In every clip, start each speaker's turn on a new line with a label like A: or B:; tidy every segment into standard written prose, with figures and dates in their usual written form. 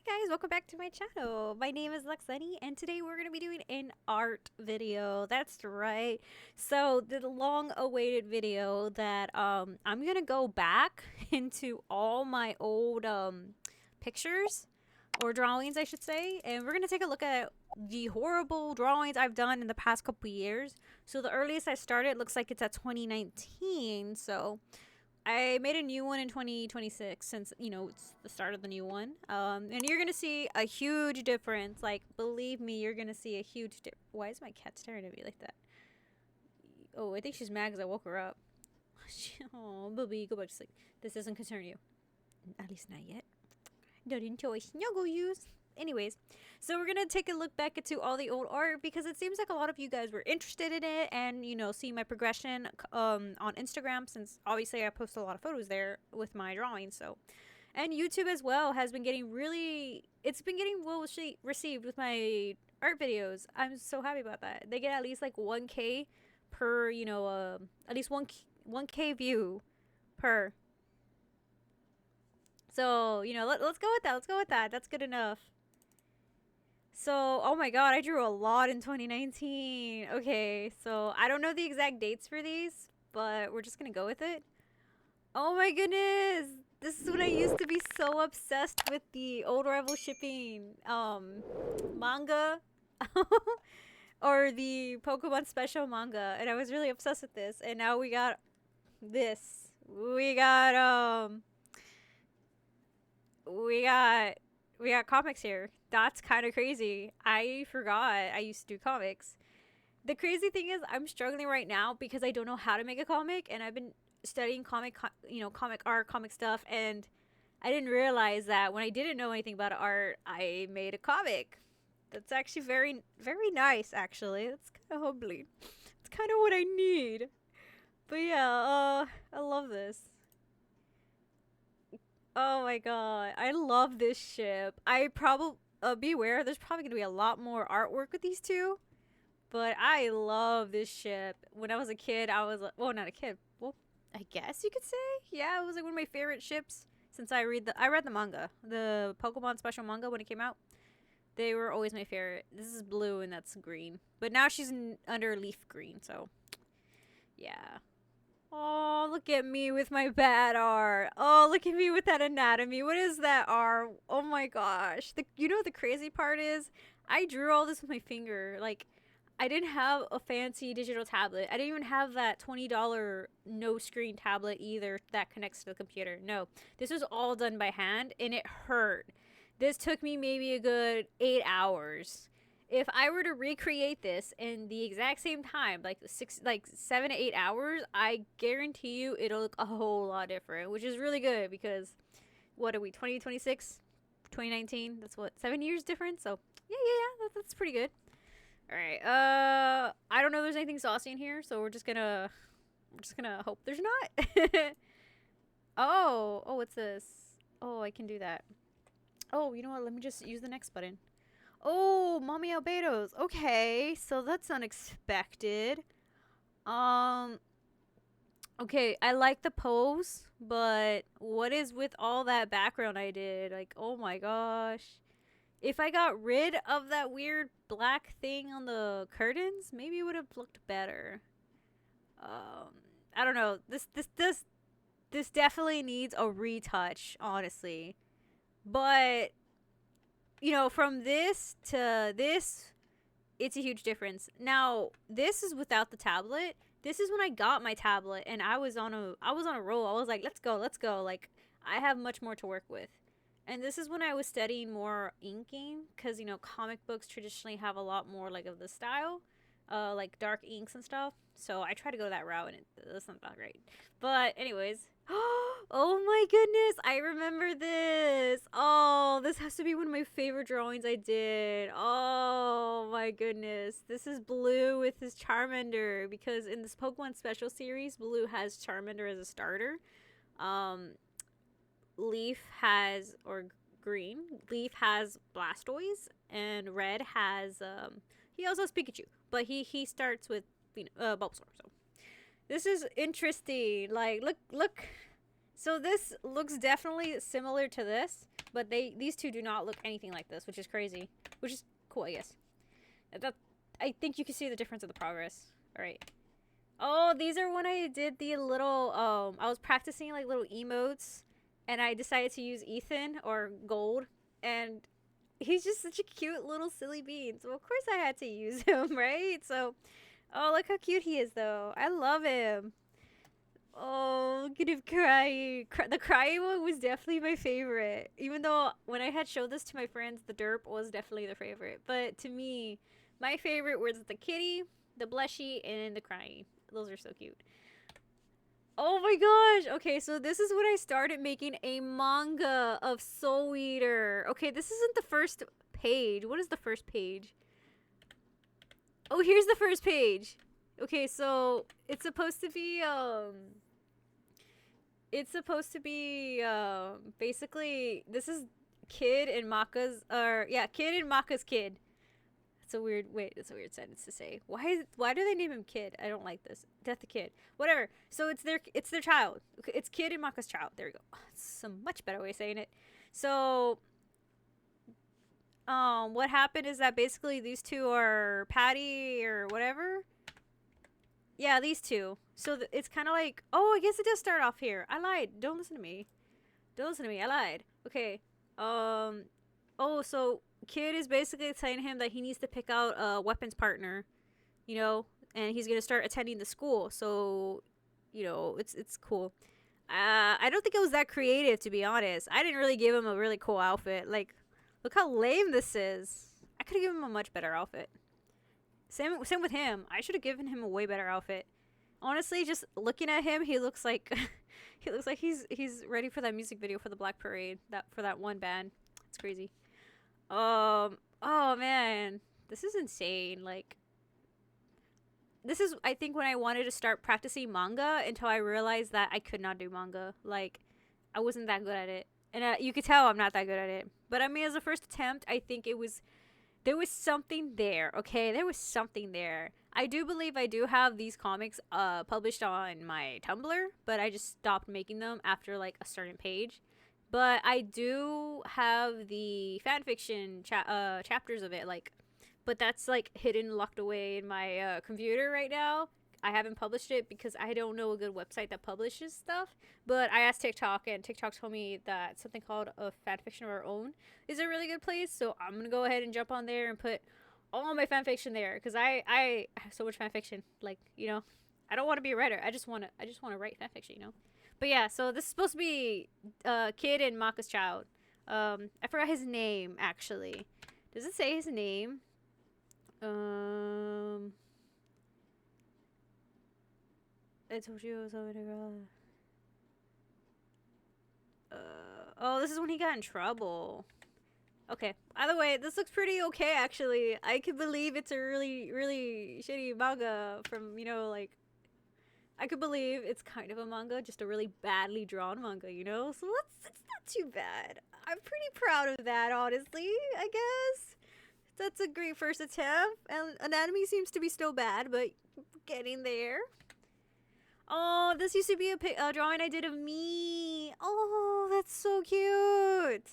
A: guys, welcome back to my channel. My name is Lexeni and today we're going to be doing an art video. That's right. So the long awaited video that I'm going to go back into all my old pictures or drawings I should say, and we're going to take a look at the horrible drawings I've done in the past couple years. So the earliest I started looks like it's at 2019, so I made a new one in 2026 since, you know, it's the start of the new one. And you're going to see a huge difference. Like, believe me, you're going to see a huge difference. Why is my cat staring at me like that? Oh, I think she's mad because I woke her up. Oh, Booby, go back to sleep. This doesn't concern you. At least not yet. Don't enjoy snuggle use. Anyways, so we're going to take a look back into all the old art because it seems like a lot of you guys were interested in it and, you know, see my progression on Instagram, since obviously I post a lot of photos there with my drawings. So, and YouTube as well has been getting it's been getting well received with my art videos. I'm so happy about that. They get at least like 1K per, you know, at least 1K view per. So, you know, let's go with that. Let's go with that. That's good enough. So, oh my god, I drew a lot in 2019. Okay, so I don't know the exact dates for these, but we're just gonna go with it. Oh my goodness! This is when I used to be so obsessed with the old rival shipping manga or the Pokemon special manga, and I was really obsessed with this. And now we got this. We got comics here. That's kind of crazy. I forgot I used to do comics. The crazy thing is I'm struggling right now because I don't know how to make a comic, and I've been studying comic art, comic stuff, and I didn't realize that when I didn't know anything about art, I made a comic. That's actually very, very nice, actually. That's kind of humbling. It's kind of what I need. But yeah, I love this. Oh my god, I love this ship. I probably be aware there's probably gonna be a lot more artwork with these two, but I love this ship. When I was a kid, I was well, not a kid. Well, I guess you could say, yeah, it was like one of my favorite ships since I read the manga, the Pokemon special manga when it came out. They were always my favorite. This is blue and that's green, but now she's under leaf green, so yeah. Oh, look at me with my bad art. Oh, look at me with that anatomy. What is that art? Oh my gosh. You know what the crazy part is? I drew all this with my finger. Like, I didn't have a fancy digital tablet. I didn't even have that $20 no screen tablet either that connects to the computer. No, this was all done by hand and it hurt. This took me maybe a good 8 hours. If I were to recreate this in the exact same time, like 7 to 8 hours, I guarantee you it'll look a whole lot different, which is really good because what are we, 2026, 2019? That's what, 7 years difference. So yeah, that's pretty good. All right. I don't know if there's anything saucy in here, so we're just gonna hope there's not. Oh, what's this? Oh, I can do that. Oh, you know what? Let me just use the next button. Oh, Mommy Albedo's. Okay, so that's unexpected. Okay, I like the pose, but what is with all that background I did? Like, oh my gosh. If I got rid of that weird black thing on the curtains, maybe it would have looked better. I don't know. This definitely needs a retouch, honestly. But you know, from this to this, it's a huge difference. Now, this is without the tablet. This is when I got my tablet and I was on a roll. I was like, let's go. Like, I have much more to work with. And this is when I was studying more inking because, you know, comic books traditionally have a lot more like of the style, like dark inks and stuff. So I try to go that route and that's not that great. But anyways, oh my goodness, I remember this. Oh, this has to be one of my favorite drawings I did. Oh my goodness. This is Blue with his Charmander because in this Pokemon Special Series, Blue has Charmander as a starter. Leaf has, or green, Leaf has Blastoise, and Red has, he also has Pikachu, but he starts with, Bulbasaur, so. This is interesting. Like, look. So this looks definitely similar to this, but these two do not look anything like this, which is crazy. Which is cool, I guess. That I think you can see the difference of the progress. All right. Oh, these are when I did the little I was practicing like little emotes, and I decided to use Ethan or Gold, and he's just such a cute little silly bean. So of course I had to use him, right? So, oh, look how cute he is though. I love him. Oh, look at him crying. The crying one was definitely my favorite. Even though when I had showed this to my friends, the derp was definitely their favorite. But to me, my favorite was the kitty, the blushy, and the crying. Those are so cute. Oh my gosh. Okay, so this is when I started making a manga of Soul Eater. Okay, this isn't the first page. What is the first page? Oh, here's the first page. Okay, so it's supposed to be basically this is Kid and Maka's Kid and Maka's kid. That's a weird sentence to say. Why do they name him Kid? I don't like this. Death the Kid. Whatever. So it's their child. It's Kid and Maka's child. There we go. Oh, it's a much better way of saying it. So what happened is that basically these two are Patty or whatever. Yeah, these two. So it's kind of like, oh, I guess it does start off here. I lied. Don't listen to me. Don't listen to me. I lied. Okay. Oh, so Kid is basically telling him that he needs to pick out a weapons partner, and he's gonna start attending the school. So, it's cool. I don't think it was that creative, to be honest. I didn't really give him a really cool outfit. Like, look how lame this is. I could have given him a much better outfit. Same with him. I should have given him a way better outfit. Honestly, just looking at him, he looks like he's ready for that music video for the Black Parade, for that one band. It's crazy. Oh man, this is insane. Like, this is, I think, when I wanted to start practicing manga, until I realized that I could not do manga. Like, I wasn't that good at it, and you could tell I'm not that good at it. But I mean, as a first attempt, I think there was something there. Okay, there was something there. I do believe I do have these comics published on my Tumblr, but I just stopped making them after like a certain page. But I do have the fanfiction chapters of it, like, but that's like hidden, locked away in my computer right now. I haven't published it because I don't know a good website that publishes stuff. But I asked TikTok, and TikTok told me that something called a fanfiction of our own is a really good place. So I'm gonna go ahead and jump on there and put all my fanfiction there, because I have so much fanfiction. Like, I don't want to be a writer. I just wanna write fanfiction. But yeah, so this is supposed to be Kid and Maka's child. I forgot his name, actually. Does it say his name? I told you I was over there. Oh, this is when he got in trouble. Okay. Either way, this looks pretty okay, actually. I can believe it's a really, really shitty manga from, like, I could believe it's kind of a manga, just a really badly drawn manga, So it's not too bad. I'm pretty proud of that, honestly, I guess. That's a great first attempt. And anatomy seems to be still bad, but getting there. Oh, this used to be a drawing I did of me. Oh, that's so cute.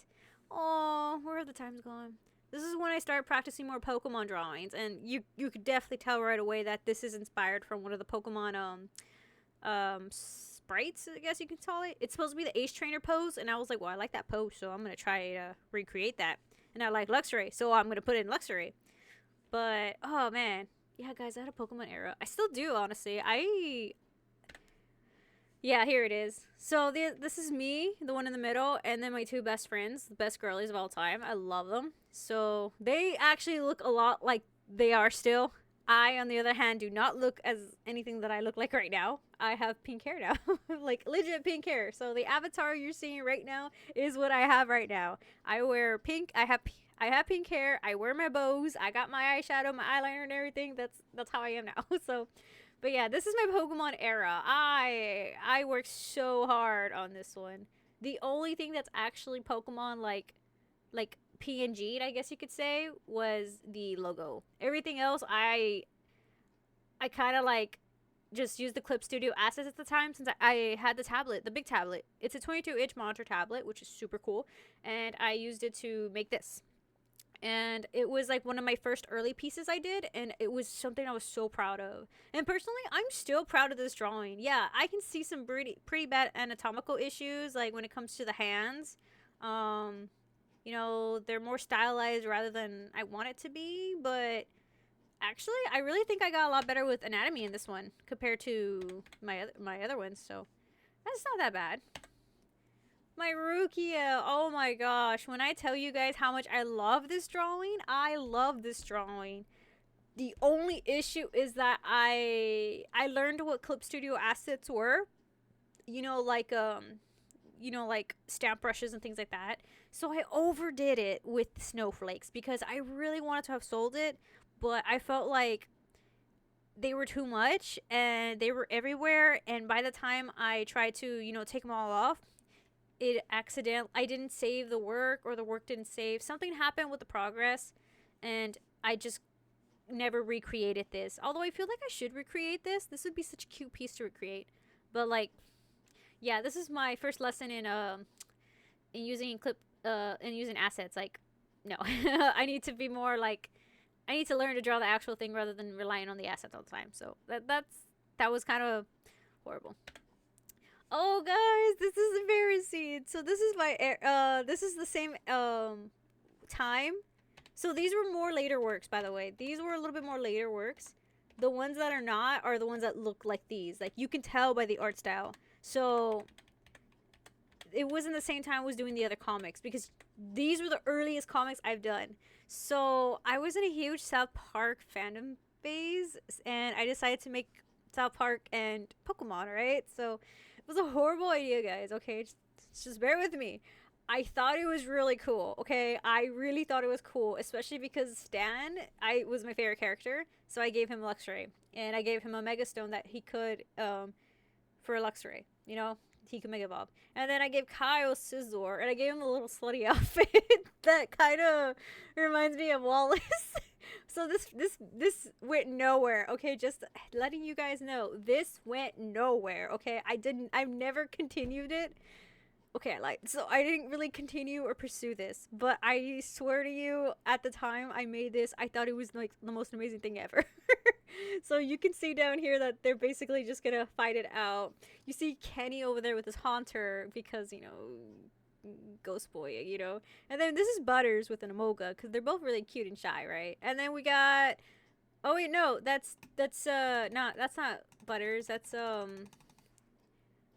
A: Oh, where are the times gone? This is when I started practicing more Pokemon drawings, and you could definitely tell right away that this is inspired from one of the Pokemon sprites, I guess you could call it. It's supposed to be the Ace Trainer pose, and I was like, well, I like that pose, so I'm gonna try to recreate that. And I like Luxray, so I'm gonna put it in Luxray. But oh man, yeah, guys, I had a Pokemon era. I still do, honestly. Yeah, here it is. So this is me, the one in the middle, and then my two best friends, the best girlies of all time. I love them. So they actually look a lot like they are still. I, on the other hand, do not look as anything that I look like right now. I have pink hair now. Like, legit pink hair. So the avatar you're seeing right now is what I have right now. I wear pink. I have pink hair. I wear my bows. I got my eyeshadow, my eyeliner, and everything. That's how I am now. So, but yeah, this is my Pokemon era. I worked so hard on this one. The only thing that's actually Pokemon like PNG'd, I guess you could say, was the logo. Everything else I kind of like just use the Clip Studio assets at the time since I had the tablet, the big tablet. It's a 22-inch monitor tablet, which is super cool, and I used it to make this. And it was like one of my first early pieces I did, and it was something I was so proud of. And personally, I'm still proud of this drawing. Yeah, I can see some pretty bad anatomical issues, like when it comes to the hands. Um, they're more stylized rather than I want it to be, but actually, I really think I got a lot better with anatomy in this one compared to my other ones, so that's not that bad. My Rukia, oh my gosh, when I tell you guys how much I love this drawing, I love this drawing. The only issue is that I learned what Clip Studio assets were, you know, like like stamp brushes and things like that. So I overdid it with snowflakes because I really wanted to have sold it, but I felt like they were too much and they were everywhere, and by the time I tried to, take them all off, I didn't save the work, or the work didn't save. Something happened with the progress, and I just never recreated this. Although I feel like I should recreate this. This would be such a cute piece to recreate. But like, yeah, this is my first lesson in using assets. Like, no, I need to be more like, I need to learn to draw the actual thing rather than relying on the assets all the time. So that was kind of horrible. Oh guys, this is embarrassing. So this is this is the same time. So these were more later works, by the way. These were a little bit more later works. The ones that are not are the ones that look like these. Like, you can tell by the art style. So it wasn't the same time I was doing the other comics, because these were the earliest comics I've done. So I was in a huge South Park fandom phase, and I decided to make South Park and Pokemon, right? So it was a horrible idea, guys, okay? Just bear with me. I thought it was really cool, okay? I really thought it was cool, especially because Stan was my favorite character, so I gave him Luxray. And I gave him a Mega Stone that he could, for a Luxray, he could Mega Evolve. And then I gave Kyle Scizor, and I gave him a little slutty outfit that kind of reminds me of Wallace. So this went nowhere, okay? Just letting you guys know, this went nowhere, okay? I've never continued it. Okay, so I didn't really continue or pursue this, but I swear to you, at the time I made this, I thought it was like the most amazing thing ever. So you can see down here that they're basically just gonna fight it out. You see Kenny over there with his Haunter because, Ghost Boy, And then this is Butters with an Amoga, because they're both really cute and shy, right? And then we got, oh wait, no, that's not Butters, that's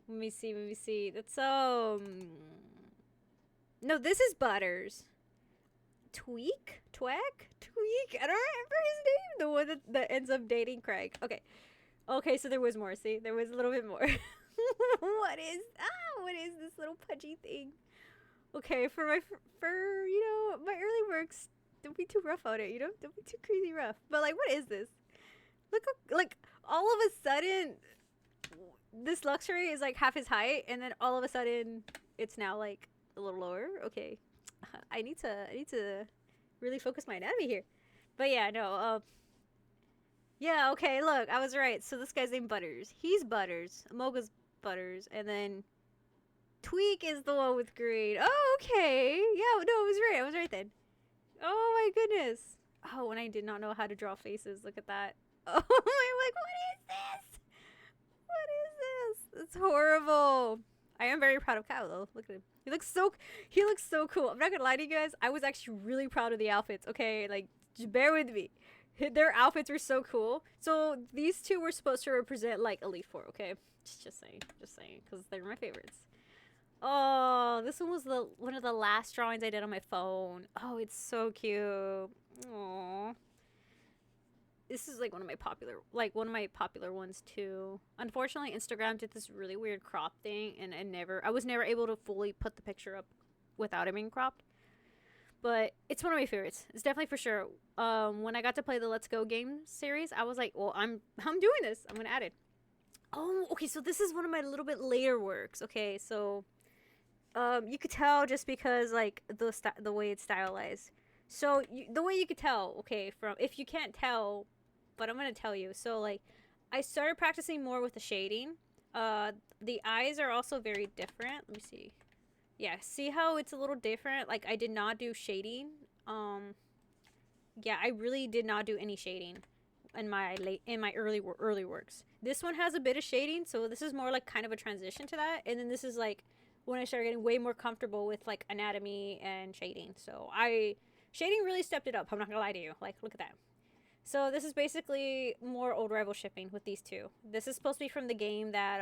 A: let me see. That's no, this is Butters. Tweak? I don't remember his name. The one that ends up dating Craig. Okay, so there was more. See, there was a little bit more. What is this little pudgy thing? Okay, for my my early works, don't be too rough on it, Don't be too crazy rough. But like, what is this? Look, like, all of a sudden this Luxury is like half his height, and then all of a sudden it's now like a little lower. Okay, I need to really focus my anatomy here. But yeah, no, yeah, okay, look, I was right. So this guy's named Butters. He's Butters. Amoga's Butters, and then Tweak is the one with green. Oh, okay, yeah, no, I was right then. Oh my goodness. Oh, and I did not know how to draw faces. Look at that. Oh, I'm like, what is this? What is this? It's horrible. I am very proud of Kyle, though. Look at him. He looks so cool. I'm not gonna lie to you guys. I was actually really proud of the outfits. Okay, like, just bear with me. Their outfits were so cool. So these two were supposed to represent like Elite Four. Okay, just saying, because they're my favorites. Oh, this one was one of the last drawings I did on my phone. Oh, it's so cute. Aww. This is like one of my popular ones too. Unfortunately, Instagram did this really weird crop thing, and I was never able to fully put the picture up without it being cropped. But it's one of my favorites. It's definitely for sure. When I got to play the Let's Go game series, I was like, well, I'm doing this. I'm gonna add it. Oh, okay. So this is one of my little bit later works. Okay, so you could tell just because like the way it's stylized. So the way you could tell, okay, from if you can't tell, but I'm gonna tell you. So like, I started practicing more with the shading. Uh, the eyes are also very different. Let me see. Yeah, see how it's a little different? Like I did not do shading. Um, yeah, I really did not do any shading in my early works. This one has a bit of shading, so this is more like kind of a transition to that. And then this is like when I started getting way more comfortable with like anatomy and shading. So I shading really stepped it up. I'm not gonna lie to you. Like look at that. So this is basically more old rival shipping with these two. This is supposed to be from the game that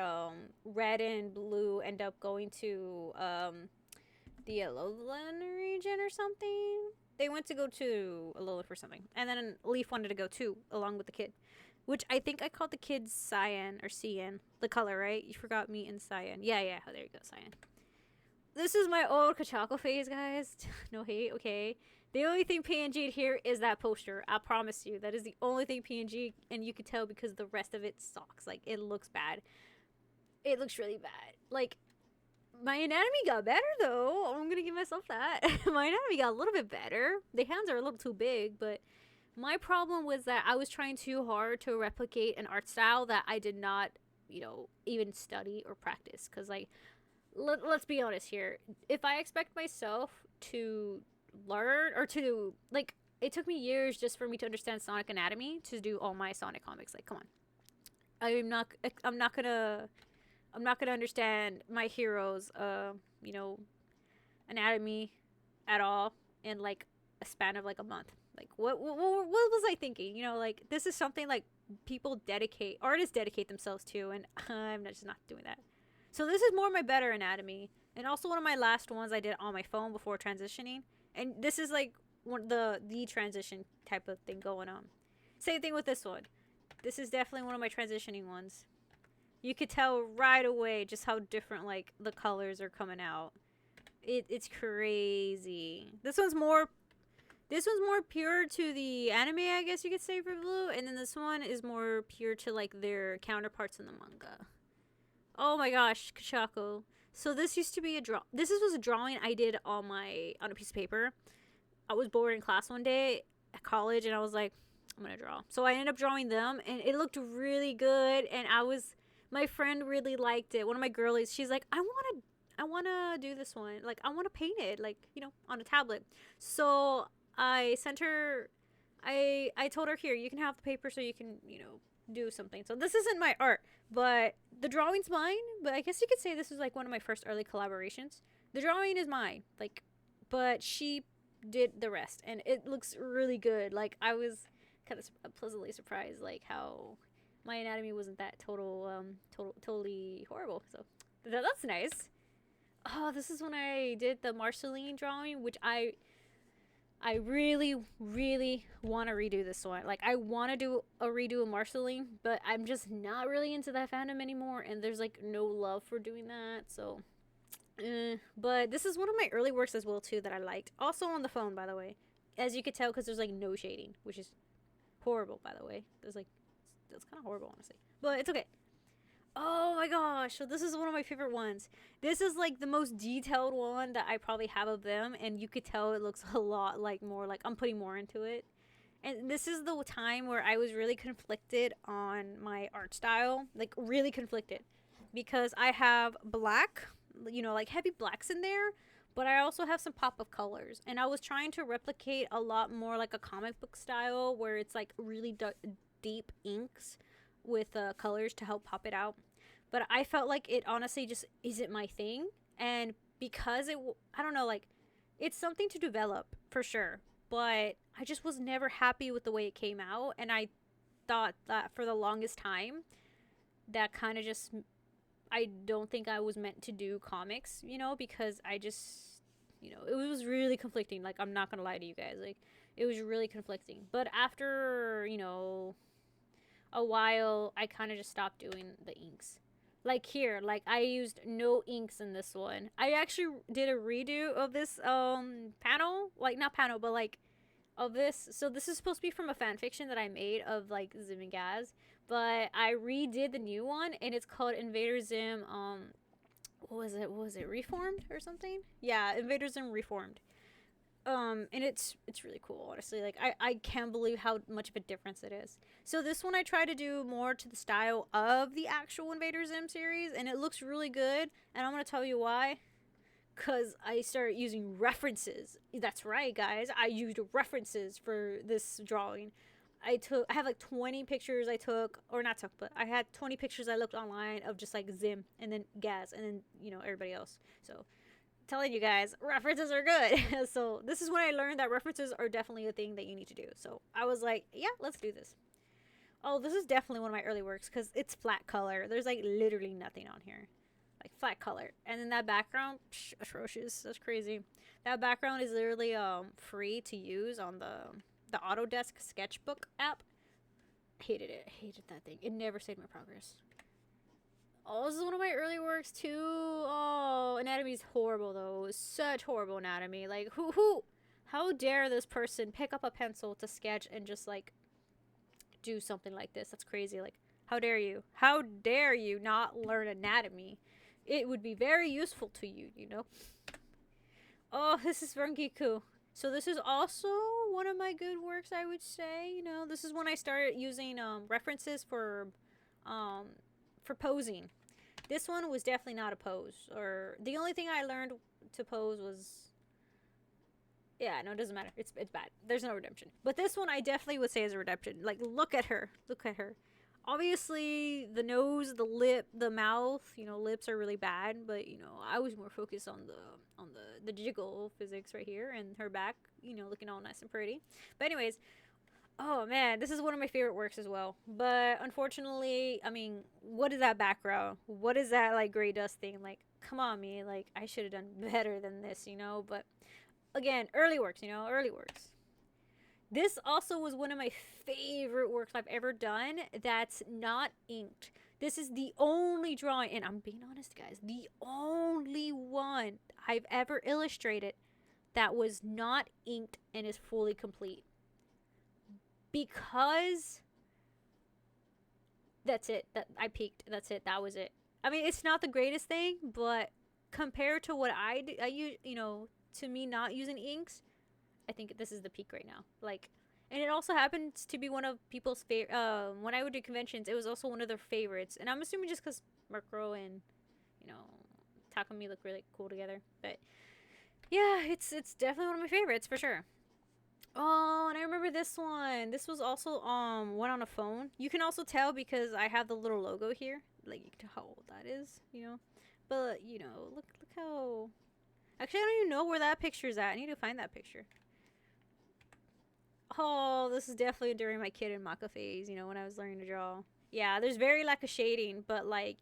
A: red and blue end up going to the Alolan region or something. They went to go to Alola for something, and then Leaf wanted to go too, along with the kid, which I think I called the kids Cyan or Cyan, the color, right? You forgot me in Cyan. Yeah, yeah. Oh, there you go, Cyan. This is my old Kachako phase, guys. No hate, okay. The only thing PNG'd here is that poster. I promise you, that is the only thing PNG, and you can tell because the rest of it sucks. Like it looks bad. It looks really bad. Like my anatomy got better though. I'm gonna give myself that. My anatomy got a little bit better. The hands are a little too big, but my problem was that I was trying too hard to replicate an art style that I did not, even study or practice. Cause like, let's be honest here. If I expect myself to learn or to like, it took me years just for me to understand Sonic anatomy to do all my Sonic comics. Like, come on. I'm not. I'm not gonna. I'm not gonna understand my heroes, you know, anatomy at all in like a span of like a month. Like what was I thinking? Like this is something like artists dedicate themselves to, and I'm just not doing that. So this is more my better anatomy, and also one of my last ones I did on my phone before transitioning, and this is like the transition type of thing going on. Same thing with this one. This is definitely one of my transitioning ones. You could tell right away just how different like the colors are coming out. It's crazy. This one's more pure to the anime, I guess you could say, for Blue, and then this one is more pure to like their counterparts in the manga. Oh my gosh, Kachako. So this used to be was a drawing I did on a piece of paper. I was bored in class one day at college, and I was like, I'm gonna draw. So I ended up drawing them, and it looked really good. And my friend really liked it. One of my girlies, she's like, I wanna do this one. Like, I wanna paint it, like, on a tablet. So I sent her. I told her, here, you can have the paper so you can do something. So this isn't my art, but the drawing's mine. But I guess you could say this is like one of my first early collaborations. The drawing is mine, like, but she did the rest, and it looks really good. Like I was kind of pleasantly surprised, like how my anatomy wasn't that totally horrible. So that's nice. Oh, this is when I did the Marceline drawing, which I really, really want to redo this one. Like, I want to do a redo of Marceline, but I'm just not really into that fandom anymore, and there's, like, no love for doing that, so. But this is one of my early works as well, too, that I liked. Also on the phone, by the way. As you could tell, because there's, like, no shading, which is horrible, by the way. That's kind of horrible, honestly. But it's okay. Oh my gosh, so this is one of my favorite ones. This is like the most detailed one that I probably have of them, and you could tell it looks a lot like more like I'm putting more into it. And this is the time where I was really conflicted on my art style, like really conflicted, because I have black, like heavy blacks in there, but I also have some pop of colors, and I was trying to replicate a lot more like a comic book style where it's like really deep inks with colors to help pop it out. But I felt like it honestly just isn't my thing. And because I don't know, like, it's something to develop for sure. But I just was never happy with the way it came out. And I thought that for the longest time, that kind of just, I don't think I was meant to do comics, because I just, it was really conflicting. Like, I'm not going to lie to you guys. Like, it was really conflicting. But after, a while, I kind of just stopped doing the inks. Like here, like I used no inks in this one. I actually did a redo of this panel, like not panel, but like of this. So this is supposed to be from a fan fiction that I made of like Zim and Gaz, but I redid the new one, and it's called Invader Zim. What was it? Reformed or something? Yeah, Invader Zim Reformed. And it's really cool, honestly. Like I can't believe how much of a difference it is. So this one I try to do more to the style of the actual Invader Zim series, and it looks really good. And I'm gonna tell you why. Cause I started using references. That's right, guys. I used references for this drawing. I have like 20 pictures I took, or not took, but I had 20 pictures I looked online of just like Zim and then Gaz and then everybody else. So telling you guys, references are good. So this is when I learned that references are definitely a thing that you need to do. So I was like, yeah, let's do this. Oh, this is definitely one of my early works because it's flat color. There's like literally nothing on here. Like flat color. And then that background, atrocious. That's crazy. That background is literally free to use on the Autodesk sketchbook app. Hated it. Hated that thing. It never saved my progress. Oh, this is one of my early works too. Oh, anatomy's horrible though. Such horrible anatomy. Like who how dare this person pick up a pencil to sketch and just like do something like this? That's crazy. Like how dare you? How dare you not learn anatomy? It would be very useful to you, you know? Oh, this is Rangiku. So this is also one of my good works, I would say. This is when I started using references um, for posing. This one was definitely not a pose. Or the only thing I learned to pose was, yeah, no, it doesn't matter. It's bad. There's no redemption. But this one I definitely would say is a redemption. Like, look at her. Look at her. Obviously, the nose, the lip, the mouth, lips are really bad. But I was more focused on the jiggle physics right here and her back, looking all nice and pretty. But anyways, oh man, this is one of my favorite works as well. But unfortunately, I mean, what is that background? What is that like gray dust thing? Like, come on, me. Like, I should have done better than this, But again, early works, early works. This also was one of my favorite works I've ever done that's not inked. This is the only drawing, and I'm being honest, guys, the only one I've ever illustrated that was not inked and is fully complete. Because that's it. That I peaked. That's it. That was it. I mean, it's not the greatest thing, but compared to what I use, to me not using inks, I think this is the peak right now. Like, and it also happens to be one of people's favorite. When I would do conventions, it was also one of their favorites, and I'm assuming just because Murkrow and Takumi look really cool together. But yeah, it's definitely one of my favorites for sure. Oh, and I remember this one. This was also one on a phone. You can also tell because I have the little logo here. Like you can tell how old that is. But look how. Actually, I don't even know where that picture's at. I need to find that picture. Oh, this is definitely during my kid and Maka phase. When I was learning to draw. Yeah, there's very lack of shading, but like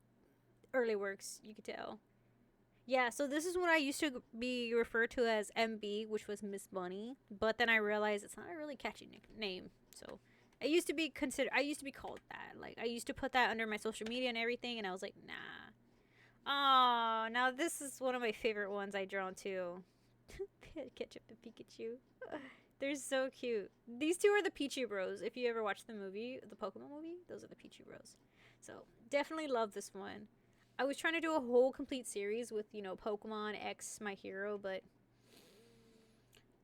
A: early works, you could tell. Yeah, so this is what I used to be referred to as MB, which was Miss Bunny. But then I realized it's not a really catchy name. So I used to be called that. Like I used to put that under my social media and everything, and I was like, nah. Oh, now this is one of my favorite ones I drawn too. Ketchup and Pikachu. They're so cute. These two are the Pichu Bros. If you ever watched the movie, the Pokemon movie, those are the Pichu Bros. So definitely love this one. I was trying to do a whole complete series with, Pokemon X My Hero, but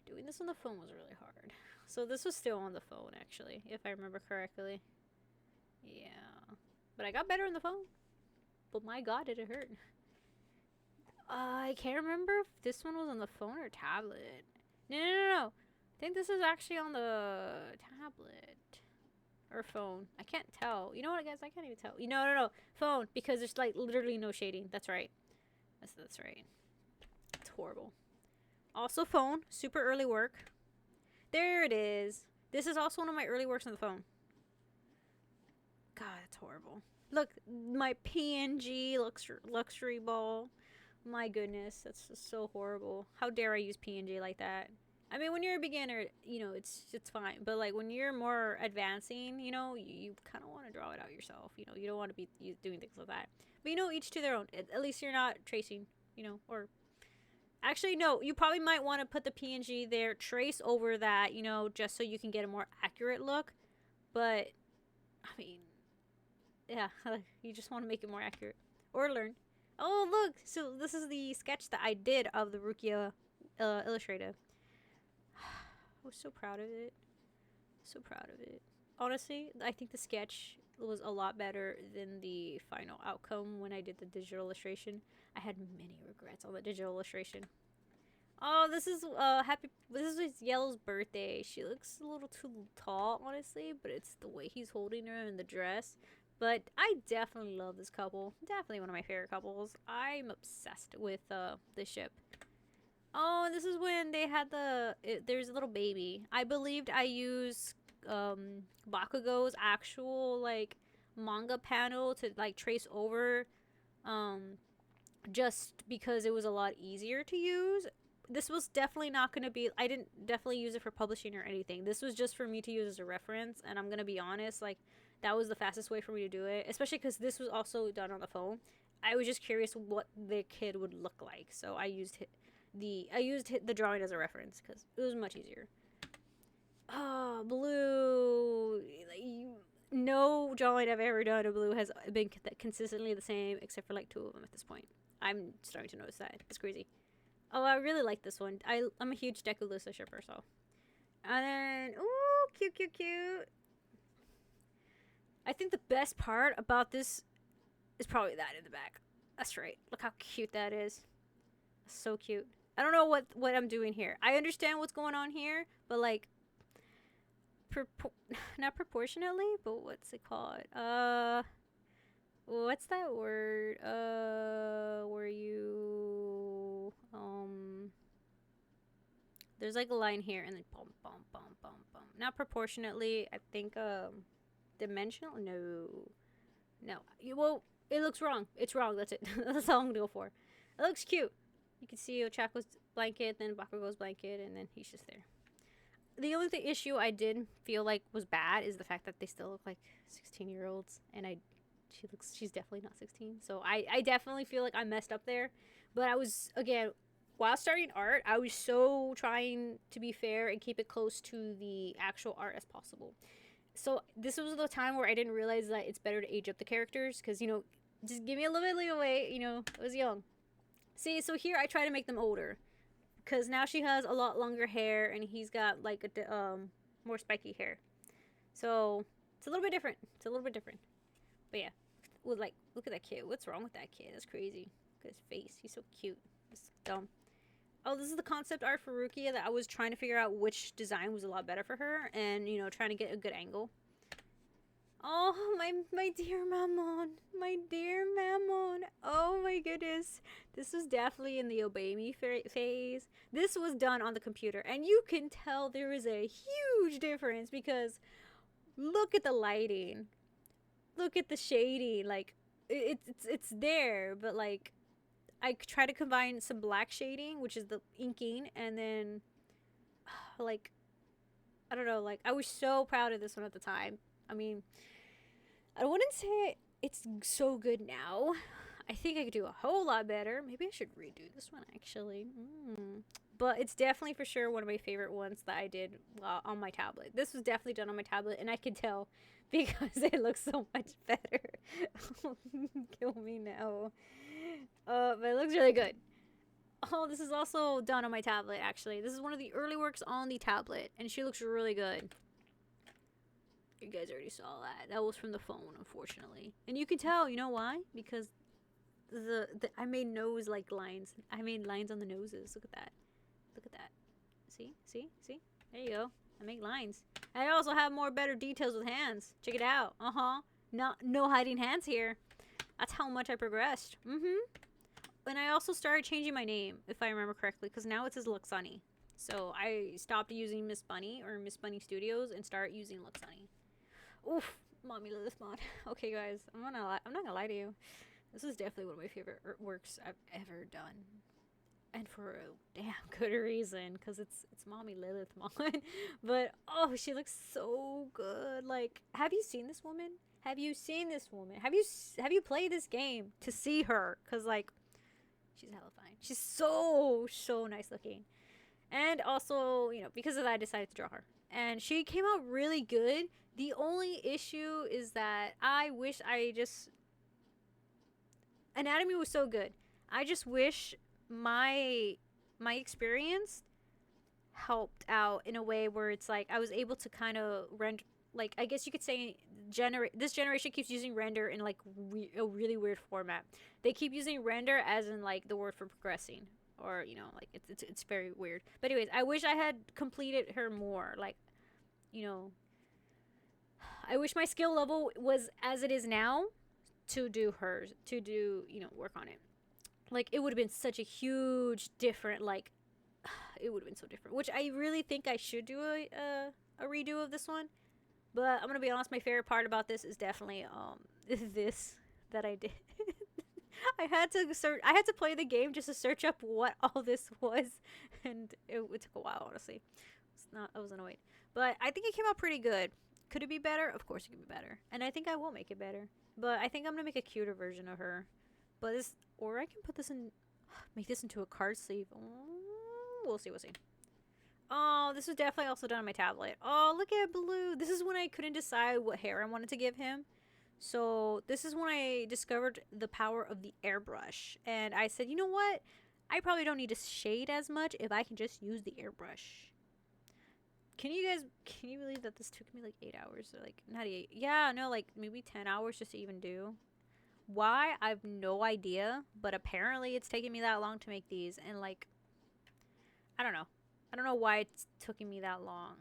A: doing this on the phone was really hard. So this was still on the phone, actually, if I remember correctly. Yeah. But I got better on the phone. But my god, did it hurt. I can't remember if this one was on the phone or tablet. No. I think this is actually on the tablet. Or phone. I can't tell. You know what, guys? I can't even tell. No. Phone. Because there's, like, literally no shading. That's right. That's right. It's horrible. Also phone. Super early work. There it is. This is also one of my early works on the phone. God, that's horrible. Look, my PNG luxury ball. My goodness. That's just so horrible. How dare I use PNG like that? I mean, when you're a beginner, it's fine. But, like, when you're more advancing, you kind of want to draw it out yourself. You don't want to be doing things like that. But, each to their own. At least you're not tracing, or... Actually, no. You probably might want to put the PNG there, trace over that, just so you can get a more accurate look. But, I mean... Yeah, you just want to make it more accurate. Or learn. Oh, look! So, this is the sketch that I did of the Rukia illustrator. I was so proud of it. So proud of it. Honestly, I think the sketch was a lot better than the final outcome when I did the digital illustration. I had many regrets on the digital illustration. Oh, this is happy. This is Yellow's birthday. She looks a little too tall, honestly, but it's the way he's holding her in the dress. But I definitely love this couple. Definitely one of my favorite couples. I'm obsessed with this ship. Oh, and this is when they had there's a little baby. I believed I used Bakugo's actual like manga panel to like trace over um just because it was a lot easier to use. This was definitely not going to be, I didn't definitely use it for publishing or anything. This was just for me to use as a reference, and I'm going to be honest, like that was the fastest way for me to do it, especially cuz this was also done on the phone. I was just curious what the kid would look like, so I used the drawing as a reference cuz it was much easier. Oh, blue. No drawing I've ever done of blue has been consistently the same, except for like two of them at this point. I'm starting to notice that. It's crazy. Oh, I really like this one. I'm a huge Deku shipper, so. And then, ooh, cute, cute, cute. I think the best part about this is probably that in the back. That's right. Look how cute that is. So cute. I don't know what I'm doing here. I understand what's going on here, but like, not proportionately, but what's it called? What's that word? Where you there's like a line here and then bum bum bum bum bum. Not proportionately. I think dimensional. No. Well, it looks wrong. It's wrong. That's it. That's all I'm gonna go for. It looks cute. You can see Ochako's blanket, then Bakugo's blanket, and then he's just there. The only issue I did feel like was bad is the fact that they still look like 16-year-olds, and she's definitely not 16. So I definitely feel like I messed up there. But I was, again, while starting art, I was so trying to be fair and keep it close to the actual art as possible. So this was the time where I didn't realize that it's better to age up the characters because, just give me a little bit of leeway. I was young. See, so here I try to make them older because now she has a lot longer hair and he's got like more spiky hair. So it's a little bit different. But yeah, look at that kid. What's wrong with that kid? That's crazy. Look at his face. He's so cute. It's dumb. Oh, this is the concept art for Rukia that I was trying to figure out which design was a lot better for her, and trying to get a good angle. Oh, my dear Mammon. My dear Mammon. Oh my goodness. This was definitely in the obey me phase. This was done on the computer, and you can tell there is a huge difference because look at the lighting. Look at the shading. Like it's there, but like I try to combine some black shading, which is the inking, and then like I don't know, like I was so proud of this one at the time. I mean, I wouldn't say it's so good now. I think I could do a whole lot better. Maybe I should redo this one actually. But it's definitely for sure one of my favorite ones that I did on my tablet. This was definitely done on my tablet, and I could tell because it looks so much better. Kill me now. But it looks really good. Oh, this is also done on my tablet, actually. This is one of the early works on the tablet, and she looks really good. You guys already saw that. That was from the phone, unfortunately. And you can tell, you know why? Because I made nose like lines. I made lines on the noses. Look at that. Look at that. See? There you go. I make lines. I also have more better details with hands. Check it out. No hiding hands here. That's how much I progressed. And I also started changing my name, if I remember correctly, because now it says Luxani. So I stopped using Miss Bunny or Miss Bunny Studios and started using Luxani. Oof, mommy Lilith mod. Okay, guys, I'm not gonna lie to you. This is definitely one of my favorite works I've ever done, and for a damn good reason, because it's mommy Lilith mod. But oh, she looks so good. Like, have you seen this woman? Have you played this game to see her? Because like, she's hella fine. She's so nice looking. And also, because of that, I decided to draw her. And she came out really good. The only issue is that I wish anatomy was so good. I just wish my experience helped out in a way where it's like I was able to kind of render, like I guess you could say this generation keeps using render in like a really weird format. They keep using render as in like the word for progressing, or you know, like it's very weird. But anyways, I wish I had completed her more. Like, you know, I wish my skill level was as it is now to do hers, to do, you know, work on it. Like it would have been such a huge different, like it would have been so different. Which I really think I should do a redo of this one. But I'm gonna be honest, my favorite part about this is definitely this that I did. I had to search. I had to play the game just to search up what all this was, and it took a while. Honestly, it's not. I was annoyed, but I think it came out pretty good. Could it be better? Of course, it could be better, and I think I will make it better. But I think I'm gonna make a cuter version of her. But this, or I can put this in, make this into a card sleeve. Oh, we'll see. We'll see. Oh, this was definitely also done on my tablet. Oh, look at Blue. This is when I couldn't decide what hair I wanted to give him. So this is when I discovered the power of the airbrush. And I said, you know what? I probably don't need to shade as much if I can just use the airbrush. Can you believe that this took me like 8 hours? Or like, not 8. Yeah, no, like maybe 10 hours just to even do. Why? I have no idea. But apparently it's taking me that long to make these. And like, I don't know. I don't know why it's taking me that long,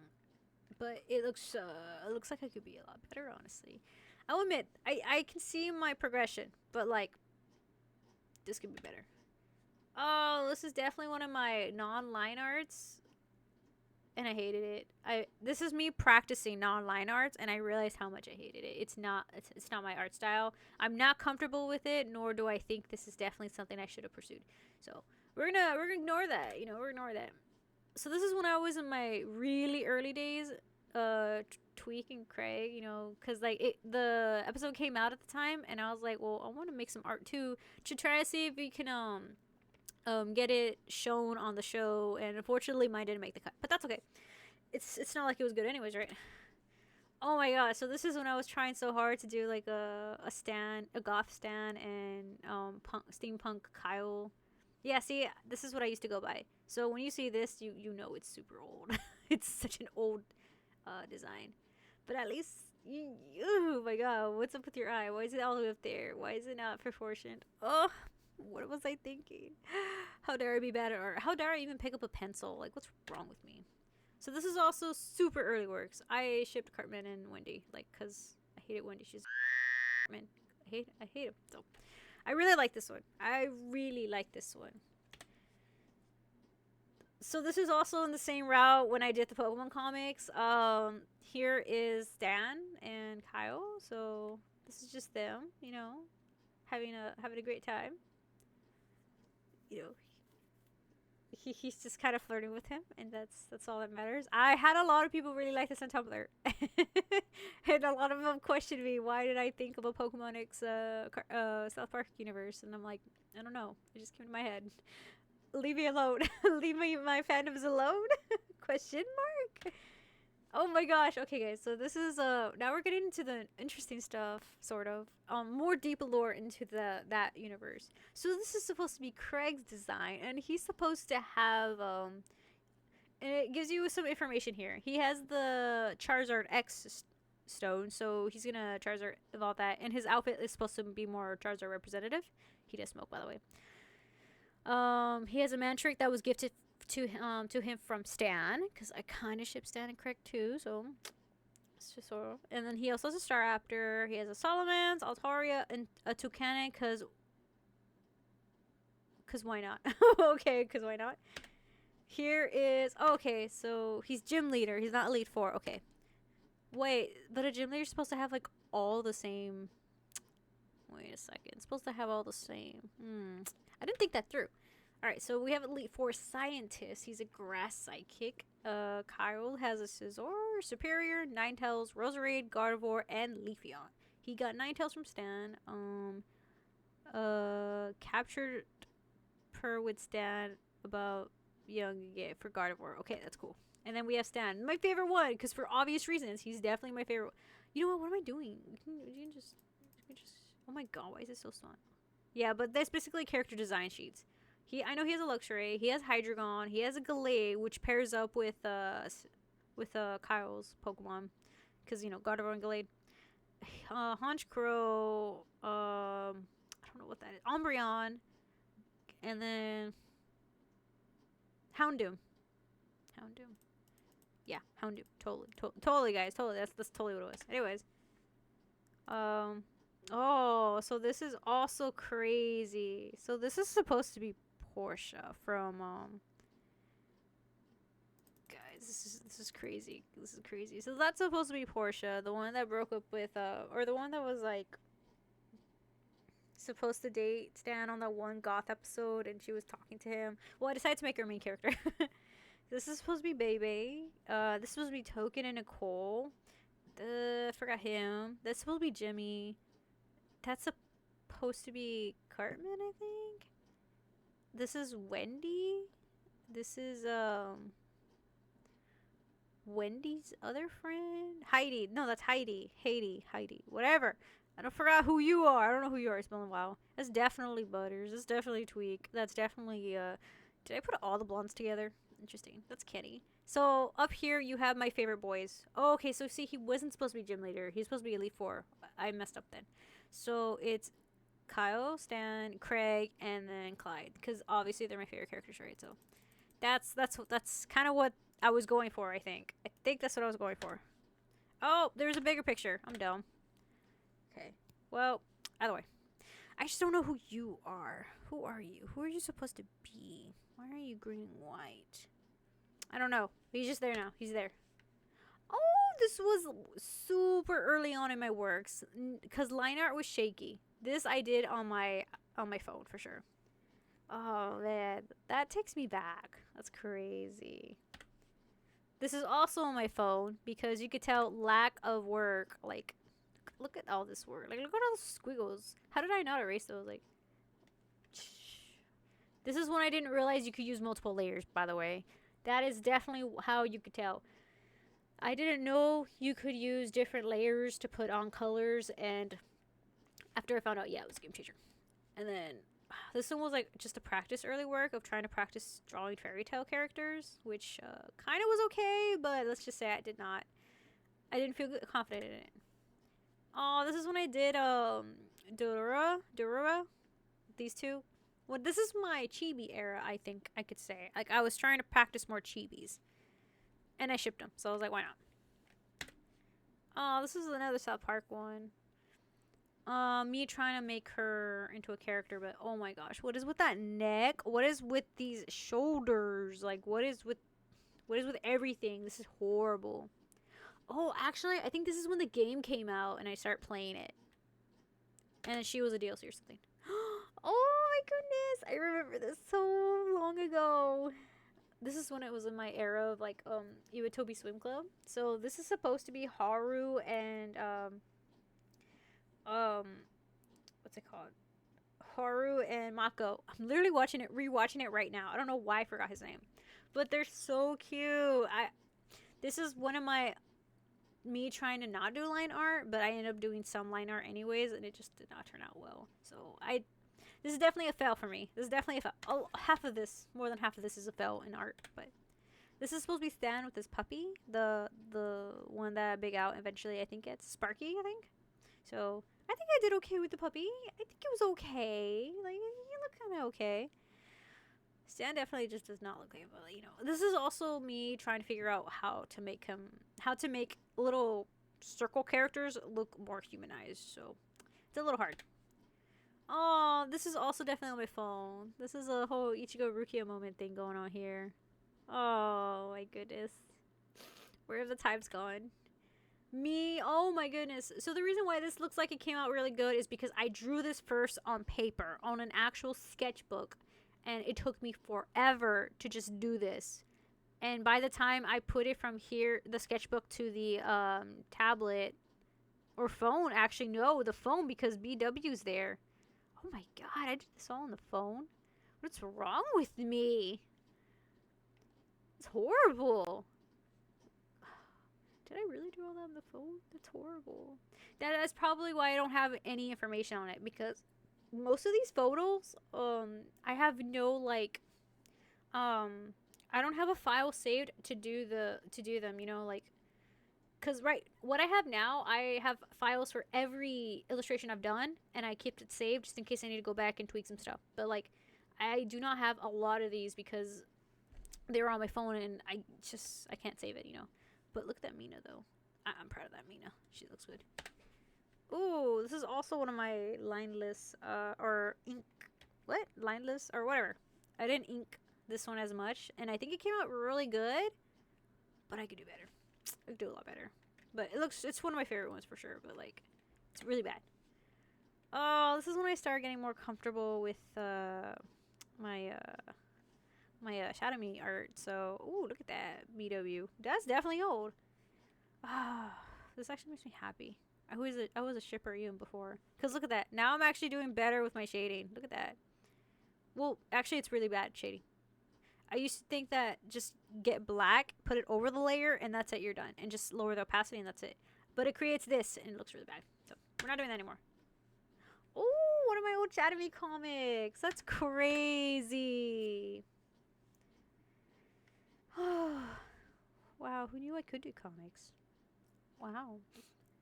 A: but it looks like I could be a lot better, honestly. I'll admit, I can see my progression, but like this could be better. Oh, this is definitely one of my non-line arts, and I hated it. This is me practicing non-line arts, and I realized how much I hated it. It's not my art style. I'm not comfortable with it, nor do I think this is definitely something I should have pursued. So we're gonna ignore that. You know, we're gonna ignore that. So this is when I was in my really early days, Tweak and Craig, you know, because like the episode came out at the time, and I was like, well, I want to make some art too to try to see if we can get it shown on the show. And unfortunately, mine didn't make the cut, but that's okay. It's not like it was good anyways, right? Oh my god! So this is when I was trying so hard to do like a goth stan, and steampunk Kyle. Yeah, see, this is what I used to go by. So when you see this, you know it's super old. It's such an old design. But at least, oh my god, what's up with your eye? Why is it all the way up there? Why is it not proportioned? Oh, what was I thinking? How dare I be bad at art? How dare I even pick up a pencil? Like, what's wrong with me? So this is also super early works. I shipped Cartman and Wendy, like, because I hated Wendy. She's man. I hate him. So I really like this one. I really like this one. So this is also in the same route when I did the Pokemon comics. Here is Dan and Kyle. So this is just them, you know, having a great time. You know, he's just kind of flirting with him, and that's all that matters. I had a lot of people really like this on Tumblr, and a lot of them questioned me. Why did I think of a Pokemon X South Park universe? And I'm like, I don't know. It just came to my head. Leave me alone. Leave my fandoms alone. Question mark. Oh my gosh. Okay, guys. So this is now we're getting into the interesting stuff, sort of. More deep lore into that universe. So this is supposed to be Craig's design, and he's supposed to have and it gives you some information here. He has the Charizard X stone, so he's gonna Charizard evolve that, and his outfit is supposed to be more Charizard representative. He does smoke, by the way. He has a Mantric that was gifted to him from Stan, because I kind of ship Stan and Craig too, so it's just sort of. And then he also has a Staraptor. He has a Salamence, Altaria, and a Toucannon, because why not? Okay, because why not? Here is okay. So he's gym leader. He's not Elite Four. Okay. Wait, but a gym leader is supposed to have like all the same. Wait a second. It's supposed to have all the same. I didn't think that through. Alright, so we have Elite Four Scientist. He's a grass psychic. Kyle has a Scizor, Superior, Ninetales, Roserade, Gardevoir, and Leafeon. He got Ninetales from Stan. Captured per with Stan about young for Gardevoir. Okay, that's cool. And then we have Stan, my favorite one, because for obvious reasons, he's definitely my favorite. You know what? What am I doing? You can just. Oh my god, why is it so small? Yeah, but that's basically character design sheets. I know he has a Luxray. He has Hydreigon. He has a Galade, which pairs up with Kyle's Pokemon, because Gardevoir and Galade. Honchkrow. I don't know what that is. Umbreon, and then Houndoom. Houndoom. Yeah, Houndoom. Totally, totally, guys. Totally. That's totally what it was. Anyways. Oh, so this is also crazy. So this is supposed to be Portia from guys, this is crazy. This is crazy. So that's supposed to be Portia, the one that broke up with or the one that was like supposed to date Stan on that one goth episode, and she was talking to him. Well, I decided to make her main character. This is supposed to be Bebe. This is supposed to be Token and Nicole. Forgot him. That's supposed to be Jimmy. That's supposed to be Cartman, I think. This is Wendy. This is Wendy's other friend, Heidi. No, that's Heidi. Heidi. Whatever. I don't forgot who you are. I don't know who you are. It's been a while. That's definitely Butters. That's definitely Tweak. That's definitely Did I put all the blondes together? Interesting. That's Kenny. So up here you have my favorite boys. Oh, okay. So see, he wasn't supposed to be gym leader. He's supposed to be Elite Four. I messed up then. So it's Kyle, Stan, Craig, and then Clyde. Because obviously they're my favorite characters, right? So that's kind of what I was going for. I think that's what I was going for. Oh, there's a bigger picture. I'm dumb. Okay. Well, either way, I just don't know who you are. Who are you? Who are you supposed to be? Why are you green and white? I don't know. He's just there now. He's there. Oh, this was super early on in my works because line art was shaky. This I did on my phone for sure. Oh man, that takes me back. That's crazy. This is also on my phone because you could tell lack of work. Like, look at all this work. Like, look at all those squiggles. How did I not erase those? Like, this is when I didn't realize you could use multiple layers, by the way. That is definitely how you could tell. I didn't know you could use different layers to put on colors, and after I found out, yeah, it was a game changer. And then this one was like just a practice early work of trying to practice drawing fairy tale characters, which kind of was okay, but let's just say I didn't feel confident in it. Oh, this is when I did Durura, these two. Well, this is my chibi era, I think I could say. Like, I was trying to practice more chibis. And I shipped them, so I was like, why not? Oh, this is another South Park one. Me trying to make her into a character, but oh my gosh, what is with that neck? What is with these shoulders? Like, what is with everything? This is horrible. Oh, actually, I think this is when the game came out and I started playing it. And then she was a DLC or something. Oh my goodness, I remember this so long ago. This is when it was in my era of like Iwatobi Swim Club. So this is supposed to be Haru and what's it called? Haru and Mako. I'm literally rewatching it right now. I don't know why I forgot his name. But they're so cute. This is one of me trying to not do line art, but I ended up doing some line art anyways, and it just did not turn out well. So this is definitely a fail for me. This is definitely a fail. Oh, more than half of this is a fail in art, but this is supposed to be Stan with his puppy, the one that big out eventually. I think it's Sparky. I think so. I think I did okay with the puppy. I think it was okay. Like, he looked kind of okay. Stan definitely just does not look like, but this is also me trying to figure out how to make little circle characters look more humanized. So it's a little hard. Oh, this is also definitely on my phone. This is a whole Ichigo Rukia moment thing going on here. Oh my goodness. Where have the times gone? Oh my goodness. So the reason why this looks like it came out really good is because I drew this first on paper, on an actual sketchbook. And it took me forever to just do this. And by the time I put it from here, the sketchbook, to the tablet or phone, actually, no, the phone, because BW's there. Oh my god, I did this all on the phone? What's wrong with me? It's horrible. Did I really do all that on the phone? That's horrible. That is probably why I don't have any information on it, because most of these photos, I have no like, um, I don't have a file saved to do them. You know, like, cause right, what I have now, I have files for every illustration I've done, and I kept it saved just in case I need to go back and tweak some stuff. But like, I do not have a lot of these because they're on my phone, and I can't save it. You know. But look at that Mina though. I'm proud of that Mina. She looks good. Ooh, this is also one of my lineless, or ink, what? Lineless, or whatever. I didn't ink this one as much, and I think it came out really good, but I could do better. I could do a lot better. But it's one of my favorite ones for sure, but like, it's really bad. Oh, this is when I started getting more comfortable with, my, Shadow Me art. So, ooh, look at that, BW. That's definitely old. Ah, this actually makes me happy. I was a shipper even before. Cause look at that. Now I'm actually doing better with my shading. Look at that. Well, actually, it's really bad shading. I used to think that just get black, put it over the layer, and that's it. You're done, and just lower the opacity, and that's it. But it creates this, and it looks really bad. So we're not doing that anymore. Oh, one of my old Chatamy comics. That's crazy. Wow, who knew I could do comics? Wow.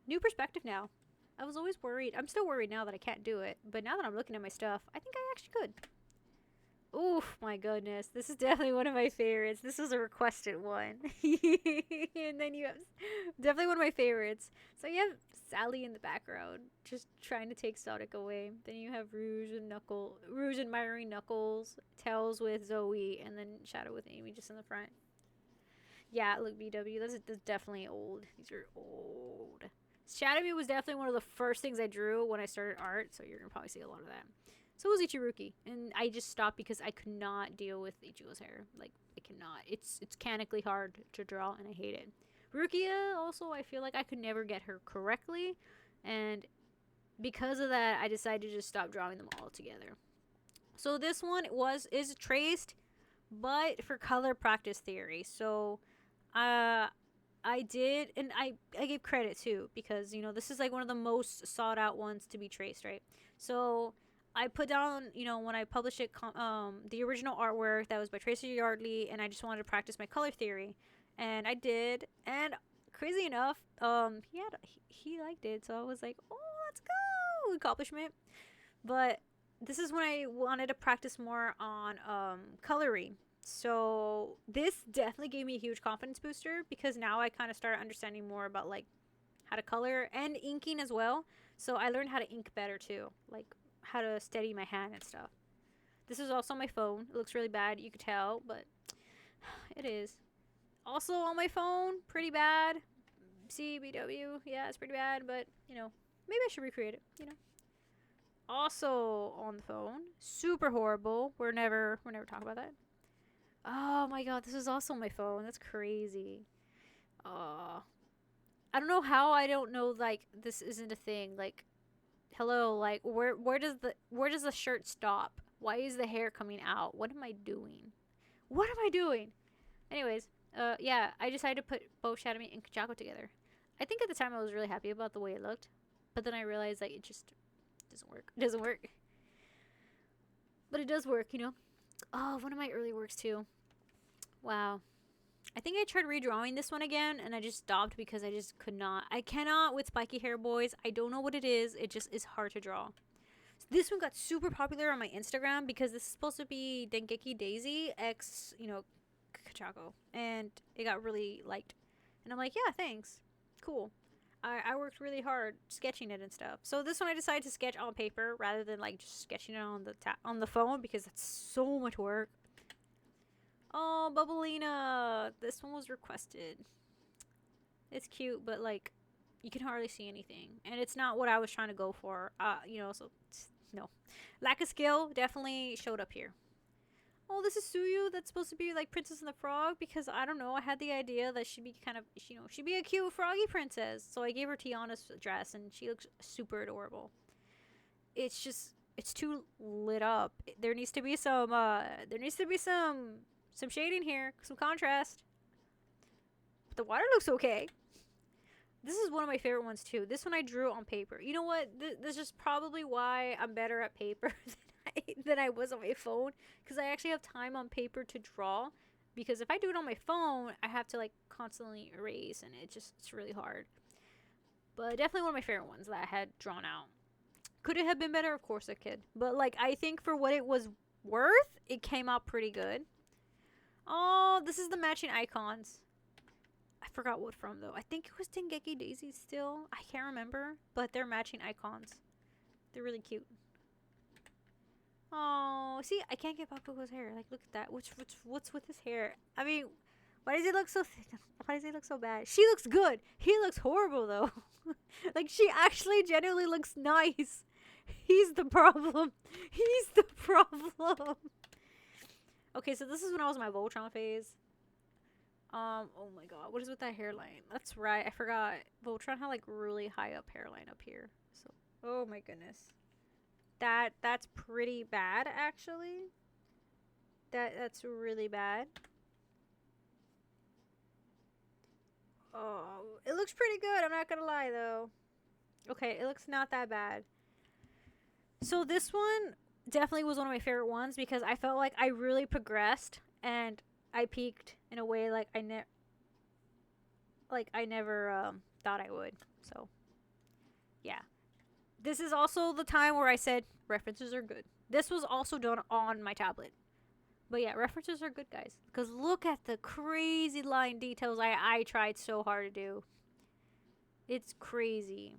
A: New perspective now. I was always worried. I'm still worried now that I can't do it. But now that I'm looking at my stuff, I think I actually could. Oof, my goodness. This is definitely one of my favorites. This was a requested one. And then you have definitely one of my favorites. So you have Sally in the background, just trying to take Sonic away. Then you have Rouge admiring Knuckles, Tails with Zoe, and then Shadow with Amy just in the front. Yeah, look, BW. That's definitely old. These are old. Shadow was definitely one of the first things I drew when I started art, so you're gonna probably see a lot of that. So was Ichiruki, and I just stopped because I could not deal with Ichigo's hair. Like, I cannot. It's canically hard to draw, and I hate it. Rukia also, I feel like I could never get her correctly, and because of that, I decided to just stop drawing them all together. So this one is traced, but for color practice theory. So, uh, I did, and I gave credit too because this is like one of the most sought out ones to be traced, right? So I put down, when I published it, the original artwork that was by Tracy Yardley, and I just wanted to practice my color theory, and I did, and crazy enough, he liked it, so I was like, oh, let's go, accomplishment. But this is when I wanted to practice more on coloring. So this definitely gave me a huge confidence booster because now I kind of started understanding more about like how to color and inking as well. So I learned how to ink better too, like how to steady my hand and stuff. This is also on my phone. It looks really bad, you could tell, but it is. Also on my phone, pretty bad. CBW, yeah, it's pretty bad, but maybe I should recreate it. Also on the phone, super horrible. We're never talking about that. Oh my god, this is also on my phone. That's crazy. Uh, I don't know how I don't know like this isn't a thing. Like, hello, like where does the shirt stop? Why is the hair coming out? What am I doing? What am I doing? Anyways, yeah, I decided to put both Shadow and Kachako together. I think at the time I was really happy about the way it looked, but then I realized like it just doesn't work. It doesn't work. But it does work. Oh, one of my early works too. Wow. I think I tried redrawing this one again and I just stopped because I just could not. I cannot with spiky hair boys. I don't know what it is. It just is hard to draw. So this one got super popular on my Instagram because this is supposed to be Dengeki Daisy X, Kachako. And it got really liked. And I'm like, yeah, thanks. Cool. I worked really hard sketching it and stuff. So this one I decided to sketch on paper rather than like just sketching it on the phone because that's so much work. Oh, Bubblina! This one was requested. It's cute, but like, you can hardly see anything, and it's not what I was trying to go for. So no, lack of skill definitely showed up here. Oh, this is Suyu. That's supposed to be like Princess and the Frog because I don't know. I had the idea that she'd be kind of, she'd be a cute froggy princess. So I gave her Tiana's dress, and she looks super adorable. It's just, it's too lit up. There needs to be some. Some shading here, some contrast. But the water looks okay. This is one of my favorite ones too. This one I drew on paper. You know what? This is probably why I'm better at paper than I was on my phone, because I actually have time on paper to draw. Because if I do it on my phone, I have to like constantly erase, and it's really hard. But definitely one of my favorite ones that I had drawn out. Could it have been better? Of course it could. But like I think for what it was worth, it came out pretty good. Oh, this is the matching icons. I forgot what from though. I think it was Dengeki Daisy still. I can't remember, but they're matching icons. They're really cute. Oh, see, I can't get Bakugo's hair. Like, look at that. What's with his hair? I mean, why does it look so thick? Why does it look so bad? She looks good. He looks horrible though. Like she actually genuinely looks nice. He's the problem. He's the problem. Okay, so this is when I was in my Voltron phase. Oh my god, what is with that hairline? That's right, I forgot. Voltron had like really high up hairline up here. So, oh my goodness. That's pretty bad actually. That's really bad. Oh, it looks pretty good, I'm not gonna lie though. Okay, it looks not that bad. So this one definitely was one of my favorite ones because I felt like I really progressed and I peaked in a way like I never thought I would. So, yeah. This is also the time where I said references are good. This was also done on my tablet. But yeah, references are good, guys. Because look at the crazy line details I tried so hard to do. It's crazy.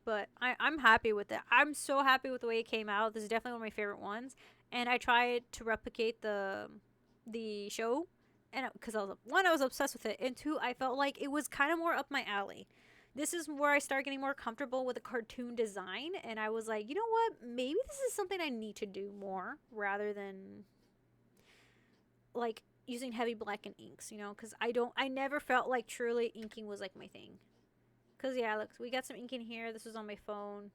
A: But I'm happy with it. I'm so happy with the way it came out. This is definitely one of my favorite ones. And I tried to replicate the show. And because I was obsessed with it. And two, I felt like it was kind of more up my alley. This is where I started getting more comfortable with the cartoon design. And I was like, you know what? Maybe this is something I need to do more rather than like using heavy black and inks, you know? Because I never felt like truly inking was like my thing. Because yeah, look, we got some ink in here. This was on my phone.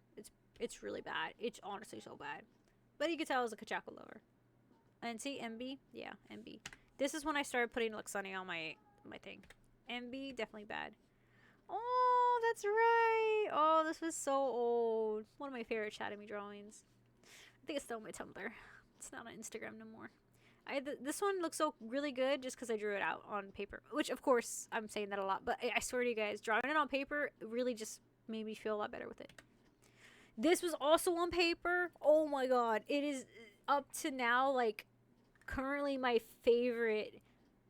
A: It's really bad. It's honestly so bad. But you could tell I was a Kachako lover. And see, MB? Yeah, MB. This is when I started putting Luxani on my thing. MB, definitely bad. Oh, that's right. Oh, this was so old. One of my favorite Chatami drawings. I think it's still on my Tumblr. It's not on Instagram no more. This one looks so really good just because I drew it out on paper. Which, of course, I'm saying that a lot. But I swear to you guys, drawing it on paper really just made me feel a lot better with it. This was also on paper. Oh my god. It is up to now, like, currently my favorite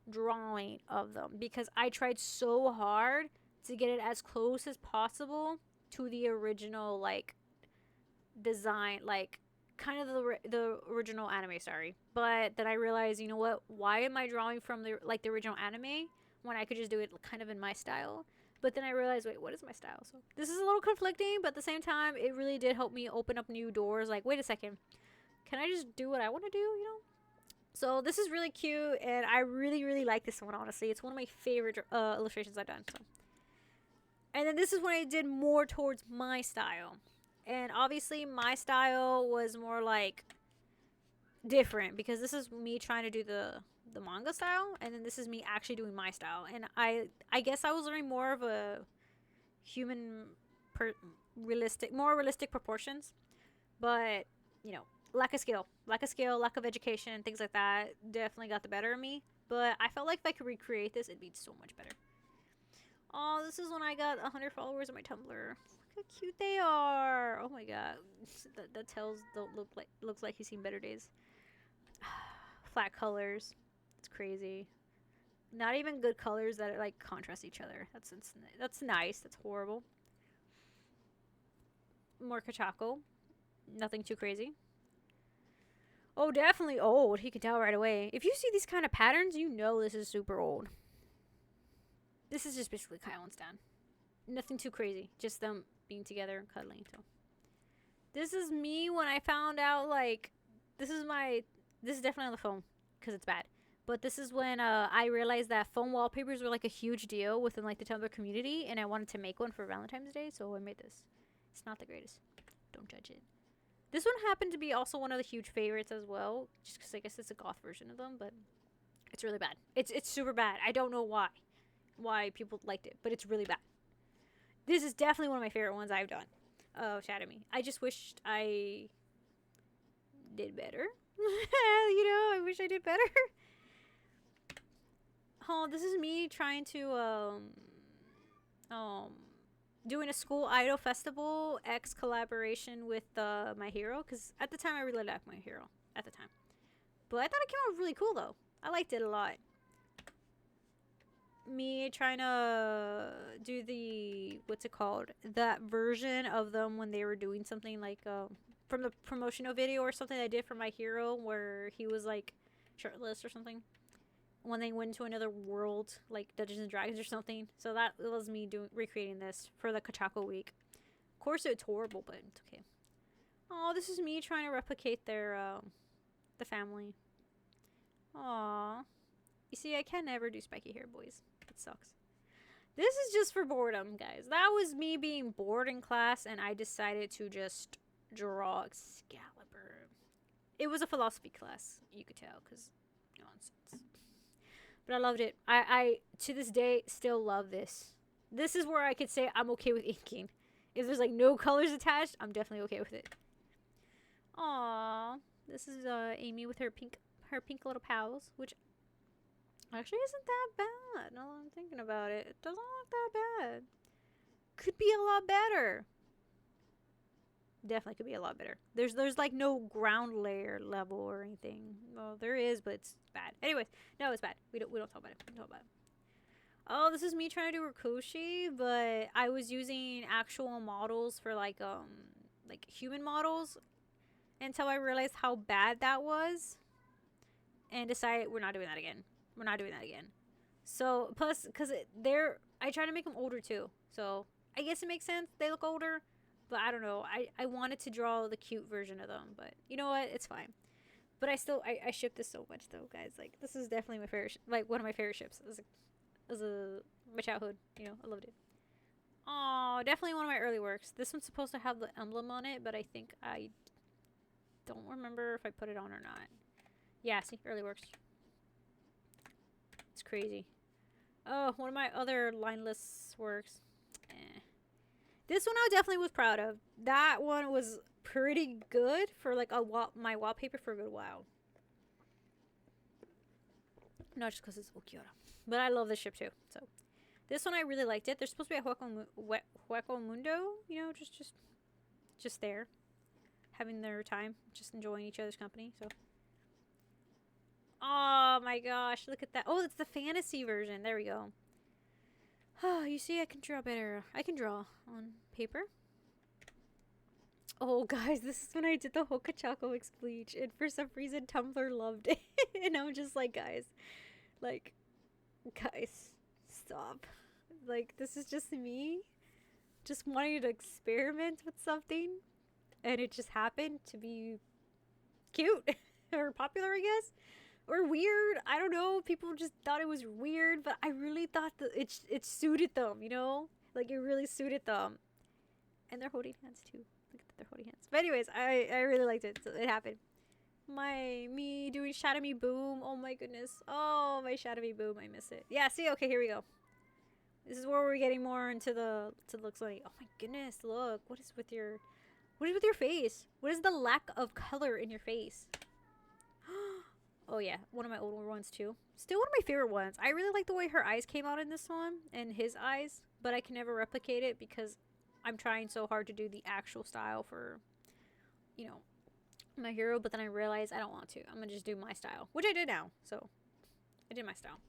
A: drawing of them. Because I tried so hard to get it as close as possible to the original, like, design. Like, kind of the original anime, sorry. But then I realized, you know what? Why am I drawing from the original anime when I could just do it kind of in my style? But then I realized, wait, what is my style? So this is a little conflicting, but at the same time, it really did help me open up new doors. Like, wait a second, can I just do what I want to do? You know. So this is really cute, and I really, really like this one. Honestly, it's one of my favorite illustrations I've done. So, and then this is when I did more towards my style. And obviously my style was more like different because this is me trying to do the manga style, and then this is me actually doing my style. And I guess I was learning more of a human more realistic proportions. But, you know, lack of skill, lack of education, things like that definitely got the better of me. But I felt like if I could recreate this, it'd be so much better. Oh, this is when I got 100 followers on my Tumblr. How cute they are! Oh my god, that tails don't looks like he's seen better days. Flat colors, it's crazy. Not even good colors that like contrast each other. That's nice. That's horrible. More Kachako, nothing too crazy. Oh, definitely old. He can tell right away. If you see these kind of patterns, you know this is super old. This is just basically Kyle and Stan. Nothing too crazy. Just them being together and cuddling. So this is me when I found out, like, this is definitely on the phone because it's bad. But this is when I realized that phone wallpapers were like a huge deal within like the Tumblr community, and I wanted to make one for Valentine's Day, so I made this. It's not the greatest. Don't judge it. This one happened to be also one of the huge favorites as well, just because I guess it's a goth version of them, but it's really bad. It's super bad. I don't know why. why people liked it, but it's really bad. This is definitely one of my favorite ones I've done. Oh, Shadow Me. I just wished I did better. I wish I did better. Oh, this is me trying to doing a school idol festival X collaboration with My Hero, because at the time I really liked My Hero at the time, but I thought it came out really cool though. I liked it a lot. Me trying to do the what's it called, that version of them when they were doing something like from the promotional video or something I did for My Hero where he was like shirtless or something when they went to another world like Dungeons and Dragons or something. So that was me recreating this for the Kachako week. Of course it's horrible, but it's okay. Oh, this is me trying to replicate their the family. Aww. You see, I can never do spiky hair, boys. It sucks. This is just for boredom, guys. That was me being bored in class, and I decided to just draw Excalibur. It was a philosophy class, you could tell, because nonsense. But I loved it. I to this day, still love this. This is where I could say I'm okay with inking. If there's, like, no colors attached, I'm definitely okay with it. Aww. This is Amy with her pink little pals, which actually isn't that bad. Now that I'm thinking about it, it doesn't look that bad. Could be a lot better. Definitely could be a lot better. There's like no ground layer level or anything. Well, there is, but it's bad. Anyways, no, it's bad. We don't talk about it. We don't talk about it. Oh, this is me trying to do Rikoshi, but I was using actual models for like human models until I realized how bad that was, and decided we're not doing that again. We're not doing that again. So, plus, because I try to make them older too. So, I guess it makes sense. They look older. But I don't know. I wanted to draw the cute version of them. But you know what? It's fine. But I ship this so much though, guys. Like, this is definitely my favorite, one of my favorite ships. As my childhood. I loved it. Oh, definitely one of my early works. This one's supposed to have the emblem on it, but I think I don't remember if I put it on or not. Yeah, see, early works. It's crazy. Oh, one of my other lineless works. This one I definitely was proud of. That one was pretty good for like my wallpaper for a good while. Not just because it's Ukiura. But I love this ship too. So this one I really liked it. There's supposed to be a Hueco Mundo, just there. Having their time. Just enjoying each other's company. So oh my gosh, look at that. Oh, it's the fantasy version. There we go. Oh, you see, I can draw better. I can draw on paper. Oh, guys, this is when I did the Hokachako Mix Bleach, and for some reason, Tumblr loved it. And I'm just like, guys, stop. Like, this is just me just wanting to experiment with something, and it just happened to be cute or popular, I guess. Or weird. I don't know. People just thought it was weird, but I really thought that it suited them, Like, it really suited them. And they're holding hands, too. Look at that, they're holding hands. But anyways, I really liked it. So it happened. Me doing Shadow Me Boom. Oh, my goodness. Oh, my Shadow Me Boom. I miss it. Yeah, see? Okay, here we go. This is where we're getting more into the looks like. Oh, my goodness. Look. What is with your face? What is the lack of color in your face? Oh yeah, one of my older ones too. Still one of my favorite ones. I really like the way her eyes came out in this one, and his eyes, but I can never replicate it because I'm trying so hard to do the actual style for, My Hero, but then I realized I don't want to. I'm gonna just do my style, which I did now, so I did my style.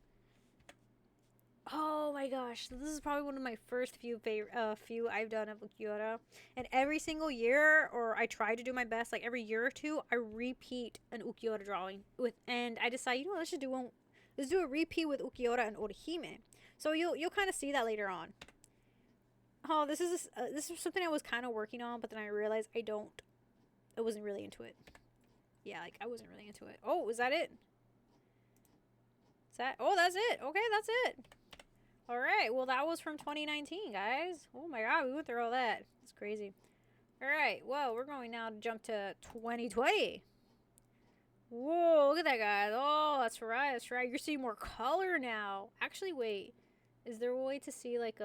A: Oh my gosh, this is probably one of my first few I've done of Ukiura. And every single year, or I try to do my best, like every year or two, I repeat an Ukiura drawing and I decide, let's just let's do a repeat with Ukiura and Orihime. So you'll kind of see that later on. Oh, this is something I was kind of working on, but then I realized I wasn't really into it. Yeah, like I wasn't really into it. Oh, is that it? Oh, that's it. Okay, that's it. All right. Well, that was from 2019, guys. Oh my God, we went through all that. It's crazy. All right. Well, we're going now to jump to 2020. Whoa, look at that, guys. Oh, that's right. That's right. You're seeing more color now. Actually, wait. Is there a way to see like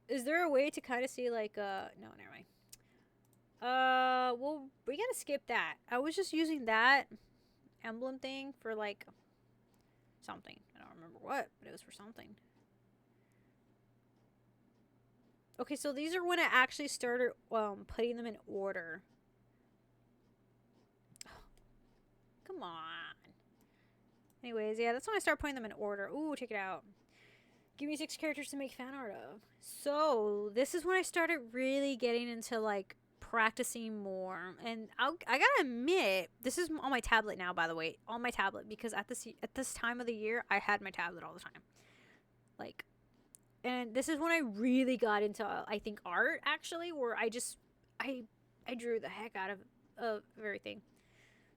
A: is there a way to kind of see like no, never mind. Well, we gotta skip that. I was just using that emblem thing for like something. I don't remember what, but it was for something. Okay, so these are when I actually started putting them in order. Come on. Anyways, yeah, that's when I start putting them in order. Ooh, check it out. Give me 6 characters to make fan art of. So this is when I started really getting into like practicing more. And I gotta admit, this is on my tablet now, by the way, on my tablet, because at this time of the year, I had my tablet all the time. Like, and this is when I really got into I think art actually, where I drew the heck out of everything.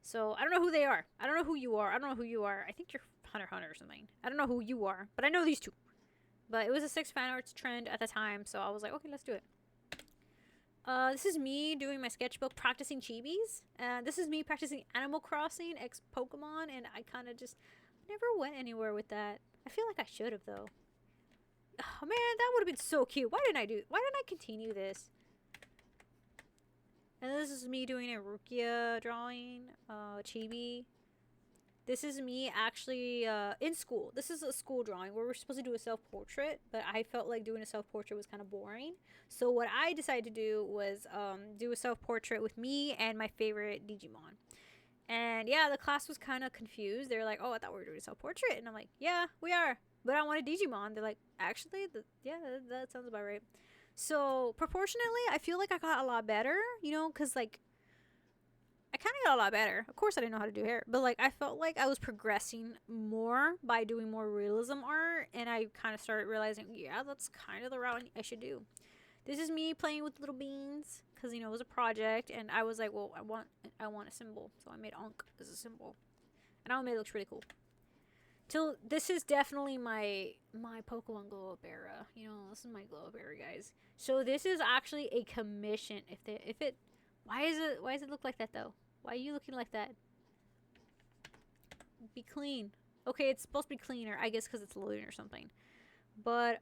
A: So I don't know who they are. I don't know who you are. I don't know who you are. I think you're Hunter Hunter or something. I don't know who you are, but I know these two. But it was a 6 fan arts trend at the time, so I was like, okay, let's do it. This is me doing my sketchbook, practicing chibis. This is me practicing Animal Crossing X Pokemon, and I kind of just never went anywhere with that. I feel like I should have though. Oh man, that would have been so cute. Why didn't I continue this? And this is me doing a Rukia drawing, chibi. This is me actually in school. This is a school drawing where we're supposed to do a self-portrait, but I felt like doing a self-portrait was kind of boring. So what I decided to do was do a self-portrait with me and my favorite Digimon. And yeah, the class was kind of confused. They're like, oh, I thought we were doing a self-portrait. And I'm like, yeah, we are. But I want a Digimon. They're like, actually, yeah, that sounds about right. So proportionately, I feel like I got a lot better, you know, because like I kind of got a lot better. Of course, I didn't know how to do hair, but like I felt like I was progressing more by doing more realism art, and I kind of started realizing, yeah, that's kind of the route I should do. This is me playing with little beans because you know it was a project, and I was like, well, I want a symbol, so I made Ankh as a symbol, and I made it looks really cool. Till this is definitely my Pokemon glow up era. You know, this is my glow up era, guys. So this is actually a commission. If it why does it look like that though? Why are you looking like that? Be clean. Okay, it's supposed to be cleaner, I guess, because it's loading or something. But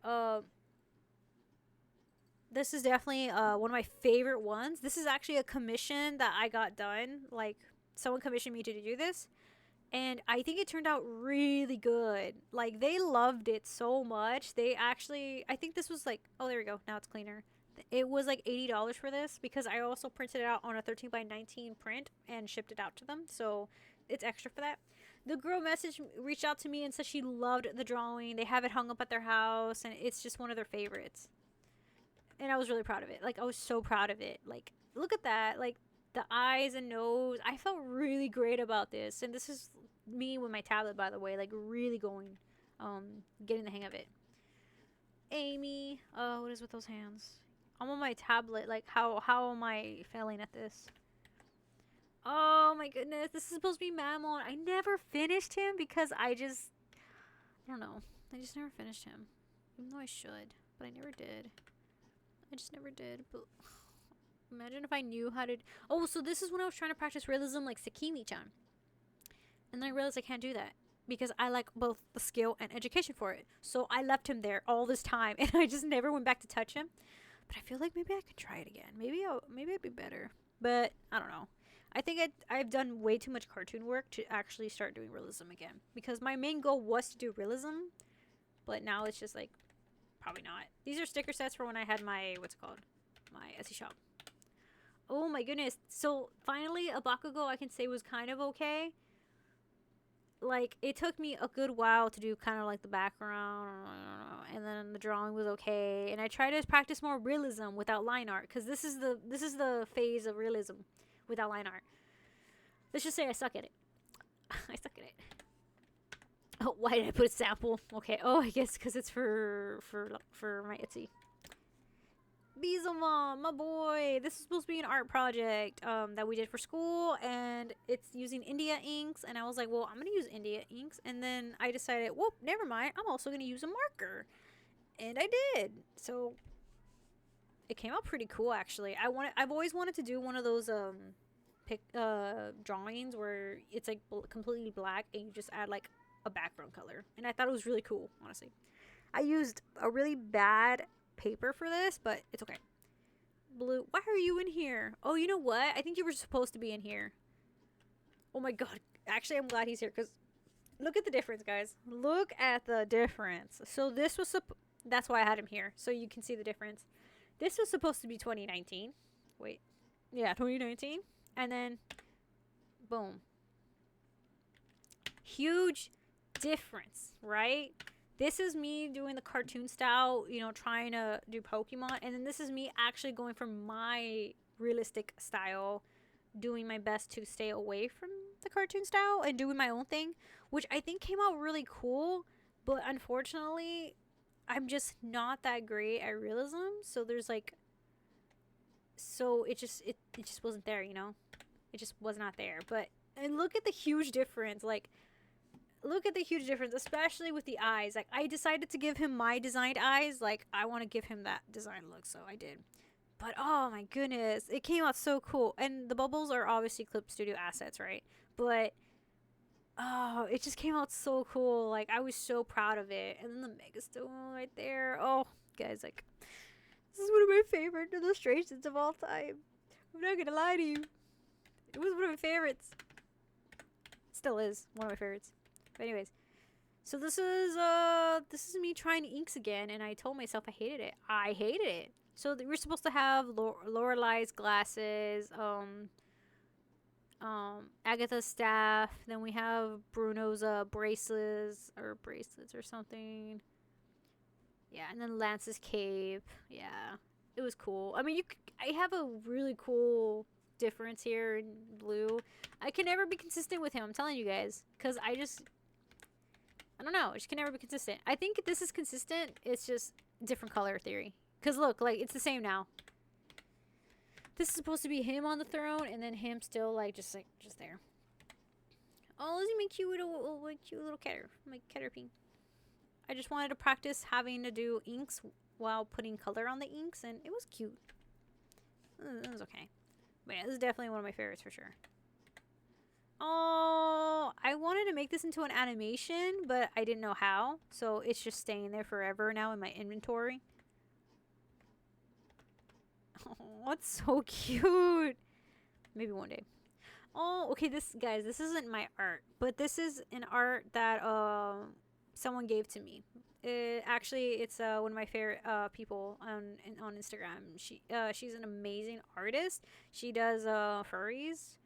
A: this is definitely one of my favorite ones. This is actually a commission that I got done. Like someone commissioned me to do this, and I think it turned out really good. Like they loved it so much. They actually, I think this was like, oh, there we go. Now it's cleaner. It was like $80 for this because I also printed it out on a 13 by 19 print and shipped it out to them. So it's extra for that. The girl reached out to me and said she loved the drawing. They have it hung up at their house and it's just one of their favorites. And I was really proud of it. Like I was so proud of it. Like look at that. Like the eyes and nose. I felt really great about this. And this is me with my tablet, by the way, like really going getting the hang of it. Amy, what is with those hands? I'm on my tablet. Like how am I failing at this? Oh my goodness, this is supposed to be Mammon. I never finished him because I don't know. I just never finished him. Even though I should, but I never did. I just never did. But imagine if I knew how to. Oh, so this is when I was trying to practice realism like Sakimi-chan. And then I realized I can't do that because I like both the skill and education for it. So I left him there all this time and I just never went back to touch him. But I feel like maybe I could try it again. Maybe it'd be better. But I don't know. I think I've done way too much cartoon work to actually start doing realism again. Because my main goal was to do realism. But now it's just like, probably not. These are sticker sets for when I had my, what's it called? My Etsy shop. Oh my goodness. So finally, a Bakugo I can say was kind of okay. Like, it took me a good while to do kind of like the background, and then the drawing was okay. And I tried to practice more realism without line art, because this is the phase of realism without line art. Let's just say I suck at it. I suck at it. Oh, why did I put a sample? Okay. Oh, I guess because it's for my Etsy. Beelzemon, my boy. This is supposed to be an art project that we did for school, and it's using India inks. And I was like, well, I'm gonna use India inks. And then I decided, whoop, never mind. I'm also gonna use a marker, and I did. So it came out pretty cool, actually. I've always wanted to do one of those drawings where it's like completely black, and you just add like a background color. And I thought it was really cool, honestly. I used a really bad paper for this, but it's okay. Blue. Why are you in here? Oh, you know what? I think you were supposed to be in here. Oh my god. Actually, I'm glad he's here because look at the difference, guys. Look at the difference. So this was that's why I had him here, so you can see the difference. This was supposed to be 2019. Wait. Yeah, 2019. And then boom. Huge difference, right? This is me doing the cartoon style, you know, trying to do Pokemon. And then this is me actually going for my realistic style, doing my best to stay away from the cartoon style and doing my own thing, which I think came out really cool. But unfortunately, I'm just not that great at realism. So there's like, so it just wasn't there, you know? It just was not there. But, and look at the huge difference. Like, look at the huge difference, especially with the eyes. Like, I decided to give him my designed eyes. Like, I want to give him that design look, so I did. But oh my goodness, it came out so cool. And the bubbles are obviously Clip Studio assets, right? But oh, it just came out so cool. Like, I was so proud of it. And then the Megastone right there. Oh, guys, like, this is one of my favorite illustrations of all time. I'm not gonna lie to you. It was one of my favorites. Still is one of my favorites. But anyways, so this is me trying inks again, and I told myself I hated it. I hated it. So we're supposed to have Lorelai's glasses, Agatha's staff. Then we have Bruno's bracelets or something. Yeah, and then Lance's cape. Yeah, it was cool. I mean, I have a really cool difference here in blue. I can never be consistent with him. I'm telling you guys, because I don't know. I just can never be consistent. I think this is consistent. It's just different color theory. Because look, like, it's the same now. This is supposed to be him on the throne, and then him still, like, just there. Oh, isn't he cute little catter? My Caterpie. I just wanted to practice having to do inks while putting color on the inks, and it was cute. It was okay. But yeah, this is definitely one of my favorites for sure. Oh, I wanted to make this into an animation, but I didn't know how. So it's just staying there forever now in my inventory. Oh, it's so cute. Maybe one day. Oh, okay, this isn't my art, but this is an art that someone gave to me. It's one of my favorite people on Instagram. She's an amazing artist. She does furries.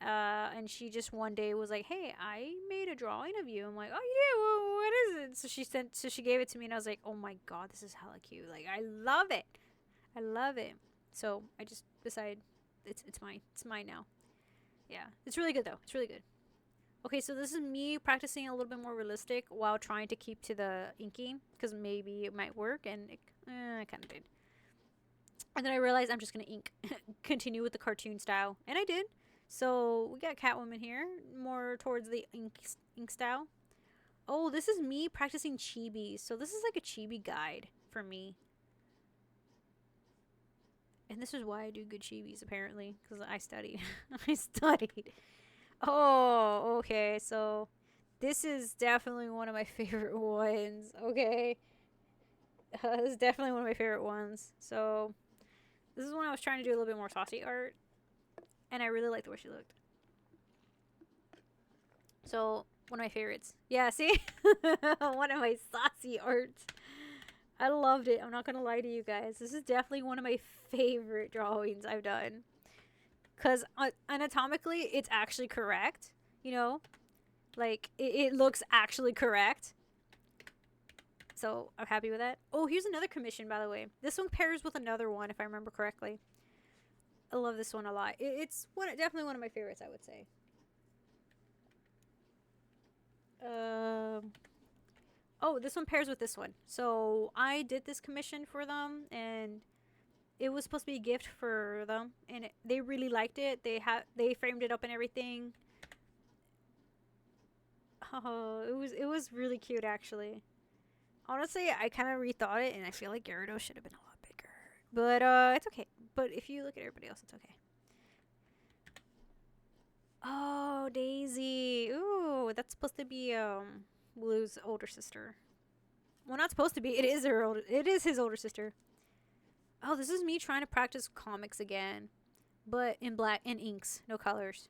A: And she just one day was like, "Hey, I made a drawing of you." I'm like, "Oh, you did? Well, what is it?" So she gave it to me, and I was like, "Oh my god, this is hella cute! Like, I love it, I love it." So I just decided it's mine. It's mine now. Yeah, it's really good though. It's really good. Okay, so this is me practicing a little bit more realistic while trying to keep to the inking because maybe it might work, and it kind of did. And then I realized I'm just gonna ink, continue with the cartoon style, and I did. So we got Catwoman here, more towards the ink style. Oh, this is me practicing chibi. So this is like a chibi guide for me. And this is why I do good chibis, apparently, because I studied. I studied. Oh, okay. So this is definitely one of my favorite ones. Okay. This is definitely one of my favorite ones. So this is when I was trying to do a little bit more saucy art. And I really liked the way she looked. So, one of my favorites. Yeah, see? One of my saucy arts. I loved it. I'm not going to lie to you guys. This is definitely one of my favorite drawings I've done. Because anatomically, it's actually correct. You know? Like, it looks actually correct. So, I'm happy with that. Oh, here's another commission, by the way. This one pairs with another one, if I remember correctly. I love this one a lot. It's definitely one of my favorites, I would say. Oh, this one pairs with this one. So I did this commission for them, and it was supposed to be a gift for them, and they really liked it. They framed it up and everything. Oh, it was really cute, actually. Honestly, I kind of rethought it, and I feel like Gyarados should have been a lot bigger. But it's okay. But if you look at everybody else, it's okay. Oh, Daisy. Ooh, that's supposed to be Blue's older sister. Well, not supposed to be. It is her older. It is his older sister. Oh, this is me trying to practice comics again, but in black and inks, no colors.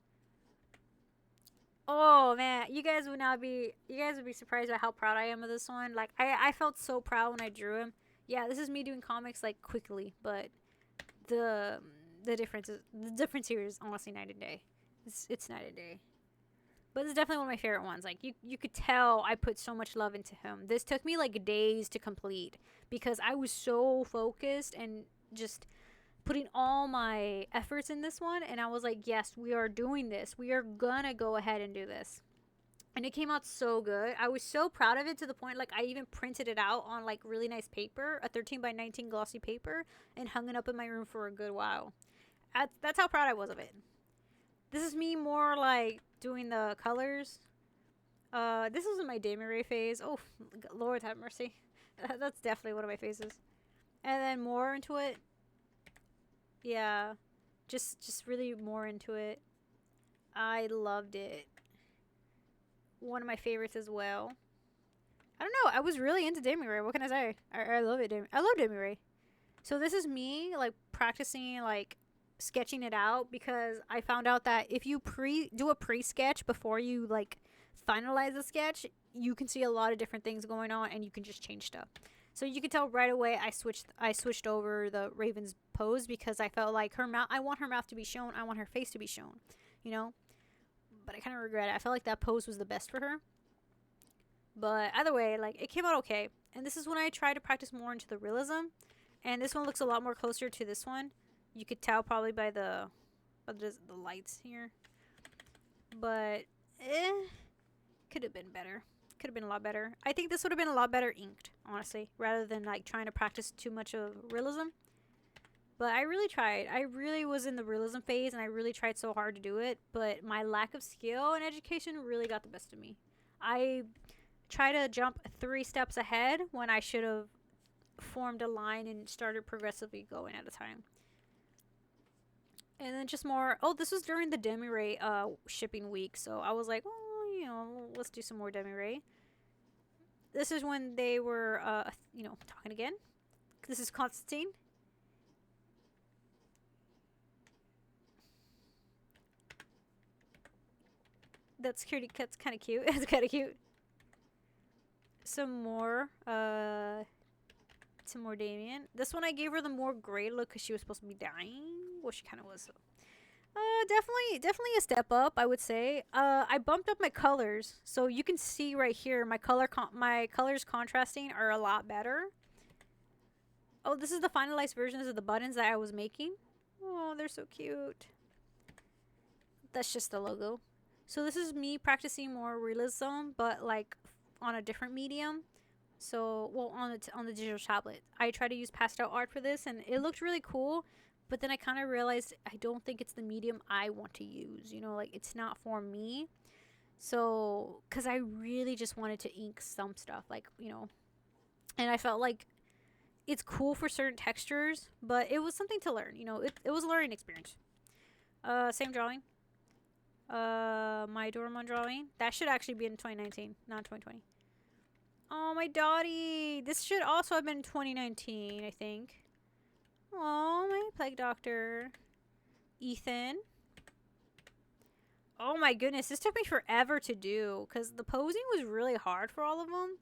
A: Oh man, you guys would not be. You guys would be surprised at how proud I am of this one. Like I felt so proud when I drew him. Yeah, this is me doing comics like quickly, but the the difference here is honestly night and day. It's night and day. But it's definitely one of my favorite ones. Like you could tell I put so much love into him. This took me like days to complete because I was so focused and just putting all my efforts in this one, and I was like, yes, we are doing this. We are gonna go ahead and do this. And it came out so good. I was so proud of it to the point like I even printed it out on like really nice paper, a 13 by 19 glossy paper, and hung it up in my room for a good while. That's how proud I was of it. This is me more like doing the colors. This was in my Demi phase. Oh, Lord have mercy. That's definitely one of my phases. And then more into it. Yeah, just really more into it. I loved it. One of my favorites as well. I don't know. I was really into Demi. What can I say? I love it. I love Demi. So this is me like practicing like sketching it out because I found out that if you do a pre-sketch before you like finalize the sketch, you can see a lot of different things going on and you can just change stuff. So you can tell right away I switched over the Raven's pose because I felt like her mouth, I want her mouth to be shown, I want her face to be shown, you know? But I kind of regret it. I felt like that pose was the best for her. But either way, like it came out okay. And this is when I try to practice more into the realism. And this one looks a lot more closer to this one. You could tell probably by the lights here. But could have been better. Could have been a lot better. I think this would have been a lot better inked, honestly, rather than like trying to practice too much of realism. But I really tried. I really was in the realism phase and I really tried so hard to do it, but my lack of skill and education really got the best of me. I tried to jump 3 steps ahead when I should have formed a line and started progressively going at a time. And then just more. Oh, this was during the Demi-Ray shipping week, so I was like, well, you know, let's do some more Demi-Ray. This is when they were, talking again. This is Constantine. That's kind of cute. It's kind of cute. Some more Damien. This one I gave her the more gray look because she was supposed to be dying. Well, she kind of was. So. Definitely a step up, I would say. I bumped up my colors, so you can see right here my colors contrasting are a lot better. Oh, this is the finalized versions of the buttons that I was making. Oh, they're so cute. That's just the logo. So this is me practicing more realism, but like on a different medium. So, well, on the digital tablet. I try to use pastel art for this, and it looked really cool. But then I kind of realized I don't think it's the medium I want to use. You know, like it's not for me. So, because I really just wanted to ink some stuff, like, you know. And I felt like it's cool for certain textures, but it was something to learn. You know, it was a learning experience. Same drawing. My Doraemon drawing. That should actually be in 2019, not 2020. Oh, my Dottie. This should also have been 2019, I think. Oh, my Plague Doctor. Ethan. Oh my goodness, this took me forever to do because the posing was really hard for all of them.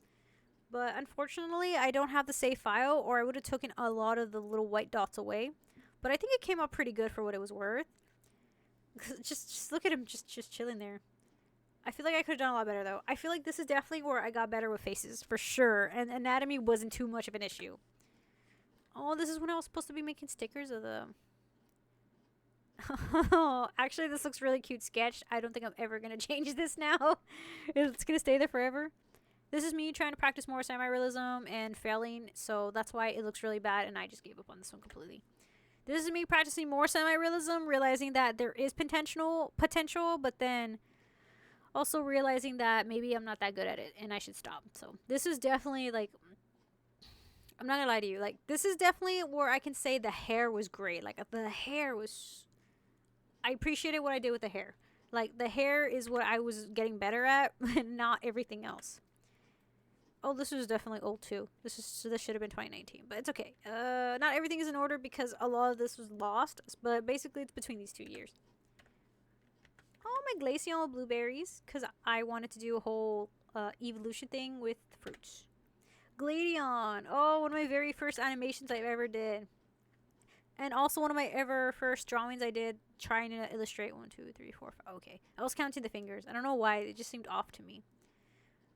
A: But unfortunately, I don't have the save file or I would have taken a lot of the little white dots away. But I think it came out pretty good for what it was worth. Just look at him just chilling there. I feel like I could have done a lot better though. I feel like this is definitely where I got better with faces for sure. And anatomy wasn't too much of an issue. Oh, this is when I was supposed to be making stickers of them. Actually, this looks really cute sketched. I don't think I'm ever going to change this now. It's going to stay there forever. This is me trying to practice more semi-realism and failing, so that's why it looks really bad, and I just gave up on this one completely. This is me practicing more semi-realism, realizing that there is potential, but then also realizing that maybe I'm not that good at it, and I should stop. So this is definitely, like, I'm not going to lie to you. Like, this is definitely where I can say the hair was great. Like, the hair was... I appreciated what I did with the hair. Like, the hair is what I was getting better at, and not everything else. Oh, this was definitely old too. This should have been 2019, but it's okay. Not everything is in order because a lot of this was lost, but basically it's between these 2 years. Oh, my glacial blueberries, because I wanted to do a whole evolution thing with fruits. Gladion. Oh, one of my very first animations I've ever did. And also one of my ever first drawings I did trying to illustrate 1, 2, 3, 4, 5. Okay. I was counting the fingers. I don't know why. It just seemed off to me.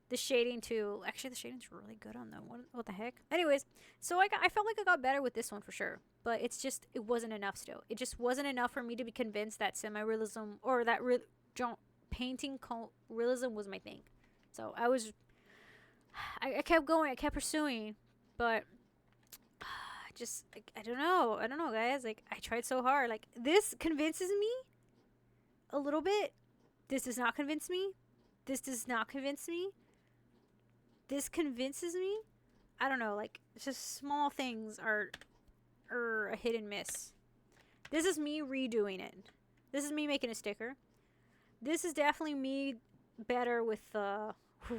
A: The shading too. Actually, the shading's really good on them. What the heck? Anyways, so I felt like I got better with this one for sure. But it wasn't enough still. It just wasn't enough for me to be convinced that semi-realism or that painting realism was my thing. So I kept going. I kept pursuing. But just I don't know. I don't know, guys. Like, I tried so hard. Like, this convinces me a little bit. This does not convince me. This does not convince me. This convinces me. I don't know. Like, it's just small things are a hit and miss. This is me redoing it. This is me making a sticker. This is definitely me better with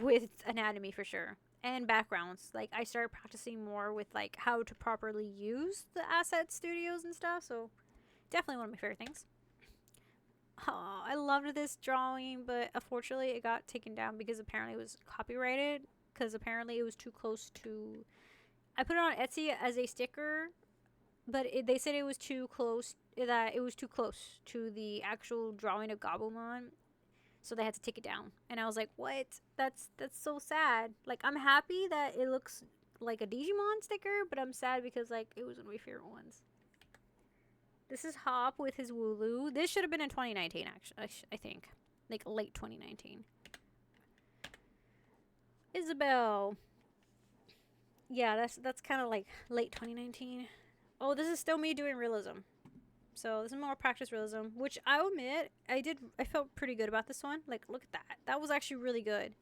A: with anatomy for sure. And backgrounds. Like, I started practicing more with like how to properly use the asset studios and stuff. So definitely one of my favorite things. Oh, I loved this drawing, but unfortunately it got taken down because apparently it was copyrighted. Because apparently it was too close to. I put it on Etsy as a sticker, but they said it was too close. That it was too close to the actual drawing of Gabumon, so they had to take it down. And I was like, "What? That's so sad." Like, I'm happy that it looks like a Digimon sticker, but I'm sad because like it was one of my favorite ones. This is Hop with his Wooloo. This should have been in 2019, actually. I think, like late 2019. Isabel. Yeah, that's kind of like late 2019. Oh, this is still me doing realism. So this is more practice realism, which I'll admit I felt pretty good about this one. Like, look at that. That was actually really good.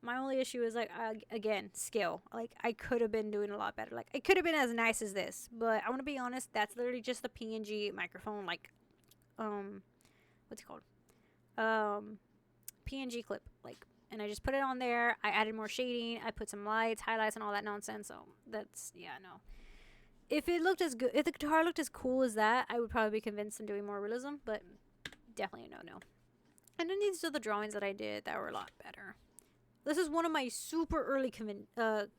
A: My only issue is like again, skill. Like, I could have been doing a lot better. Like, it could have been as nice as this, but I want to be honest, that's literally just the PNG microphone like what's it called? PNG clip. Like, and I just put it on there. I added more shading. I put some lights, highlights, and all that nonsense. So that's, yeah, no. If it looked as good, if the guitar looked as cool as that, I would probably be convinced in doing more realism. But definitely a no. And then these are the drawings that I did that were a lot better. This is one of my super early commissions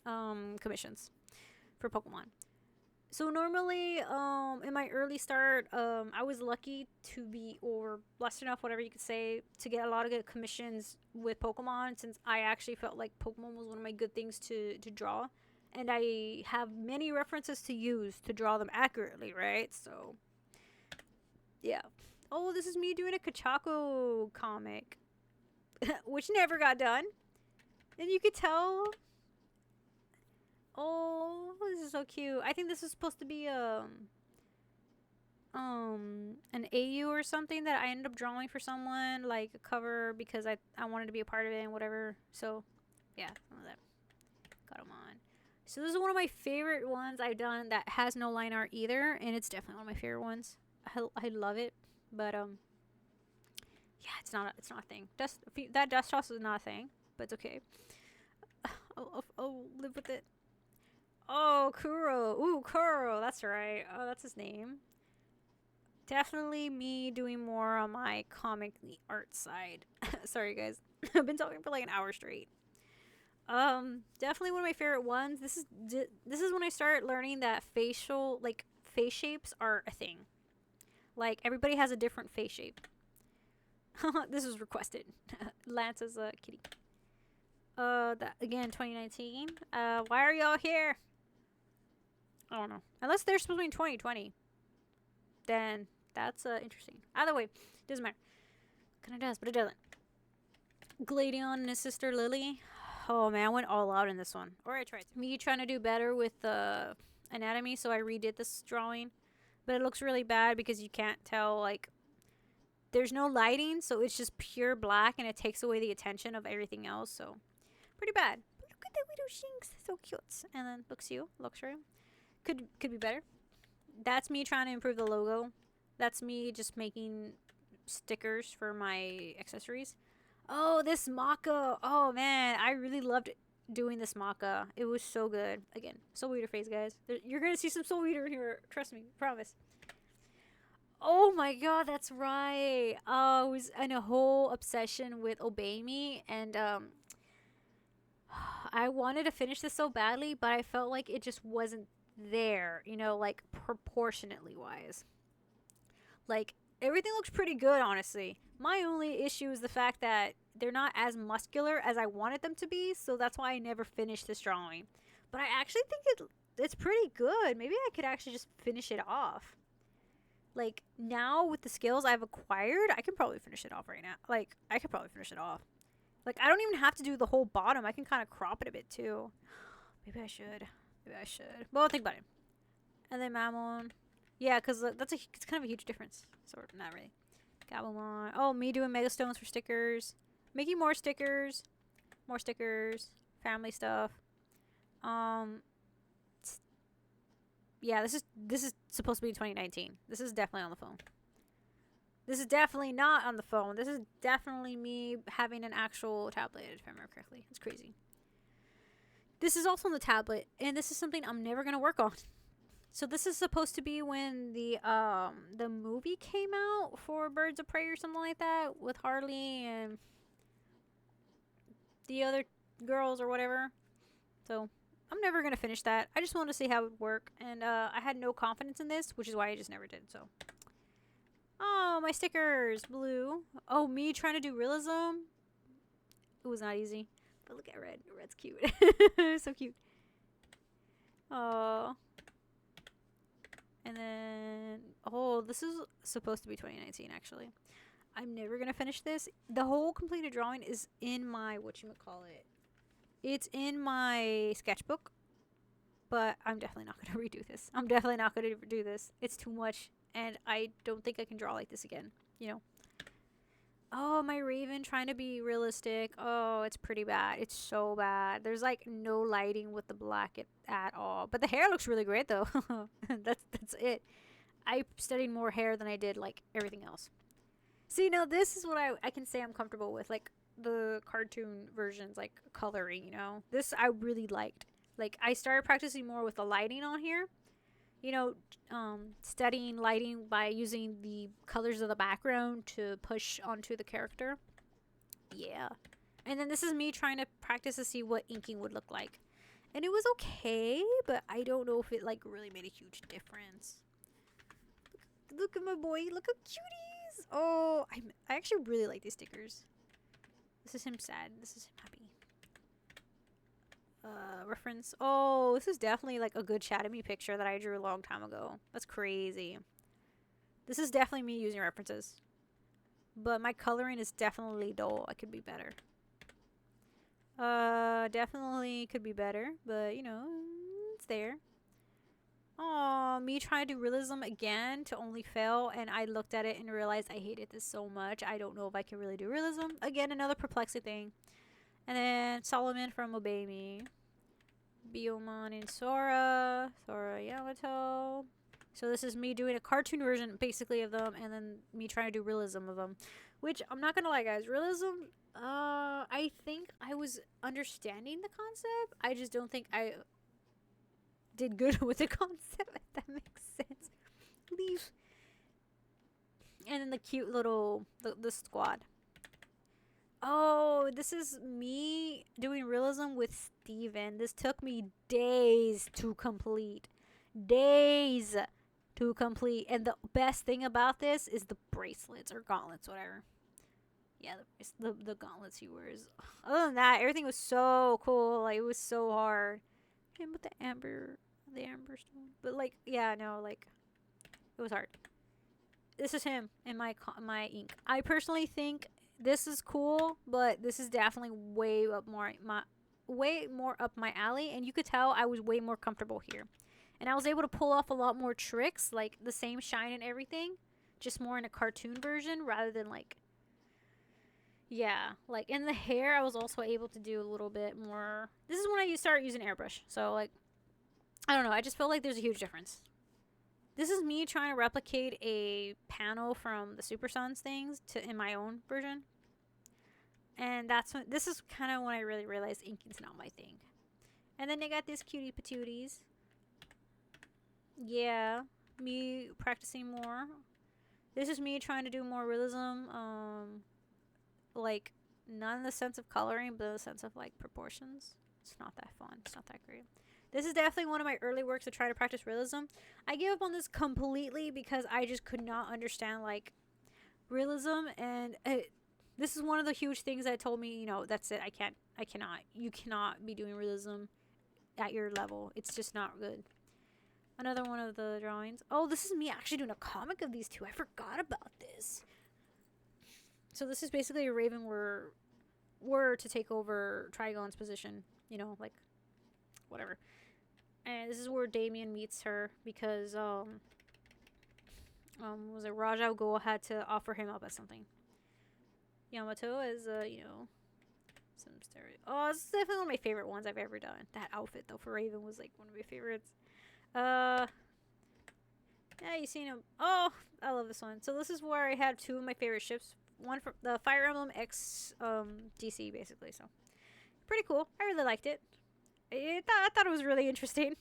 A: for Pokemon. So normally, in my early start, I was lucky to be, or blessed enough, whatever you could say, to get a lot of good commissions with Pokemon, since I actually felt like Pokemon was one of my good things to draw. And I have many references to use to draw them accurately, right? So, yeah. Oh, this is me doing a Kachako comic, which never got done. And you could tell. Oh, this is so cute. I think this is supposed to be an AU or something that I ended up drawing for someone, like a cover, because I wanted to be a part of it and whatever. So, yeah, some of that. Got them on. So this is one of my favorite ones I've done that has no line art either, and it's definitely one of my favorite ones. I love it, but yeah, it's not a thing. That dust toss is not a thing, but it's okay. I'll live with it. Oh, Kuro. Ooh, Kuro. That's right. Oh, that's his name. Definitely me doing more on my comic art side. Sorry, guys. I've been talking for like an hour straight. Definitely one of my favorite ones. This is when I started learning that face shapes are a thing. Like, everybody has a different face shape. This was requested. Lance is a kitty. That again, 2019. Why are y'all here? I don't know. Unless they're supposed to be in 2020, then that's interesting. Either way, doesn't matter. Kind of does, but it doesn't. Gladion and his sister Lily. Oh man, I went all out in this one. Or I tried. Me trying to do better with the anatomy, so I redid this drawing, but it looks really bad because you can't tell, like, there's no lighting, so it's just pure black, and it takes away the attention of everything else. So pretty bad. But look at that little Shinx, so cute. And then Luxray. Could be better. That's me trying to improve the logo. That's me just making stickers for my accessories. Oh, this Mako. Oh man, I really loved doing this maca. It was so good. Again, Soul Eater phase, guys. You're gonna see some Soul Eater here. Trust me, promise. Oh my god, that's right. I was in a whole obsession with Obey Me, and I wanted to finish this so badly, but I felt like it just wasn't there, you know, like proportionately wise. Like everything looks pretty good, honestly. My only issue is the fact that they're not as muscular as I wanted them to be, so that's why I never finished this drawing. But I actually think it's pretty good. Maybe I could actually just finish it off. Like now with the skills I've acquired, I can probably finish it off right now. Like I could probably finish it off. Like I don't even have to do the whole bottom. I can kind of crop it a bit too. Maybe I should. Maybe I should. But I'll think about it. And then Mammon. Yeah, because it's kind of a huge difference. Sort of, not really. Gabumon. Oh, me doing Mega Stones for stickers. Making more stickers. More stickers. Family stuff. Yeah, this is supposed to be 2019. This is definitely on the phone. This is definitely not on the phone. This is definitely me having an actual tablet, if I remember correctly. It's crazy. This is also on the tablet, and this is something I'm never gonna work on. So this is supposed to be when the movie came out for Birds of Prey or something like that with Harley and the other girls or whatever. So I'm never gonna finish that. I just wanted to see how it would work, and I had no confidence in this, which is why I just never did. So, oh, my stickers, blue. Oh, me trying to do realism. It was not easy, but look at red. Red's cute. So cute. Oh. And then, oh, this is supposed to be 2019, actually. I'm never going to finish this. The whole completed drawing is in my, whatchamacallit. It's in my sketchbook. But I'm definitely not going to redo this. I'm definitely not going to do this. It's too much. And I don't think I can draw like this again. You know? Oh, my Raven trying to be realistic. Oh, it's pretty bad. It's so bad. There's like no lighting with the black at all. But the hair looks really great though. that's it. I studied more hair than I did like everything else. See, now this is what I can say I'm comfortable with. Like the cartoon versions, like coloring, you know. This I really liked. Like I started practicing more with the lighting on here. You know, studying lighting by using the colors of the background to push onto the character. Yeah. And then this is me trying to practice to see what inking would look like. And it was okay, but I don't know if it like really made a huge difference. Look at my boy. Look how cuties. Oh, I actually really like these stickers. This is him sad. This is him happy. Reference. Oh, this is definitely like a good chat of me picture that I drew a long time ago. That's crazy. This is definitely me using references. But my coloring is definitely dull. I could be better. Definitely could be better. But, you know, it's there. Oh, me trying to do realism again to only fail. And I looked at it and realized I hated this so much. I don't know if I can really do realism. Again, another perplexing thing. And then Solomon from Obey Me. Biyomon and Sora. Sora Yamato. So this is me doing a cartoon version basically of them. And then me trying to do realism of them. Which, I'm not gonna lie guys. Realism, I think I was understanding the concept. I just don't think I did good with the concept. If that makes sense. Leave. And then the cute little, the squad. Oh, this is me doing realism with Steven. This took me days to complete. Days to complete. And the best thing about this is the bracelets or gauntlets, whatever. Yeah, the gauntlets he wears. Other than that, everything was so cool. Like, it was so hard. And with the amber stone. But, like, yeah, no, like, it was hard. This is him in my ink. I personally think this is cool, but this is definitely way more up my alley, and you could tell I was way more comfortable here. And I was able to pull off a lot more tricks, like the same shine and everything, just more in a cartoon version rather than like, yeah, like in the hair I was also able to do a little bit more. This is when I start using airbrush. So like, I don't know, I just feel like there's a huge difference. This is me trying to replicate a panel from the Super Sons things in my own version. And that's when, this is kind of when I really realized inking's not my thing. And then they got these cutie patooties. Yeah, me practicing more. This is me trying to do more realism. Like, not in the sense of coloring, but in the sense of like proportions. It's not that fun. It's not that great. This is definitely one of my early works to try to practice realism. I gave up on this completely because I just could not understand like realism, and this is one of the huge things that told me, you know, that's it. You cannot be doing realism at your level. It's just not good. Another one of the drawings. Oh, this is me actually doing a comic of these two. I forgot about this. So this is basically a raven were to take over Trigon's position. You know, like whatever. And this is where Damien meets her because was it Raja Ghul had to offer him up as something. Yamato is you know, some stereo. Oh, this is definitely one of my favorite ones I've ever done. That outfit though for Raven was like one of my favorites. Yeah, you seen him. Oh, I love this one. So this is where I have two of my favorite ships. One from the Fire Emblem X DC basically. So pretty cool. I really liked it. I thought it was really interesting.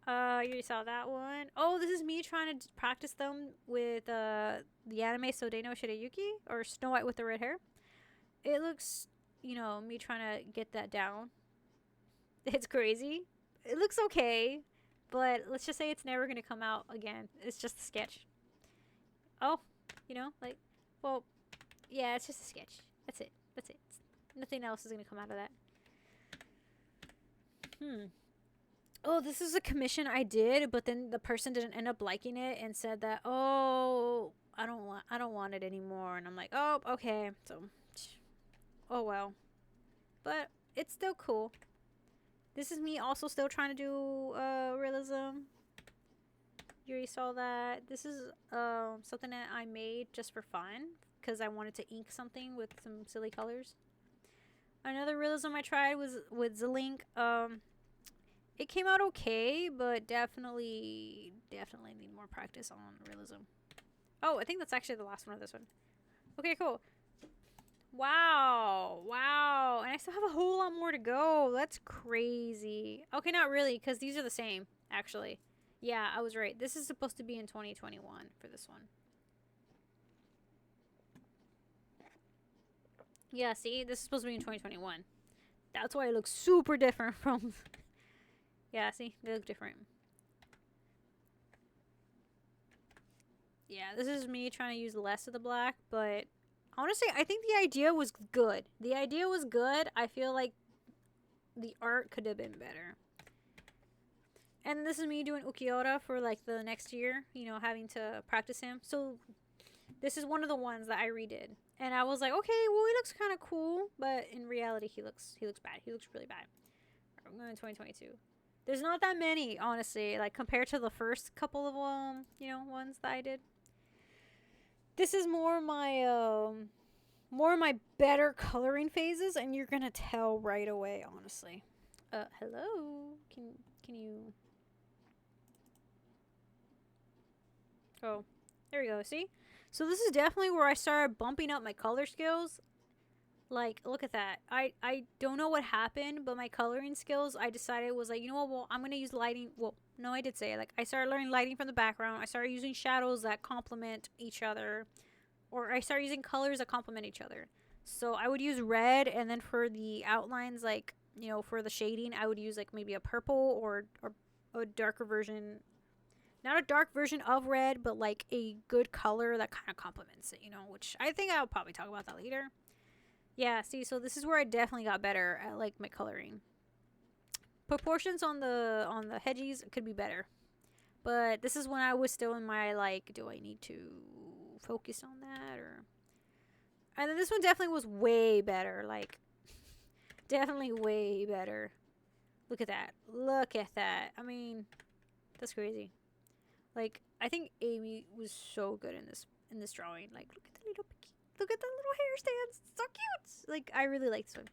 A: You saw that one. Oh, this is me trying to practice them with the anime Sodeno Shirayuki, or Snow White with the red hair. It looks, you know, me trying to get that down. It's crazy. It looks okay, but let's just say it's never going to come out again. It's just a sketch. Oh, you know, like, well, yeah, it's just a sketch. That's it. That's it. Nothing else is going to come out of that. Oh, this is a commission I did, but then the person didn't end up liking it and said that, oh, I don't want it anymore. And I'm like, oh, okay. So, oh well. But it's still cool. This is me also still trying to do realism. You already saw that. This is something that I made just for fun because I wanted to ink something with some silly colors. Another realism I tried was with Zlink. It came out okay, but definitely need more practice on realism. Oh, I think that's actually the last one of this one. Okay, cool. Wow. Wow. And I still have a whole lot more to go. That's crazy. Okay, not really, because these are the same, actually. Yeah, I was right. This is supposed to be in 2021 for this one. Yeah, see? This is supposed to be in 2021. That's why it looks super different from... Yeah, see? They look different. Yeah, this is me trying to use less of the black, but honestly, I think the idea was good. The idea was good. I feel like the art could have been better. And this is me doing Ukiura for like the next year, you know, having to practice him. So this is one of the ones that I redid. And I was like, okay, well, he looks kind of cool, but in reality, he looks bad. He looks really bad. I'm going to 2022. There's not that many, honestly, like compared to the first couple of you know, ones that I did. This is more my better coloring phases, and you're gonna tell right away, honestly. Hello? Can you... Oh, there we go, see? So this is definitely where I started bumping up my color skills. Like, look at that. I don't know what happened, but my coloring skills, I decided was like, you know what, well, I'm going to use lighting. Well, no, I did say it. Like, I started learning lighting from the background. I started using shadows that complement each other. Or I started using colors that complement each other. So I would use red, and then for the outlines, like, you know, for the shading, I would use, like, maybe a purple or a darker version. Not a dark version of red, but, like, a good color that kind of complements it, you know, which I think I'll probably talk about that later. Yeah, see, so this is where I definitely got better at, like, my coloring. Proportions on the hedgies could be better. But this is when I was still in my, like, do I need to focus on that, or... And then this one definitely was way better, like, definitely way better. Look at that. Look at that. I mean, that's crazy. Like, I think Amy was so good in this drawing. Like, look at the little... Look at the little hair stands. It's so cute. Like, I really like this one.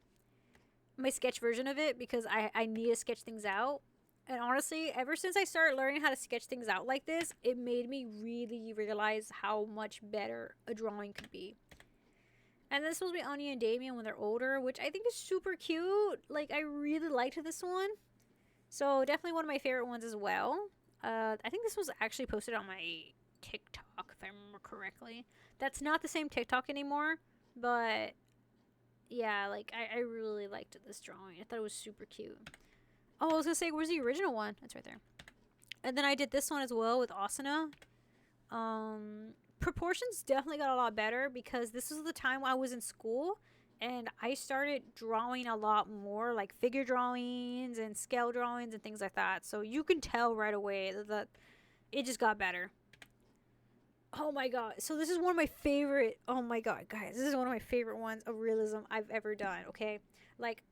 A: My sketch version of it, because I need to sketch things out. And honestly, ever since I started learning how to sketch things out like this, it made me really realize how much better a drawing could be. And this is supposed to be Anya and Damien when they're older, which I think is super cute. Like, I really liked this one. So, definitely one of my favorite ones as well. I think this was actually posted on my TikTok, if I remember correctly. That's not the same TikTok anymore, but yeah, like, I really liked this drawing. I thought it was super cute. Oh, I was gonna say, where's the original one? That's right there. And then I did this one as well with Asuna. Proportions definitely got a lot better because this was the time I was in school and I started drawing a lot more, like figure drawings and scale drawings and things like that. So you can tell right away that it just got better. Oh my god. So this is one of my favorite. Oh my god, guys. This is one of my favorite ones of realism I've ever done, okay? Like,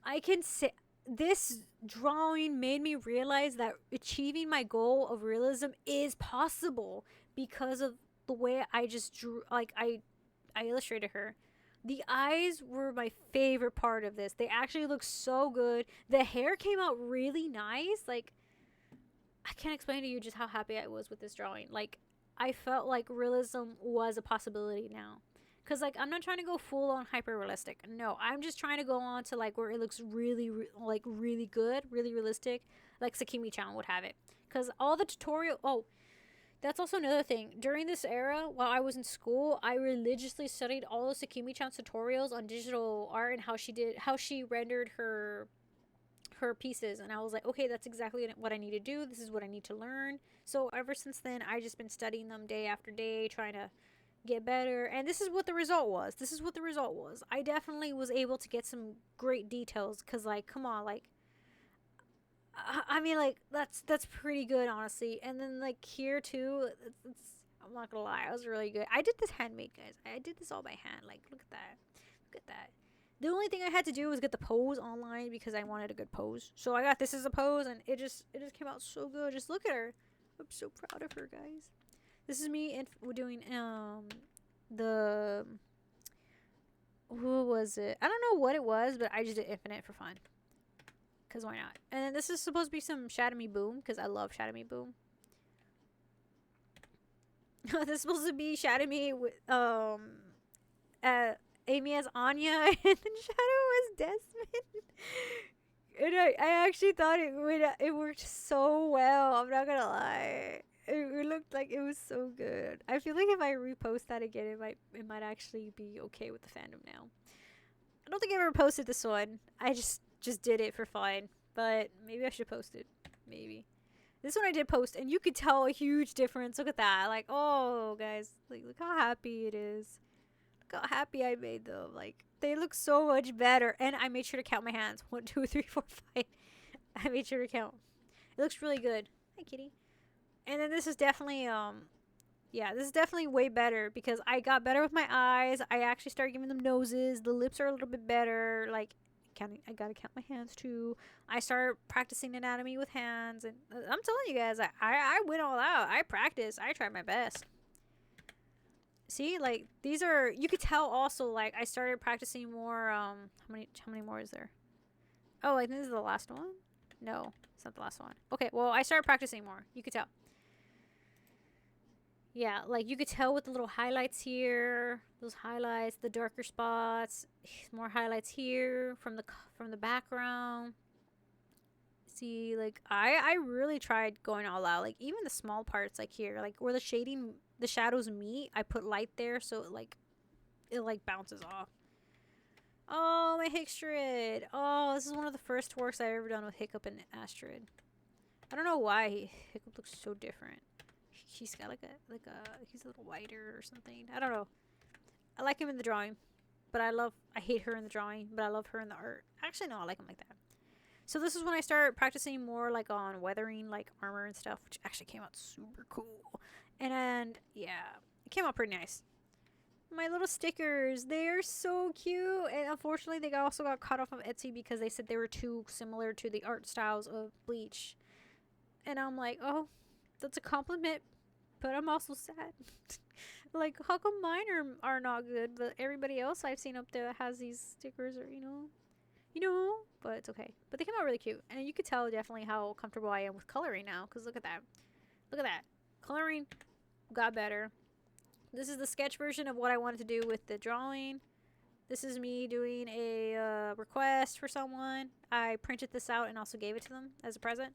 A: I can say this drawing made me realize that achieving my goal of realism is possible because of the way I just drew, like I illustrated her. The eyes were my favorite part of this. They actually look so good. The hair came out really nice. Like, I can't explain to you just how happy I was with this drawing. Like, I felt like realism was a possibility now. Cause like I'm not trying to go full on hyper realistic. No, I'm just trying to go on to like where it looks really like really good, really realistic, like Sakimi-chan would have it. Cause all the tutorial. Oh, that's also another thing. During this era, while I was in school, I religiously studied all of Sakimi-chan's tutorials on digital art and how she rendered her pieces, and I was like, okay, that's exactly what I need to do. This is what I need to learn. So ever since then, I just been studying them day after day, trying to get better, and this is what the result was. I definitely was able to get some great details because, like, come on, like, I mean, like, that's pretty good, honestly. And then like here too, I'm not gonna lie, I was really good. I did this handmade, guys. I did this all by hand. Like, look at that. The only thing I had to do was get the pose online because I wanted a good pose. So I got this as a pose, and it just came out so good. Just look at her. I'm so proud of her, guys. This is me and we're doing the who was it? I don't know what it was, but I just did infinite for fun. Cause why not? And then this is supposed to be some Shadow Me Boom, because I love Shadow Me Boom. This is supposed to be Shadow Me with Amy as Anya and then Shadow as Desmond. And I actually thought it worked so well. I'm not gonna lie. It looked like it was so good. I feel like if I repost that again, it might actually be okay with the fandom now. I don't think I ever posted this one. I just did it for fun, but maybe I should post it. Maybe this one I did post, and you could tell a huge difference. Look at that! Like, oh, guys, like look how happy it is. Look how happy I made them. Like, they look so much better, and I made sure to count my hands. 1, 2, 3, 4, 5. I made sure to count. It looks really good. Hi, kitty. And then this is definitely yeah, this is definitely way better because I got better with my eyes. I actually started giving them noses. The lips are a little bit better. Like, counting, I gotta count my hands too. I started practicing anatomy with hands, and I'm telling you guys, I went all out. I practiced. I tried my best. See, like, these are, you could tell also, like, I started practicing more. How many more is there? Oh, I think this is the last one. No, it's not the last one. Okay, well, I started practicing more. You could tell. Yeah, like you could tell with the little highlights here, those highlights, the darker spots, more highlights here from the background. See, like I really tried going all out. Like even the small parts, like here, like where the shadows meet, I put light there so it like bounces off. Oh, my Hickstrid. Oh, this is one of the first works I've ever done with Hiccup and Astrid. I don't know why Hiccup looks so different. He's got he's a little whiter or something. I don't know. I like him in the drawing, but I hate her in the drawing, but I love her in the art. Actually, no, I like him like that. So this is when I started practicing more like on weathering like armor and stuff, which actually came out super cool. And yeah, it came out pretty nice. My little stickers, they're so cute. And unfortunately, they also got cut off of Etsy because they said they were too similar to the art styles of Bleach. And I'm like, oh, that's a compliment, but I'm also sad. Like, how come mine are not good, but everybody else I've seen up there that has these stickers are, but it's okay. But they came out really cute, and you could tell definitely how comfortable I am with coloring now, because look at that. Look at that. Coloring got better. This is the sketch version of what I wanted to do with the drawing. This is me doing a request for someone. I printed this out and also gave it to them as a present.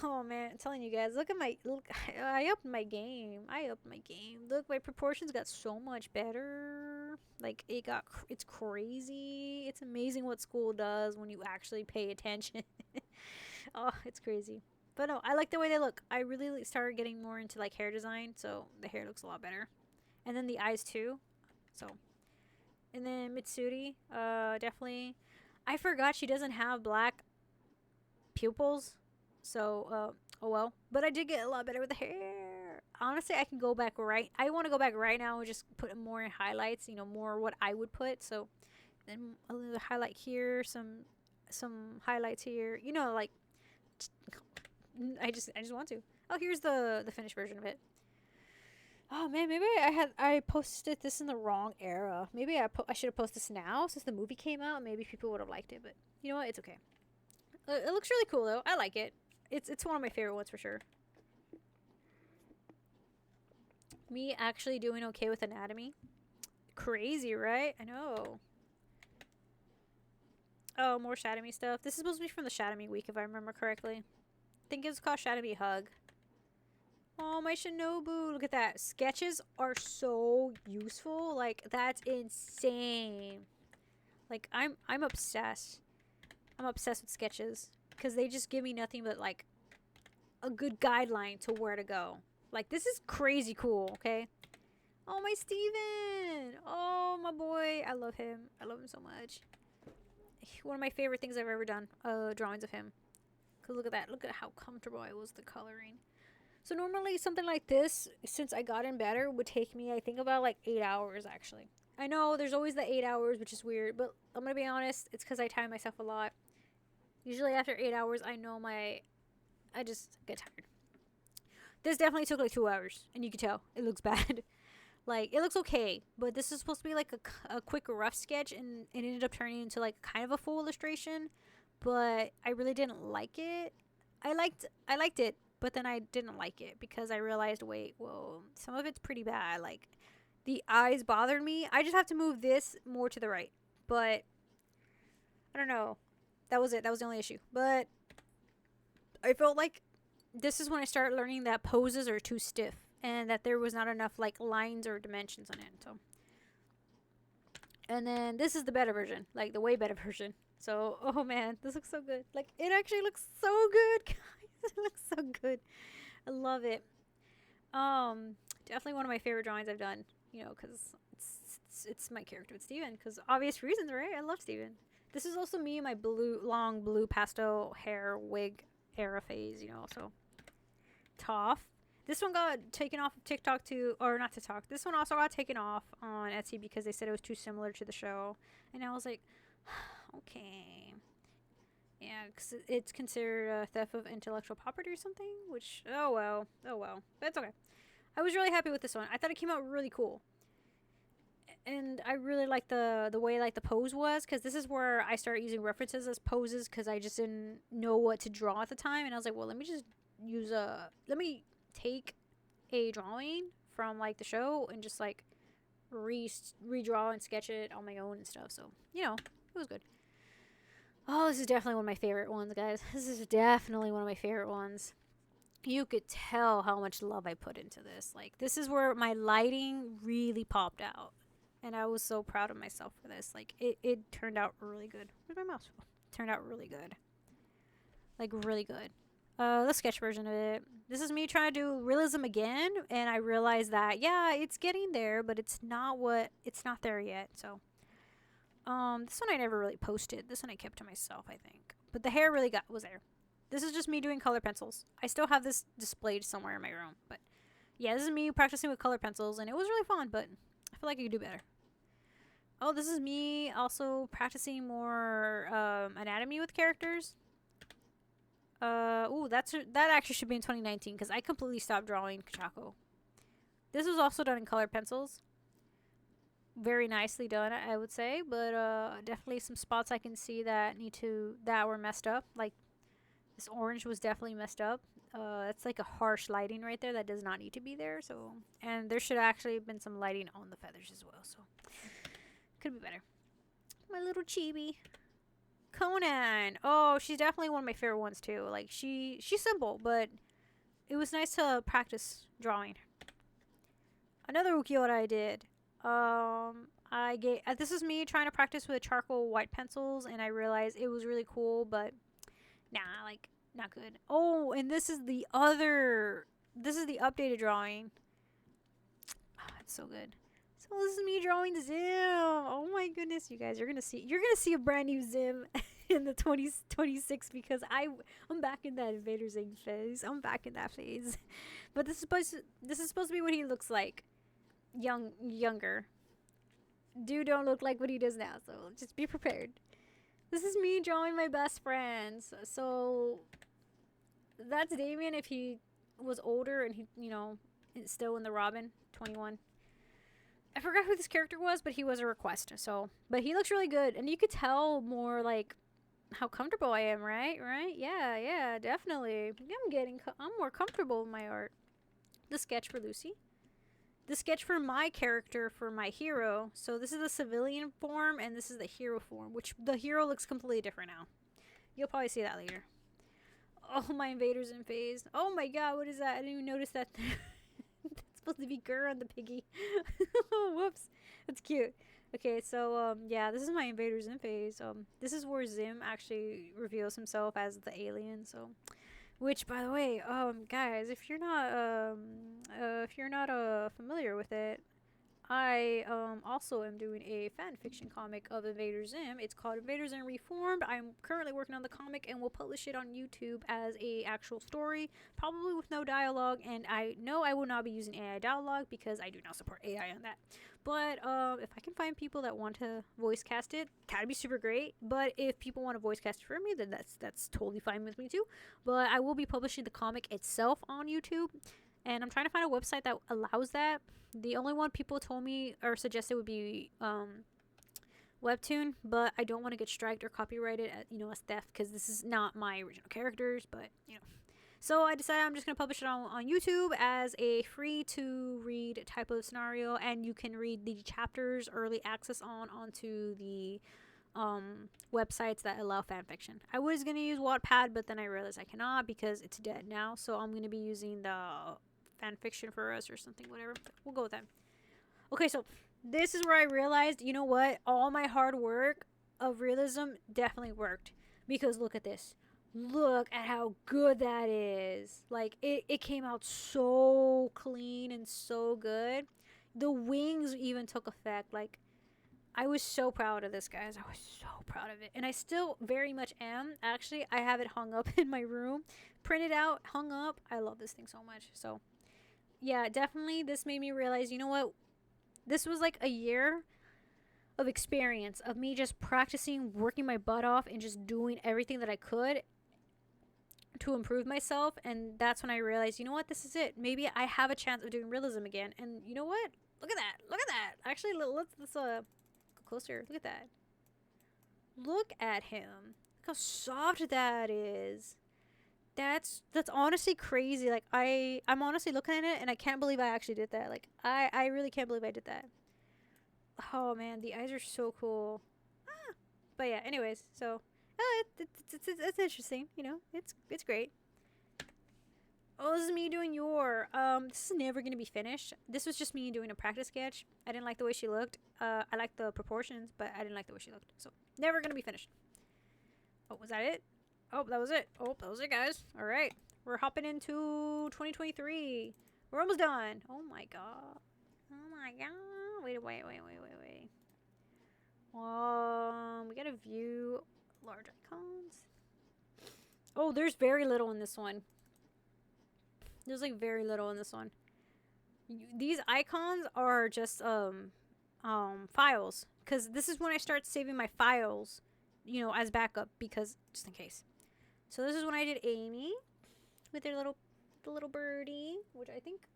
A: Oh man, I'm telling you guys, look at my look. I upped my game. I upped my game. Look, my proportions got so much better. Like it's crazy. It's amazing what school does when you actually pay attention. Oh, it's crazy. But no, I like the way they look. I really started getting more into like hair design, so the hair looks a lot better. And then the eyes too. So, and then Mitsuri, definitely. I forgot she doesn't have black pupils. So, oh well. But I did get a lot better with the hair. Honestly, I can go back right. I want to go back right now and just put more in highlights. You know, more what I would put. So, then a little highlight here, some highlights here. You know, like I just want to. Oh, here's the finished version of it. Oh man, maybe I posted this in the wrong era. Maybe I should have posted this now since the movie came out. Maybe people would have liked it, but you know what? It's okay. It looks really cool though. I like it. It's one of my favorite ones for sure. Me actually doing okay with anatomy. Crazy, right? I know. Oh, more Shadowme stuff. This is supposed to be from the Shadowme week, if I remember correctly. I think it's called Shadowme Hug. Oh, my Shinobu. Look at that. Sketches are so useful. Like, that's insane. Like, I'm obsessed. I'm obsessed with sketches. Because they just give me nothing but, like, a good guideline to where to go. Like, this is crazy cool, okay? Oh, my Steven. Oh, my boy. I love him. I love him so much. One of my favorite things I've ever done. Drawings of him. Because look at that. Look at how comfortable I was with the coloring. So normally something like this, since I got in better, would take me, I think, about like 8 hours, actually. I know there's always the 8 hours, which is weird. But I'm going to be honest. It's because I time myself a lot. Usually after 8 hours, I just get tired. This definitely took like 2 hours. And you can tell. It looks bad. Like, it looks okay, but this is supposed to be like a quick rough sketch, and it ended up turning into like kind of a full illustration, but I really didn't like it. I liked it, but then I didn't like it because I realized, wait, whoa, some of it's pretty bad. Like, the eyes bothered me. I just have to move this more to the right, but I don't know. That was it. That was the only issue. But I felt like this is when I started learning that poses are too stiff. And that there was not enough like lines or dimensions on it. So, and then this is the better version, like the way better version. So, oh man, this looks so good. Like, it actually looks so good, guys. It looks so good. I love it. Definitely one of my favorite drawings I've done. You know, because it's my character with Steven. Because obvious reasons, right? I love Steven. This is also me in my long blue pastel hair wig era phase. You know, so tough. This one got taken off of TikTok too, or not TikTok. This one also got taken off on Etsy because they said it was too similar to the show. And I was like, okay. Yeah, because it's considered a theft of intellectual property or something, which, oh well. But it's okay. I was really happy with this one. I thought it came out really cool. And I really like the way like the pose was, because this is where I started using references as poses because I just didn't know what to draw at the time. And I was like, well, let me just take a drawing from like the show and just like redraw and sketch it on my own and stuff. So, you know, it was good. Oh, this is definitely one of my favorite ones, guys. This is definitely one of my favorite ones. You could tell how much love I put into this. Like, this is where my lighting really popped out. And I was so proud of myself for this. Like, it turned out really good. Where's my mouse? It turned out really good. Like, really good. The sketch version of it. This is me trying to do realism again, and I realized that, yeah, it's getting there, but it's not there yet. So, this one I never really posted. This one I kept to myself, I think. But the hair really was there. This is just me doing color pencils. I still have this displayed somewhere in my room, but yeah, this is me practicing with color pencils, and it was really fun, but I feel like I could do better. Oh, this is me also practicing more anatomy with characters. That actually should be in 2019 because I completely stopped drawing Kachako. This was also done in colored pencils. Very nicely done, I would say, but definitely some spots I can see that were messed up. Like This orange was definitely messed up. That's like a harsh lighting right there that does not need to be there. So, and there should actually have been some lighting on the feathers as well. So, could be better. My little chibi. Conan. Oh, she's definitely one of my favorite ones too. Like she's simple, but it was nice to practice drawing. Another ukiyo-e I did. I get this is me trying to practice with charcoal white pencils, and I realized it was really cool, but nah, like not good. Oh, and this is the other. This is the updated drawing. Oh, it's so good. So this is me drawing Zim. Oh my goodness, you guys, you're gonna see a brand new Zim in the 2026 because I'm back in that Invader Zim phase. I'm back in that phase. But this is supposed to be what he looks like, younger. Dude don't look like what he does now, so just be prepared. This is me drawing my best friends. So that's Damien if he was older and he, still in the Robin 21. I forgot who this character was, but he was a request. So, but he looks really good, and you could tell more like how comfortable I am, right? Right? Yeah, definitely. I'm more comfortable in my art. The sketch for Lucy. The sketch for my character, for my hero. So this is the civilian form, and this is the hero form, which the hero looks completely different now. You'll probably see that later. Oh, my Invader Zim phase. Oh my god, what is that? I didn't even notice that. That's supposed to be Gur on the piggy. Whoops. That's cute. Okay, so, yeah, this is my Invader Zim phase. This is where Zim actually reveals himself as the alien, so... Which, by the way, guys, if you're not familiar with it, I also am doing a fan fiction comic of Invader Zim. It's called Invader Zim Reformed. I'm currently working on the comic, and we'll publish it on YouTube as a actual story, probably with no dialogue. And I know I will not be using AI dialogue because I do not support AI on that. But if I can find people that want to voice cast it, that'd be super great. But if people want to voice cast it for me, then that's totally fine with me too. But I will be publishing the comic itself on YouTube, and I'm trying to find a website that allows that. The only one people told me or suggested would be Webtoon, but I don't want to get striked or copyrighted as theft because this is not my original characters, but So I decided I'm just going to publish it on YouTube as a free to read type of scenario, and you can read the chapters early access onto the websites that allow fanfiction. I was going to use Wattpad, but then I realized I cannot because it's dead now, so I'm going to be using the fanfiction for us or something, whatever. We'll go with that. Okay, so this is where I realized, you know what? All my hard work of realism definitely worked. Because look at this. Look at how good that is. Like, it came out so clean and so good. The wings even took effect. Like, I was so proud of this, guys. I was so proud of it. And I still very much am. Actually, I have it hung up in my room. Printed out, hung up. I love this thing so much. So yeah, definitely this made me realize, you know what? This was like a year of experience of me just practicing, working my butt off, and just doing everything that I could to improve myself. And that's when I realized, you know what? This is it. Maybe I have a chance of doing realism again. And you know what? Look at that. Look at that. Actually, let's go closer. Look at that. Look at him. Look how soft that is. That's honestly crazy. Like I'm honestly looking at it and I can't believe I actually did that. Like I really can't believe I did that. Oh man, the eyes are so cool. But yeah, anyways, so it's interesting. It's great. Oh, this is me doing this is never gonna be finished. This was just me doing a practice sketch. I didn't like the way she looked. I liked the proportions, but I didn't like the way she looked. So never gonna be finished. Oh, was that it? Oh, that was it. Oh, that was it, guys. All right. We're hopping into 2023. We're almost done. Oh, my God. Oh, my God. Wait. We got to view large icons. Oh, there's very little in this one. There's, like, very little in this one. These icons are just, files. Because this is when I start saving my files, as backup. Because, just in case. So this is when I did Amy with the little birdie, which I think,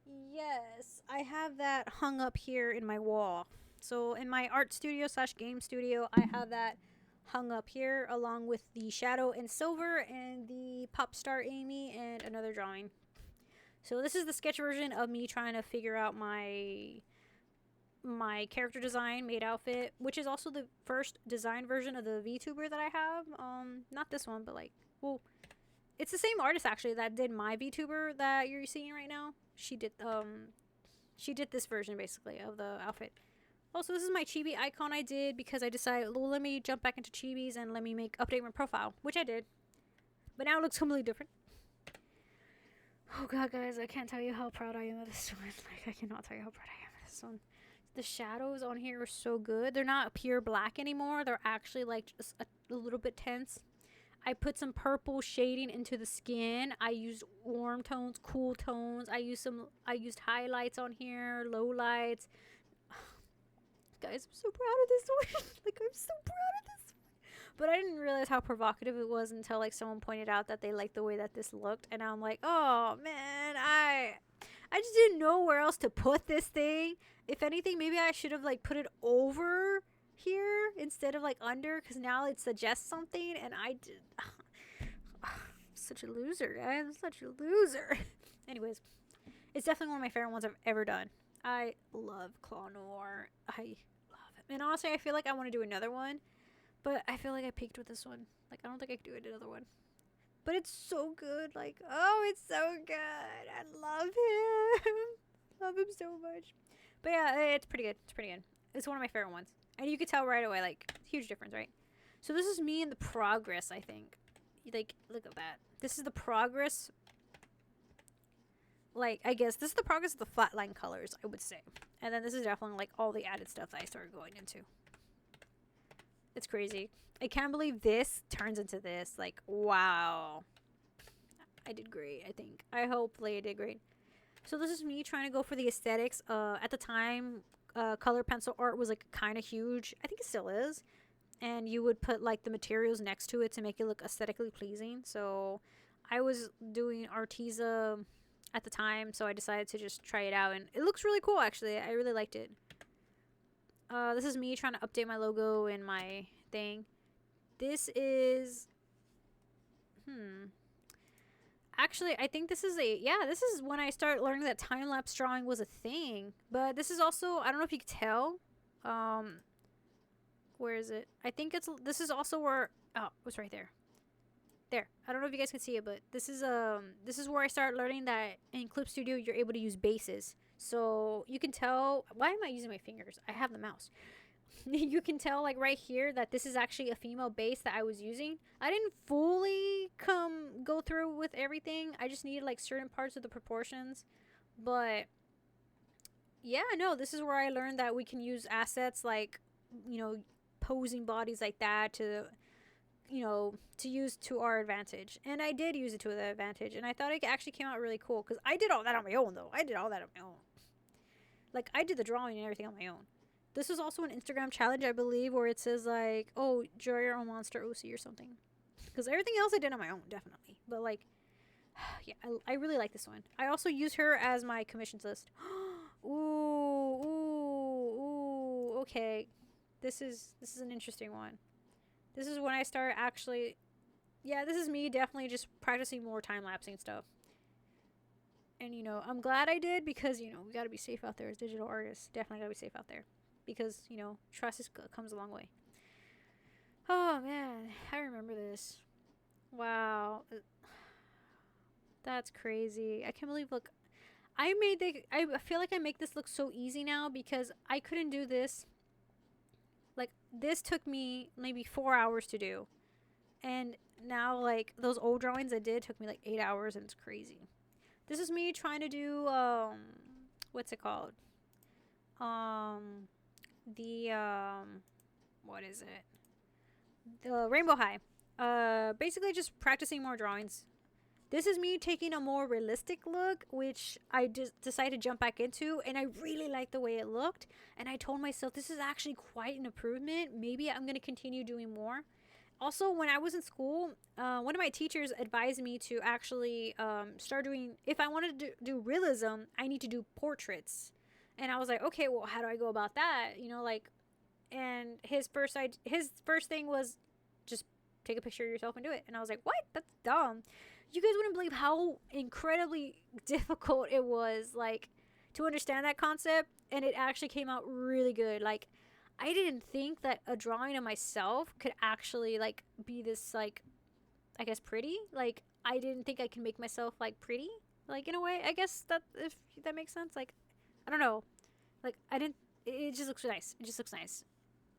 A: yes, I have that hung up here in my wall. So in my art studio / game studio, I have that hung up here along with the shadow and silver and the pop star Amy and another drawing. So this is the sketch version of me trying to figure out my character design made outfit, which is also the first design version of the VTuber that I have. Not this one, but like, well, it's the same artist actually that did my VTuber that you're seeing right now. She did this version basically of the outfit. Also, this is my chibi icon I did because I decided, well, let me jump back into chibis and let me update my profile, which I did. But now it looks completely different. Oh god, guys, I can't tell you how proud I am of this one. Like, I cannot tell you how proud I am of this one. The shadows on here are so good. They're not pure black anymore. They're actually like just a little bit tense. I put some purple shading into the skin. I used warm tones, cool tones. I used highlights on here, low lights. Guys, I'm so proud of this one. Like, I'm so proud of this one. But I didn't realize how provocative it was until like someone pointed out that they liked the way that this looked, and I'm like, oh man, I just didn't know where else to put this thing. If anything, maybe I should have like put it over here instead of like under, because now it suggests something, and I did. Such a loser, guys. I'm such a loser. Anyways, it's definitely one of my favorite ones I've ever done. I love Claw Noir. I love it. And honestly, I feel like I want to do another one, but I feel like I peaked with this one. Like, I don't think I could do another one. But it's so good. Like, oh, it's so good. I love him. Love him so much. But yeah, it's pretty good. It's pretty good. It's one of my favorite ones. And you could tell right away, like, huge difference, right? So this is me in the progress, I think. Like, look at that. This is the progress. Like, I guess this is the progress of the flatline colors, I would say. And then this is definitely, like, all the added stuff that I started going into. It's crazy. I can't believe this turns into this. Like, wow. I did great, I think. Hopefully I did great. So this is me trying to go for the aesthetics. At the time, color pencil art was, like, kind of huge. I think it still is. And you would put, like, the materials next to it to make it look aesthetically pleasing. So I was doing Arteza at the time, so I decided to just try it out. And it looks really cool, actually. I really liked it. This is me trying to update my logo and my thing. This is... Actually, I think this is this is when I started learning that time-lapse drawing was a thing. But this is also, I don't know if you can tell. Where is it? I think this is also where, oh, it was right there. There. I don't know if you guys can see it, but this is where I started learning that in Clip Studio you're able to use bases. So you can tell, why am I using my fingers? I have the mouse. You can tell, like, right here that this is actually a female base that I was using. I didn't fully go through with everything. I just needed, like, certain parts of the proportions. But yeah, no, this is where I learned that we can use assets like, you know, posing bodies like that to, you know, to use to our advantage. And I did use it to the advantage, and I thought it actually came out really cool, because I did all that on my own, though. I did all that on my own. Like, I did the drawing and everything on my own. This is also an Instagram challenge, I believe, where it says, like, oh, draw your own monster OC or something. Because everything else I did on my own, definitely. But, like, yeah, I really like this one. I also use her as my commissions list. Ooh, okay. This is an interesting one. This is when I start actually... Yeah, this is me definitely just practicing more time-lapsing stuff. And, you know, I'm glad I did, because, you know, we gotta be safe out there as digital artists. Definitely gotta be safe out there. Because, you know, trust comes a long way. Oh, man. I remember this. Wow. That's crazy. I can't believe, look... I feel like I make this look so easy now, because I couldn't do this. Like, this took me maybe 4 hours to do. And now, like, those old drawings I did took me, like, 8 hours, and it's crazy. This is me trying to do, what's it called? What is it? The Rainbow High. Basically just practicing more drawings. This is me taking a more realistic look, which I just decided to jump back into, and I really liked the way it looked. And I told myself, this is actually quite an improvement. Maybe I'm going to continue doing more. Also, when I was in school, one of my teachers advised me to actually start doing, if I wanted to do realism, I need to do portraits. And I was like, okay, well, how do I go about that? You know, like, and his first thing was just take a picture of yourself and do it. And I was like, what? That's dumb. You guys wouldn't believe how incredibly difficult it was, like, to understand that concept. And it actually came out really good. Like, I didn't think that a drawing of myself could actually, like, be this, like, I guess pretty. Like, I didn't think I could make myself, like, pretty. Like, in a way, I guess that, if that makes sense. Like, I don't know. Like, I didn't, it just looks nice. It just looks nice.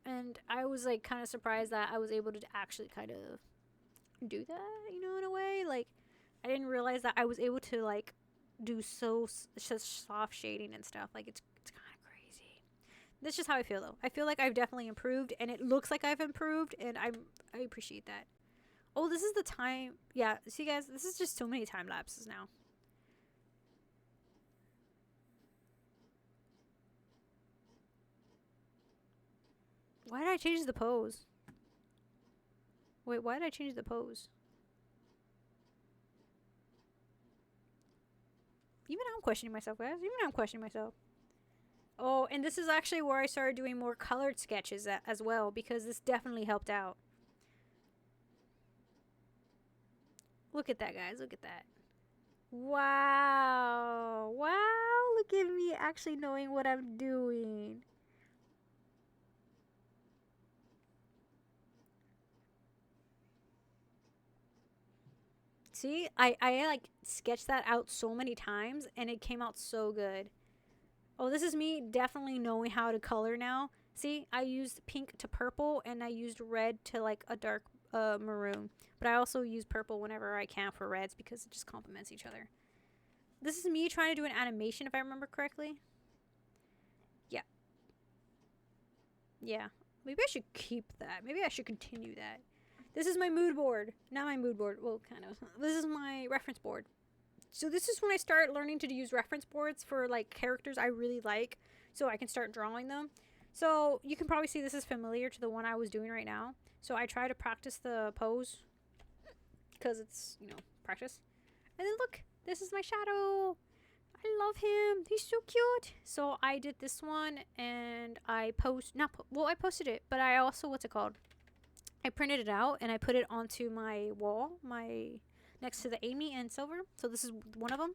A: And I was, like, kind of surprised that I was able to actually kind of do that, you know, in a way. Like, I didn't realize that I was able to, like, do such soft shading and stuff. Like, it's kind of crazy. That's just how I feel, though. I feel like I've definitely improved, and it looks like I've improved, and I appreciate that. Oh, this is the time. Yeah, see, guys, this is just so many time lapses now. Why did I change the pose? Wait, why did I change the pose? Even now I'm questioning myself, guys. Even now I'm questioning myself. Oh, and this is actually where I started doing more colored sketches as well, because this definitely helped out. Look at that, guys. Look at that. Wow. Wow. Look at me actually knowing what I'm doing. See, I like sketched that out so many times and it came out so good. Oh, this is me definitely knowing how to color now. See, I used pink to purple and I used red to like a dark maroon. But I also use purple whenever I can for reds because it just complements each other. This is me trying to do an animation if I remember correctly. Yeah. Yeah. Maybe I should keep that. Maybe I should continue that. This is my mood board. Not my mood board. Well, kind of. This is my reference board. So this is when I start learning to use reference boards for like characters I really like so I can start drawing them. So you can probably see this is familiar to the one I was doing right now. So I try to practice the pose because it's, you know, practice. And then look, this is my shadow. I love him. He's so cute. So I did this one and I I posted it, but I also, what's it called? I printed it out and I put it onto my wall, next to the Amy and Silver. So this is one of them.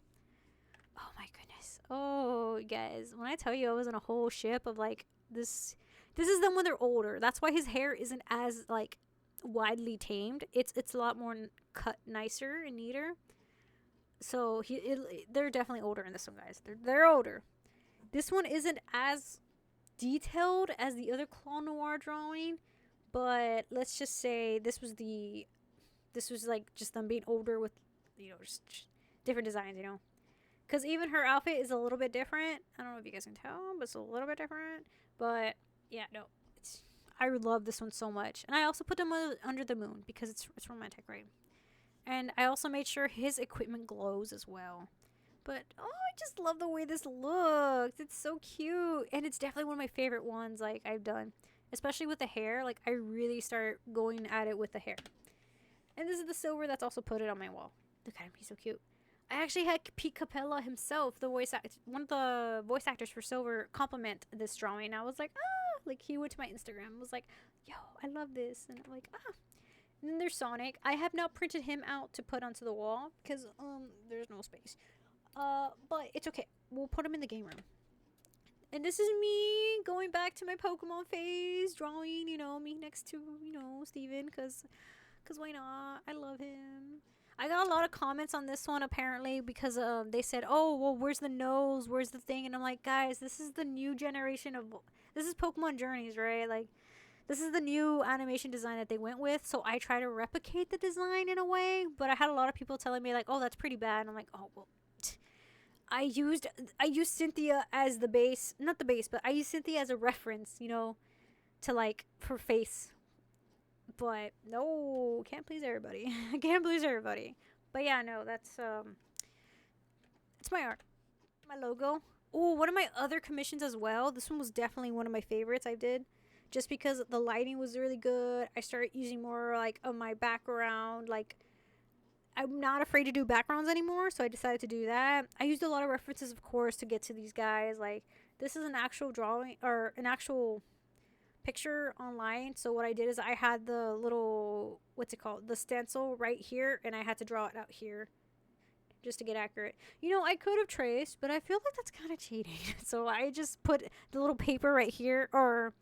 A: Oh my goodness. Oh, guys, when I tell you I was in a whole ship of like this is them when they're older. That's why his hair isn't as like widely tamed. It's a lot more cut nicer and neater. So they're definitely older in this one, guys. They're older. This one isn't as detailed as the other Claw Noir drawing, but let's just say this was like just them being older with, you know, just different designs, you know. Because even her outfit is a little bit different. I don't know if you guys can tell, but it's a little bit different. But yeah, no, I love this one so much. And I also put them under the moon because it's romantic, right? And I also made sure his equipment glows as well. But oh, I just love the way this looks. It's so cute, and it's definitely one of my favorite ones like I've done, especially with the hair. Like I really start going at it with the hair. And this is the Silver that's also put it on my wall. Look at him, he's so cute. I actually had Pete Capella himself, one of the voice actors for Silver, compliment this drawing. I was like, ah, like he went to my Instagram and was like, yo, I love this, and I'm like, ah. And then there's Sonic. I have not printed him out to put onto the wall because there's no space. But it's okay. We'll put him in the game room. And this is me going back to my Pokemon phase, drawing, you know, me next to, you know, Steven, because why not? I love him. I got a lot of comments on this one apparently because they said, oh, well, where's the nose? Where's the thing? And I'm like, guys, this is the new generation of, this is Pokemon Journeys, right? Like, this is the new animation design that they went with. So I try to replicate the design in a way, but I had a lot of people telling me like, oh, that's pretty bad. And I'm like, oh, well, I used Cynthia as the base, not the base, but I used Cynthia as a reference, you know, to like for face. But no, can't please everybody. I can't please everybody. But yeah, no, it's my art, my logo. Oh, one of my other commissions as well. This one was definitely one of my favorites I did, just because the lighting was really good. I started using more like of my background. Like I'm not afraid to do backgrounds anymore, so I decided to do that. I used a lot of references, of course, to get to these guys. Like this is an actual drawing or an actual picture online. So what I did is I had the little, what's it called, the stencil right here, and I had to draw it out here just to get accurate. You know, I could have traced, but I feel like that's kind of cheating. So I just put the little paper right here, or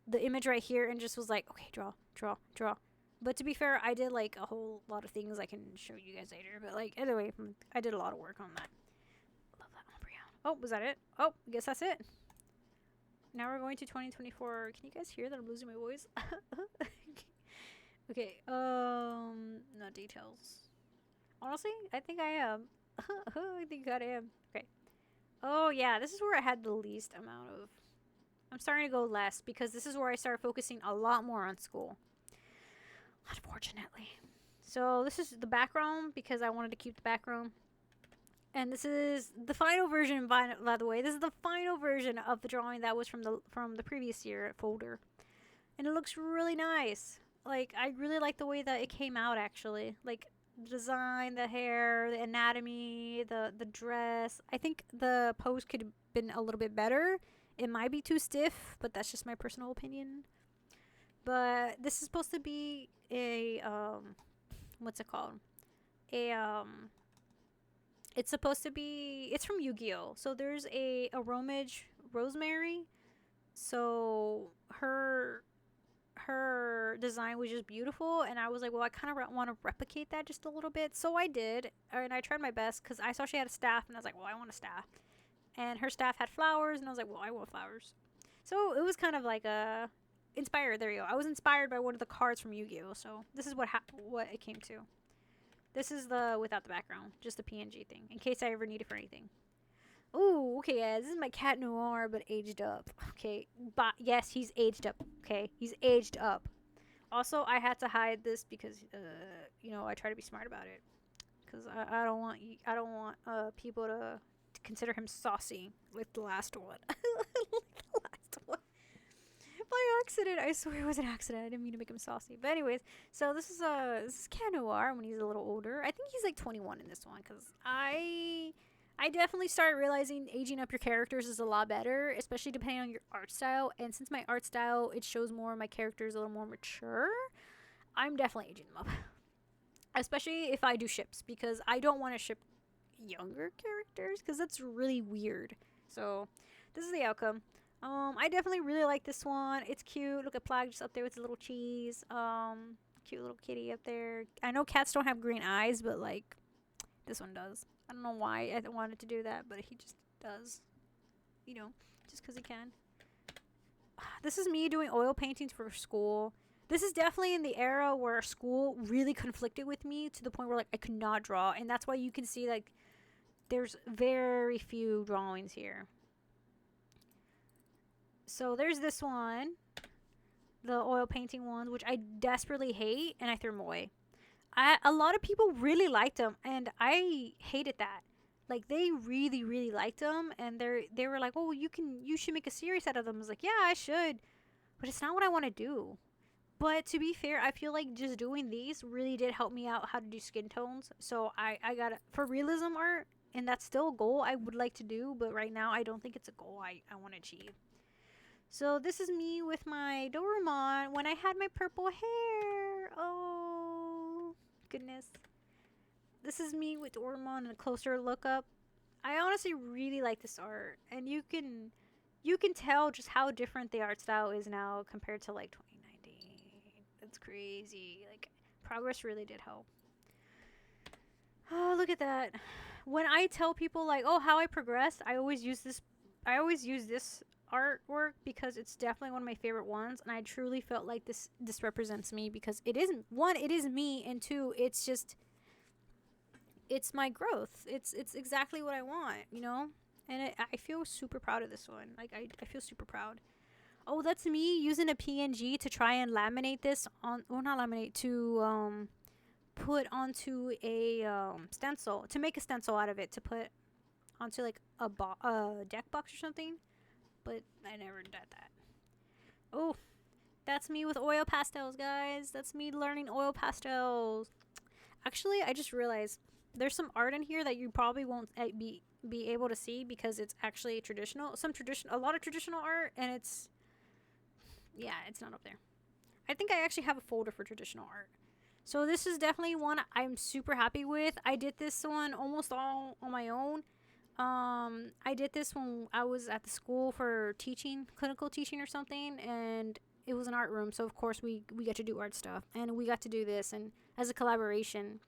A: the image right here, and just was like, okay, draw, draw, draw. But to be fair, I did like a whole lot of things I can show you guys later. But like, anyway, I did a lot of work on that. Love that ombre. Oh, was that it? Oh, I guess that's it. Now we're going to 2024. Can you guys hear that I'm losing my voice? Okay. No details. Honestly, I think I am. I think I am. Okay. Oh yeah, this is where I had the least amount of. I'm starting to go less because this is where I started focusing a lot more on school. Unfortunately. So this is the background because I wanted to keep the background. And this is the final version, by the way. This is the final version of the drawing that was from the previous year folder. And it looks really nice. Like, I really like the way that it came out, actually. Like, the design, the hair, the anatomy, the dress. I think the pose could have been a little bit better. It might be too stiff, but that's just my personal opinion. But this is supposed to be a, what's it called? It's supposed to be, it's from Yu-Gi-Oh! So there's a Romage Rosemary. So her design was just beautiful, and I was like, well, I kind of want to replicate that just a little bit. So I did, and I tried my best because I saw she had a staff, and I was like, well, I want a staff. And her staff had flowers, and I was like, well, I want flowers. So it was kind of like a inspired. There you go. I was inspired by one of the cards from Yu-Gi-Oh! So this is what it came to. This is the without the background, just the PNG thing, in case I ever need it for anything. Ooh, okay, guys, this is my Cat Noir, but aged up. Okay, but yes, he's aged up. Okay, he's aged up. Also, I had to hide this because, you know, I try to be smart about it. Because I don't want people to consider him saucy like the last one. Like the last one. By accident. I swear it was an accident. I didn't mean to make him saucy. But anyways, so this is Cat Noir when he's a little older. I think he's like 21 in this one because I definitely started realizing aging up your characters is a lot better, especially depending on your art style. And since my art style, it shows more of my characters a little more mature, I'm definitely aging them up. Especially if I do ships, because I don't want to ship younger characters because that's really weird. So this is the outcome. I definitely really like this one. It's cute. Look at Plag just up there with his little cheese. Cute little kitty up there. I know cats don't have green eyes, but like this one does. I don't know why I wanted to do that, but he just does. You know, just because he can. This is me doing oil paintings for school. This is definitely in the era where school really conflicted with me to the point where like I could not draw, and that's why you can see like there's very few drawings here. So there's this one, the oil painting ones, which I desperately hate, and I threw them away. A lot of people really liked them, and I hated that. Like they really, really liked them, and they were like, "Oh, you should make a series out of them." I was like, "Yeah, I should," but it's not what I want to do. But to be fair, I feel like just doing these really did help me out how to do skin tones. So I got for realism art, and that's still a goal I would like to do, but right now I don't think it's a goal I want to achieve. So this is me with my Doraemon when I had my purple hair. Oh, goodness. This is me with Doraemon and a closer look up. I honestly really like this art, and you can tell just how different the art style is now compared to like 2019. It's crazy. Like progress really did help. Oh, look at that. When I tell people like, "Oh, how I progressed," I always use this artwork because it's definitely one of my favorite ones, and I truly felt like this represents me because it is one, it is me, and two, it's my growth. It's exactly what I want, you know? And I feel super proud of this one. Like I feel super proud. Oh, that's me using a PNG to try and laminate this on, or not laminate, to put onto a stencil, to make a stencil out of it, to put onto like a deck box or something. But I never did that. Oh, that's me with oil pastels, guys. That's me learning oil pastels. Actually, I just realized there's some art in here that you probably won't be able to see because it's actually traditional. A lot of traditional art, and it's Yeah, it's not up there. I think I actually have a folder for traditional art. So this is definitely one I'm super happy with. I did this one almost all on my own. I did this when I was at the school for teaching, clinical teaching or something, and it was an art room. So of course we got to do art stuff, and we got to do this, and as a collaboration,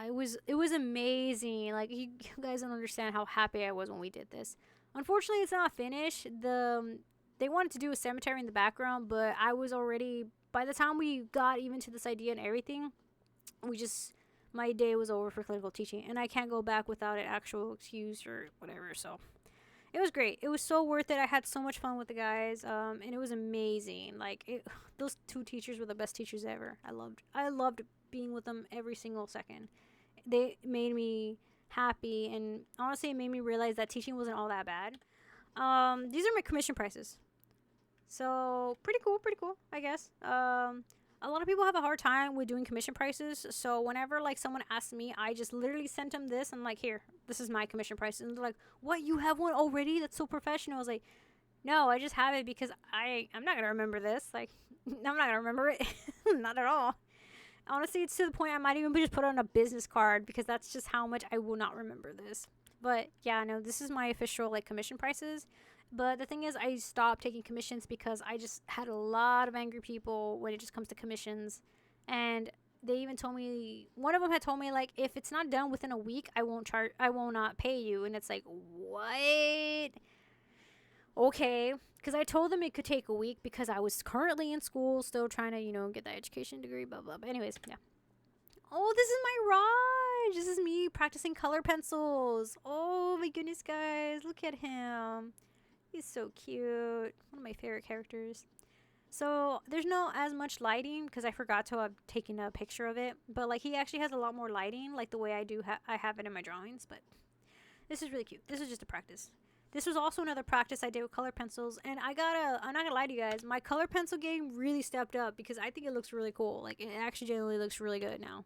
A: it was amazing. Like you guys don't understand how happy I was when we did this. Unfortunately, it's not finished. They wanted to do a cemetery in the background, but I was already by the time we got even to this idea and everything, we just my day was over for clinical teaching, and I can't go back without an actual excuse or whatever. So it was great. It was so worth it. I had so much fun with the guys, and it was amazing. Those two teachers were the best teachers ever. I loved being with them every single second. They made me happy, and honestly, it made me realize that teaching wasn't all that bad. These are my commission prices. So pretty cool, I guess. A lot of people have a hard time with doing commission prices. So whenever like someone asks me, I just literally sent them this. And like, here, this is my commission price. And they're like, what? You have one already? That's so professional. I was like, no, I just have it because I'm not gonna remember this. Like, I'm not gonna remember it, not at all. Honestly, it's to the point I might even just put it on a business card because that's just how much I will not remember this. But yeah, no, this is my official like commission prices. But the thing is, I stopped taking commissions because I just had a lot of angry people when it just comes to commissions. And they even told me, one of them had told me, like, if it's not done within a week, I will not pay you. And it's like, what? Okay. Because I told them it could take a week because I was currently in school, still trying to, get that education degree, blah, blah. But anyways, yeah. Oh, this is my Raj. This is me practicing color pencils. Oh my goodness, guys. Look at him. He's so cute. One of my favorite characters. So there's no as much lighting because I forgot to have taken a picture of it. But like he actually has a lot more lighting, like the way I do. I have it in my drawings. But this is really cute. This is just a practice. This was also another practice I did with color pencils, and I'm not gonna lie to you guys. My color pencil game really stepped up because I think it looks really cool. Like it actually generally looks really good now.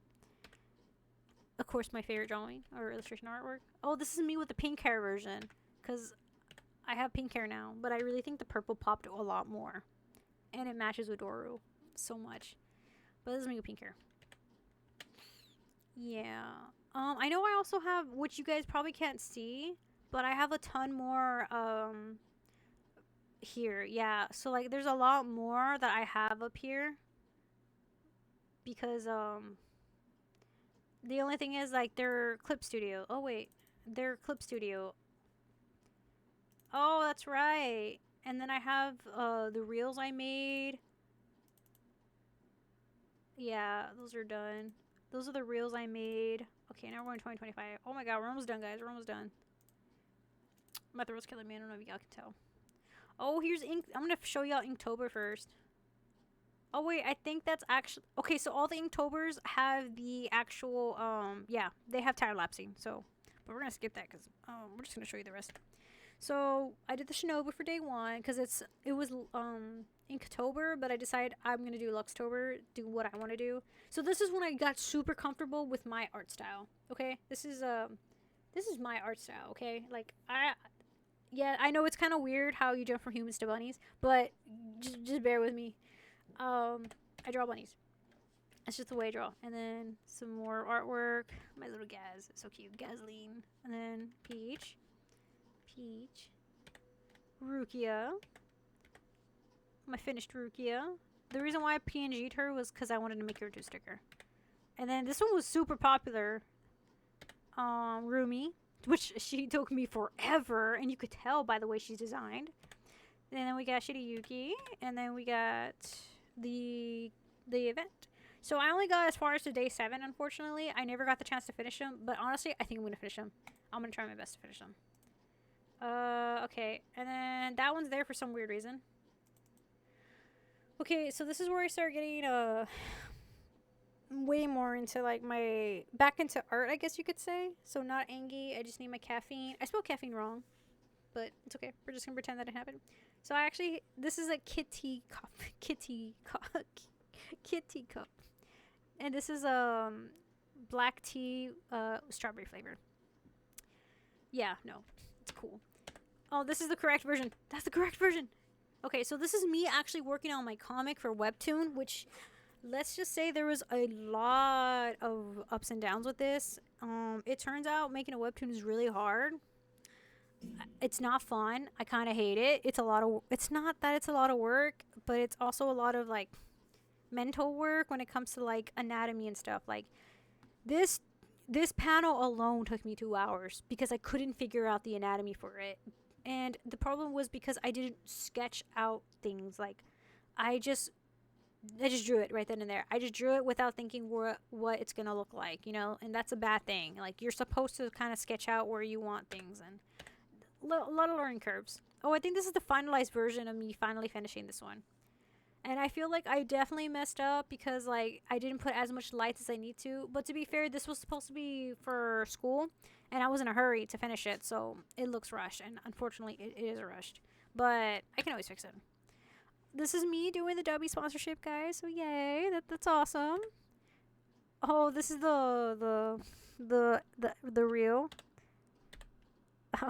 A: Of course, my favorite drawing or illustration artwork. Oh, this is me with the pink hair version because I have pink hair now, but I really think the purple popped a lot more. And it matches with Doru so much. But this is me with pink hair. Yeah. I know I also have, which you guys probably can't see, but I have a ton more here. Yeah. So like there's a lot more that I have up here. Because the only thing is like they're Clip Studio. Oh wait. They're Clip Studio. Oh, that's right. And then I have the reels I made. Yeah, those are done. Those are the reels I made. Okay, now we're in 2025. Oh my god, we're almost done, guys. We're almost done. My throat's killing me. I don't know if y'all can tell. Oh, here's ink. I'm going to show y'all Inktober first. Oh, wait. I think that's actually... Okay, so all the Inktobers have the actual... Yeah, they have time-lapsing. So, but we're going to skip that because we're just going to show you the rest. So I did the Shinobu for day one because it was Inktober, but I decided I'm gonna do Luxtober, do what I want to do. So this is when I got super comfortable with my art style. Okay, this is my art style. Okay, like I know it's kind of weird how you jump from humans to bunnies, but just bear with me. I draw bunnies. That's just the way I draw. And then some more artwork. My little Gaz, so cute, Gazline, and then Peach. Rukia. My finished Rukia. The reason why I PNG'd her was because I wanted to make her into a sticker. And then this one was super popular. Rumi, which she took me forever, and you could tell by the way she's designed. And then we got Shirayuki, and then we got the event. So I only got as far as to day 7, unfortunately. I never got the chance to finish them, but honestly, I think I'm gonna finish them. I'm gonna try my best to finish them. Okay, and then that one's there for some weird reason. Okay, so this is where I start getting, way more into, like, back into art, I guess you could say. So not Angie, I just need my caffeine. I spelled caffeine wrong, but it's okay. We're just gonna pretend that it happened. So this is a kitty cup. Kitty cup. And this is, black tea, strawberry flavored. Yeah, no, it's cool. Oh, this is the correct version. That's the correct version. Okay, so this is me actually working on my comic for Webtoon, which let's just say there was a lot of ups and downs with this. It turns out making a Webtoon is really hard. It's not fun. I kind of hate it. It's a lot of. It's not that it's a lot of work, but it's also a lot of like mental work when it comes to like anatomy and stuff. Like this this panel alone took me 2 hours because I couldn't figure out the anatomy for it. And the problem was because I didn't sketch out things. Like I just I just drew it right then and there. I just drew it without thinking what it's gonna look like, you know, and that's a bad thing. Like you're supposed to kind of sketch out where you want things, and a lot of learning curves. Oh, I think this is the finalized version of me finally finishing this one. And I feel like I definitely messed up because like I didn't put as much lights as I need to. But to be fair, this was supposed to be for school, and I was in a hurry to finish it, so it looks rushed. And unfortunately, it is rushed. But I can always fix it. This is me doing the W sponsorship, guys. So yay, that's awesome. Oh, this is the reel.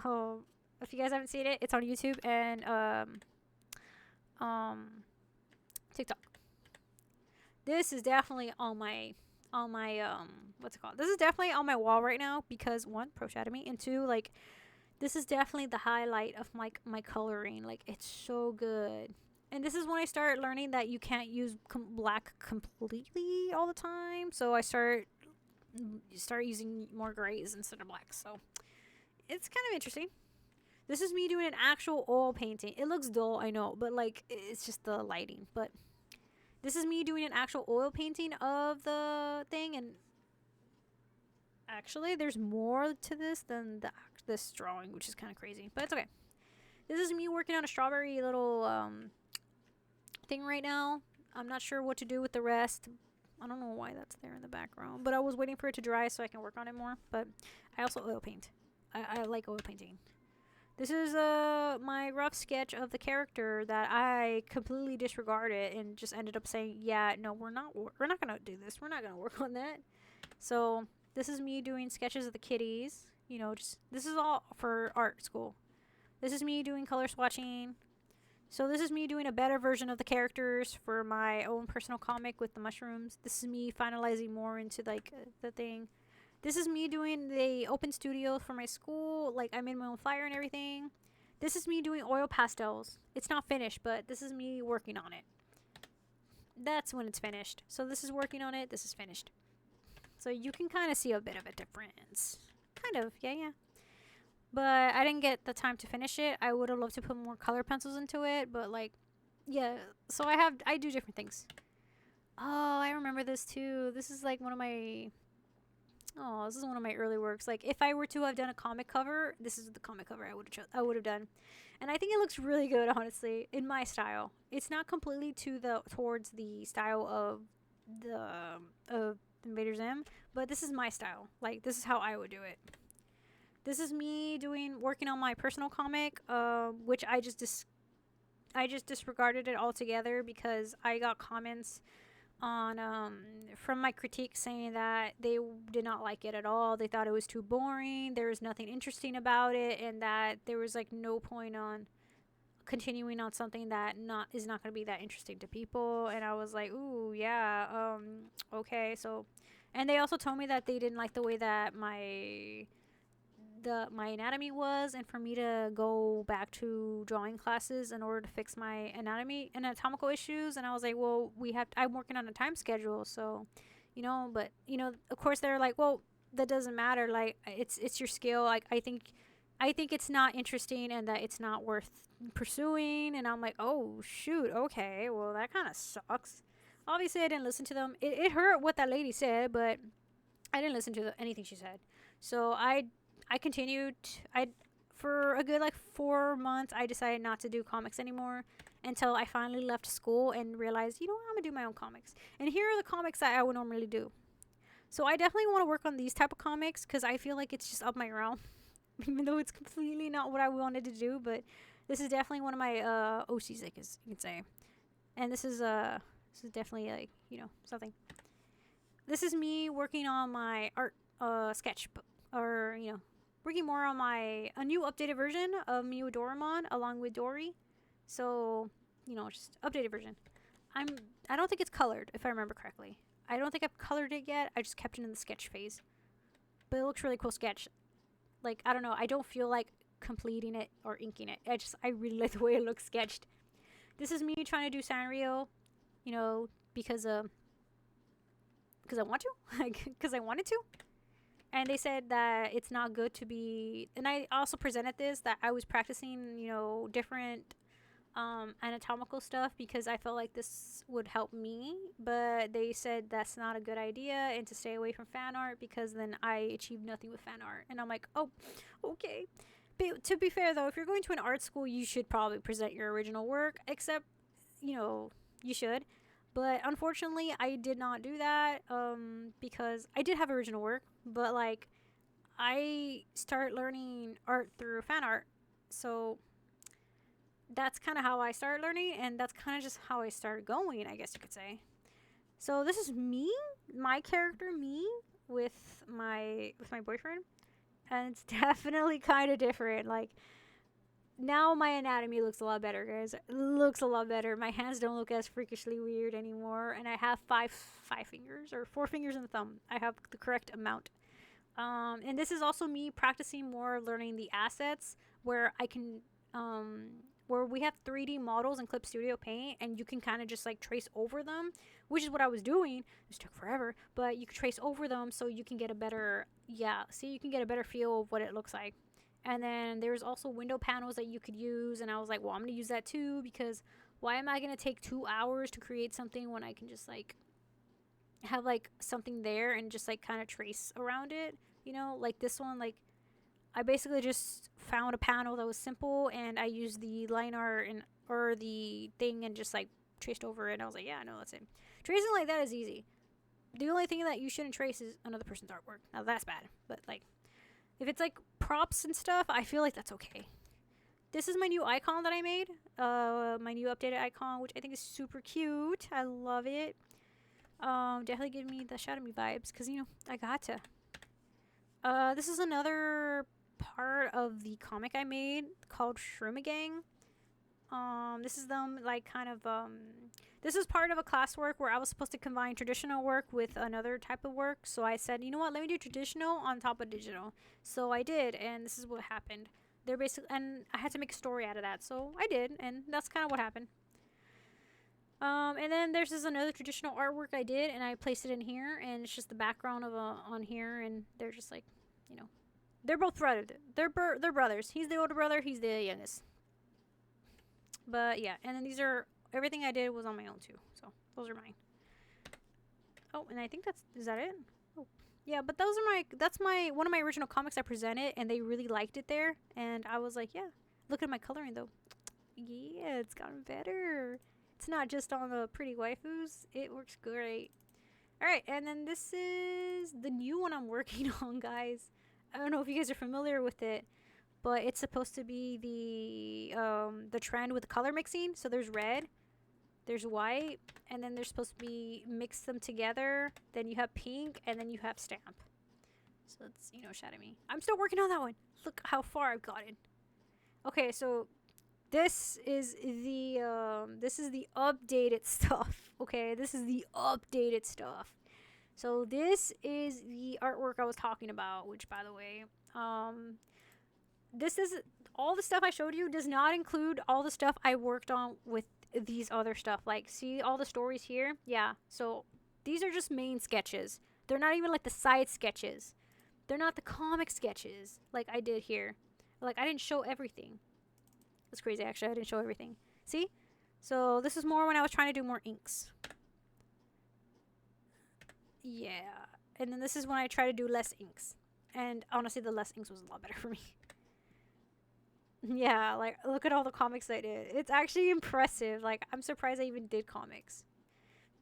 A: Oh, if you guys haven't seen it, it's on YouTube and um TikTok. This is definitely on my what's it called? This is definitely on my wall right now because one, pro shadow me, and two, like this is definitely the highlight of my coloring. Like it's so good. And this is when I start learning that you can't use black completely all the time. So I start using more grays instead of blacks. So it's kind of interesting. This is me doing an actual oil painting. It looks dull, I know, but like it's just the lighting. But this is me doing an actual oil painting of the thing, and actually there's more to this than this drawing, which is kind of crazy, but it's okay. This is me working on a strawberry little thing right now. I'm not sure what to do with the rest. I don't know why that's there in the background, but I was waiting for it to dry so I can work on it more. But I also oil paint. I like oil painting. This is my rough sketch of the character that I completely disregarded and just ended up saying, yeah, no, we're not gonna do this. We're not gonna work on that. So this is me doing sketches of the kitties. You know, just this is all for art school. This is me doing color swatching. So this is me doing a better version of the characters for my own personal comic with the mushrooms. This is me finalizing more into like the thing. This is me doing the open studio for my school. Like I made my own flyer and everything. This is me doing oil pastels. It's not finished, but this is me working on it. That's when it's finished. So this is working on it. This is finished. So you can kind of see a bit of a difference. Kind of, yeah. But I didn't get the time to finish it. I would have loved to put more color pencils into it, but like, yeah. So I do different things. Oh, I remember this too. This is like one of my this is one of my early works. Like if I were to have done a comic cover, this is the comic cover I would have done. And I think it looks really good, honestly, in my style. It's not completely towards the style of the Invader Zim, but this is my style. Like this is how I would do it. This is me working on my personal comic, which I just disregarded it altogether because I got comments on from my critique saying that they did not like it at all. They thought it was too boring. There was nothing interesting about it, and that there was like no point on continuing on something that is not going to be that interesting to people. And I was like, ooh, yeah, okay. So, and they also told me that they didn't like the way that my anatomy was, and for me to go back to drawing classes in order to fix my anatomical issues. And I was like, well, I'm working on a time schedule, so but of course they're like, well, that doesn't matter, like it's your skill. Like I think it's not interesting and that it's not worth pursuing. And I'm like, oh shoot, okay, well that kind of sucks. Obviously I didn't listen to them. It hurt what that lady said, but I didn't listen to anything she said. So I continued. For a good like 4 months, I decided not to do comics anymore until I finally left school and realized, I'm gonna do my own comics. And here are the comics that I would normally do. So I definitely want to work on these type of comics because I feel like it's just up my realm, even though it's completely not what I wanted to do. But this is definitely one of my OCs, I guess you can say. And this is definitely like something. This is me working on my art sketchbook, or working more on a new updated version of Miu Doraemon along with Dory. So just updated version. I'm I don't think it's colored, if I remember correctly. I don't think I've colored it yet. I just kept it in the sketch phase. But it looks really cool sketch. Like, I don't know, I don't feel like completing it or inking it. I really like the way it looks sketched. This is me trying to do Sanrio, because I want to, because I wanted to. And they said that it's not good to be, and I also presented this, that I was practicing, different anatomical stuff because I felt like this would help me, but they said that's not a good idea and to stay away from fan art because then I achieve nothing with fan art. And I'm like, oh, okay. But to be fair though, if you're going to an art school, you should probably present your original work, except, you should. But unfortunately, I did not do that because I did have original work, but like I start learning art through fan art. So that's kind of how I started learning, and that's kind of just how I started going, I guess you could say. So this is me, my character, me with my boyfriend, and it's definitely kind of different. Like now my anatomy looks a lot better, guys. It looks a lot better. My hands don't look as freakishly weird anymore, and I have five fingers or 4 fingers in the thumb. I have the correct amount. And this is also me practicing more learning the assets where I can where we have 3D models in Clip Studio Paint, and you can kind of just like trace over them, which is what I was doing. This took forever, but you can trace over them so you can get a better, you can get a better feel of what it looks like. And then there's also window panels that you could use, and I was like, well, I'm gonna use that too, because why am I gonna take 2 hours to create something when I can just like have like something there and just like kind of trace around it, like this one, like I basically just found a panel that was simple, and I used the line art or the thing and just like traced over it. And I was like, yeah, no, that's it. Tracing like that is easy. The only thing that you shouldn't trace is another person's artwork. Now that's bad, but like if it's like props and stuff, I feel like that's okay. This is my new icon that I made, my new updated icon, which I think is super cute. I love it. Definitely give me the Shadow Me vibes, because I got to. This is another part of the comic I made called Shroom-A-Gang. This is them like kind of this is part of a classwork where I was supposed to combine traditional work with another type of work. So I said, you know what, let me do traditional on top of digital. So I did, and this is what happened. They're basically, and I had to make a story out of that. So I did, and that's kind of what happened. And then there's this another traditional artwork I did, and I placed it in here, and it's just the background of on here, and they're just like, they're both brothers. They're brothers. He's the older brother. He's the youngest. But yeah, and then these are everything I did was on my own too. So those are mine. Oh, and I think is that it? Oh, yeah. But that's one of my original comics I presented, and they really liked it there. And I was like, yeah, look at my coloring though. Yeah, it's gotten better. It's not just on the pretty waifus. It works great. All right, and then this is the new one I'm working on, guys. I don't know if you guys are familiar with it, but it's supposed to be the trend with the color mixing. So there's red, there's white, and then they're supposed to be mix them together. Then you have pink, and then you have stamp. So it's Shadow Me. I'm still working on that one. Look how far I've gotten. Okay, so this is the updated stuff. Okay, this is the updated stuff. So this is the artwork I was talking about, which, by the way, this is all the stuff I showed you does not include all the stuff I worked on with these other stuff. Like, see all the stories here? Yeah. So these are just main sketches. They're not even like the side sketches. They're not the comic sketches like I did here. Like, I didn't show everything. That's crazy, actually. I didn't show everything. See? So this is more when I was trying to do more inks. Yeah. And then this is when I try to do less inks. And honestly, the less inks was a lot better for me. Yeah, like, look at all the comics I did. It's actually impressive. Like, I'm surprised I even did comics.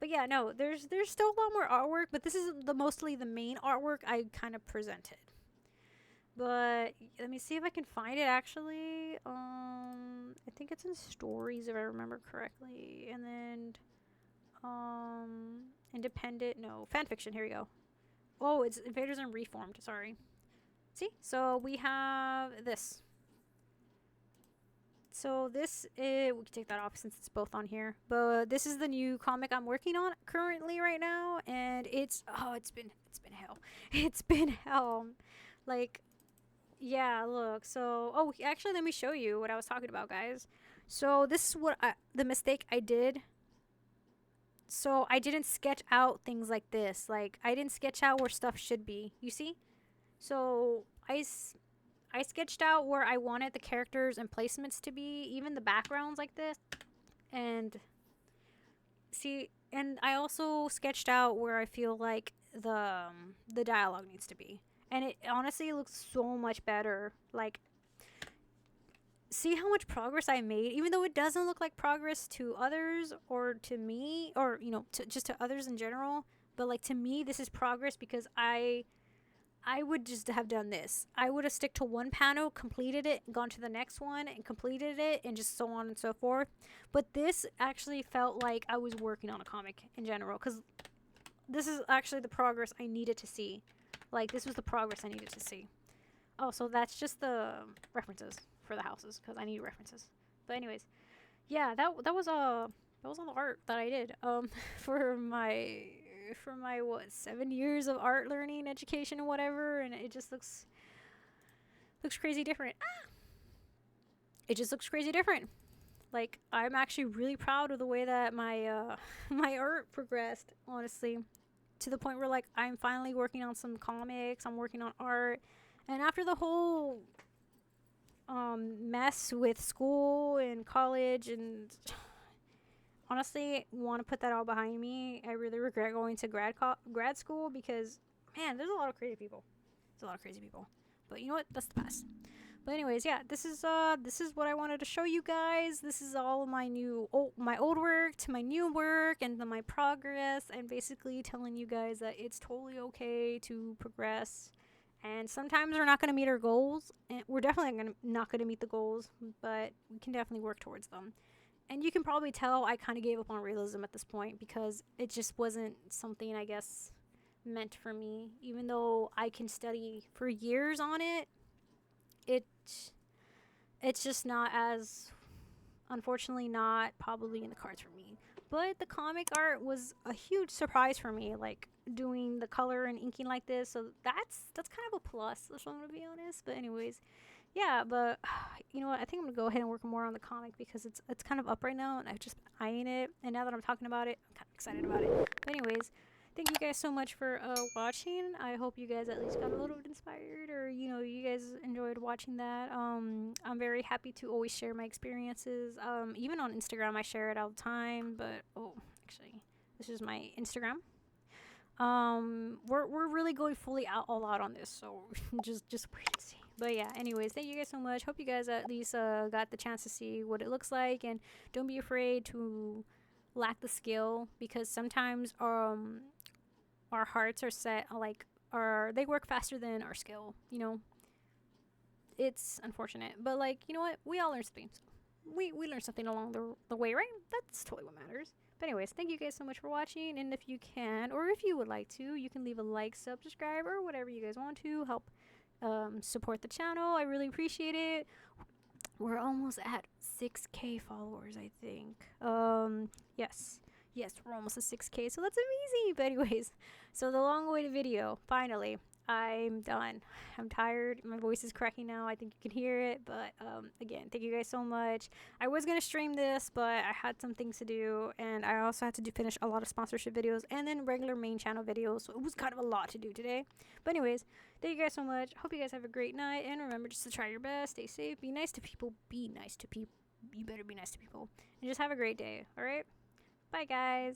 A: But yeah, no, there's still a lot more artwork, but this is mostly the main artwork I kind of presented. But let me see if I can find it, actually. I think it's in stories, if I remember correctly. And then independent, no, fanfiction, here we go. Oh, it's Invaders and Reformed, sorry. See? So we have this. So this is, we can take that off since it's both on here. But this is the new comic I'm working on currently right now, and it's been hell. It's been hell. Like, yeah, look. So, oh, actually, let me show you what I was talking about, guys. So this is the mistake I did. So I didn't sketch out things like this. Like, I didn't sketch out where stuff should be. You see? So I sketched out where I wanted the characters and placements to be, even the backgrounds like this. And see, and I also sketched out where I feel like the dialogue needs to be. And it honestly looks so much better. Like, see how much progress I made, even though it doesn't look like progress to others or to me, or just to others in general. But like, to me, this is progress because I would just have done this. I would have stick to one panel, completed it, gone to the next one, and completed it, and just so on and so forth. But this actually felt like I was working on a comic in general, because this is actually the progress I needed to see. Like, this was the progress I needed to see. Oh, so that's just the references for the houses, because I need references. But anyways, yeah, that was all the art that I did for my what 7 years of art learning education and whatever, and it just looks crazy different. It just looks crazy different. Like, I'm actually really proud of the way that my my art progressed, honestly, to the point where like I'm finally working on some comics, I'm working on art. And after the whole mess with school and college, and honestly want to put that all behind me. I really regret going to grad school because, man, there's a lot of crazy people. There's a lot of crazy people. But you know what? That's the past. But anyways, yeah, this is what I wanted to show you guys. This is all of my old work to my new work and my progress, and basically telling you guys that it's totally okay to progress. And sometimes we're not going to meet our goals, and we're definitely not going to meet the goals, but we can definitely work towards them. And you can probably tell I kind of gave up on realism at this point because it just wasn't something, I guess, meant for me. Even though I can study for years on it, it's just not as, unfortunately, not probably in the cards for me. But the comic art was a huge surprise for me, like doing the color and inking like this. So that's kind of a plus, if I'm gonna be honest. But anyways, yeah, but you know what? I think I'm gonna go ahead and work more on the comic because it's kind of up right now, and I've just been eyeing it. And now that I'm talking about it, I'm kind of excited about it. But anyways, thank you guys so much for watching. I hope you guys at least got a little bit inspired, or you guys enjoyed watching that. I'm very happy to always share my experiences. Even on Instagram, I share it all the time. But actually, this is my Instagram. We're really going fully all out on this, so just wait and see. But yeah, anyways, thank you guys so much. Hope you guys at least got the chance to see what it looks like, and don't be afraid to lack the skill, because sometimes our hearts are set like they work faster than our skill. It's unfortunate, but like, you know what, we all learn something. So we learn something along the way, right? That's totally what matters. But anyways, thank you guys so much for watching, and if you can, or if you would like to, you can leave a like, subscribe, or whatever you guys want to help support the channel. I really appreciate it. We're almost at 6K followers, I think. Yes, we're almost at 6K, so that's amazing. But anyways, so the long-awaited video, finally. I'm done. I'm tired. My voice is cracking now. I think you can hear it. But again, thank you guys so much. I was going to stream this, but I had some things to do. And I also had to finish a lot of sponsorship videos and then regular main channel videos. So it was kind of a lot to do today. But anyways, thank you guys so much. Hope you guys have a great night. And remember just to try your best. Stay safe. Be nice to people. Be nice to people. You better be nice to people. And just have a great day. All right? Bye, guys.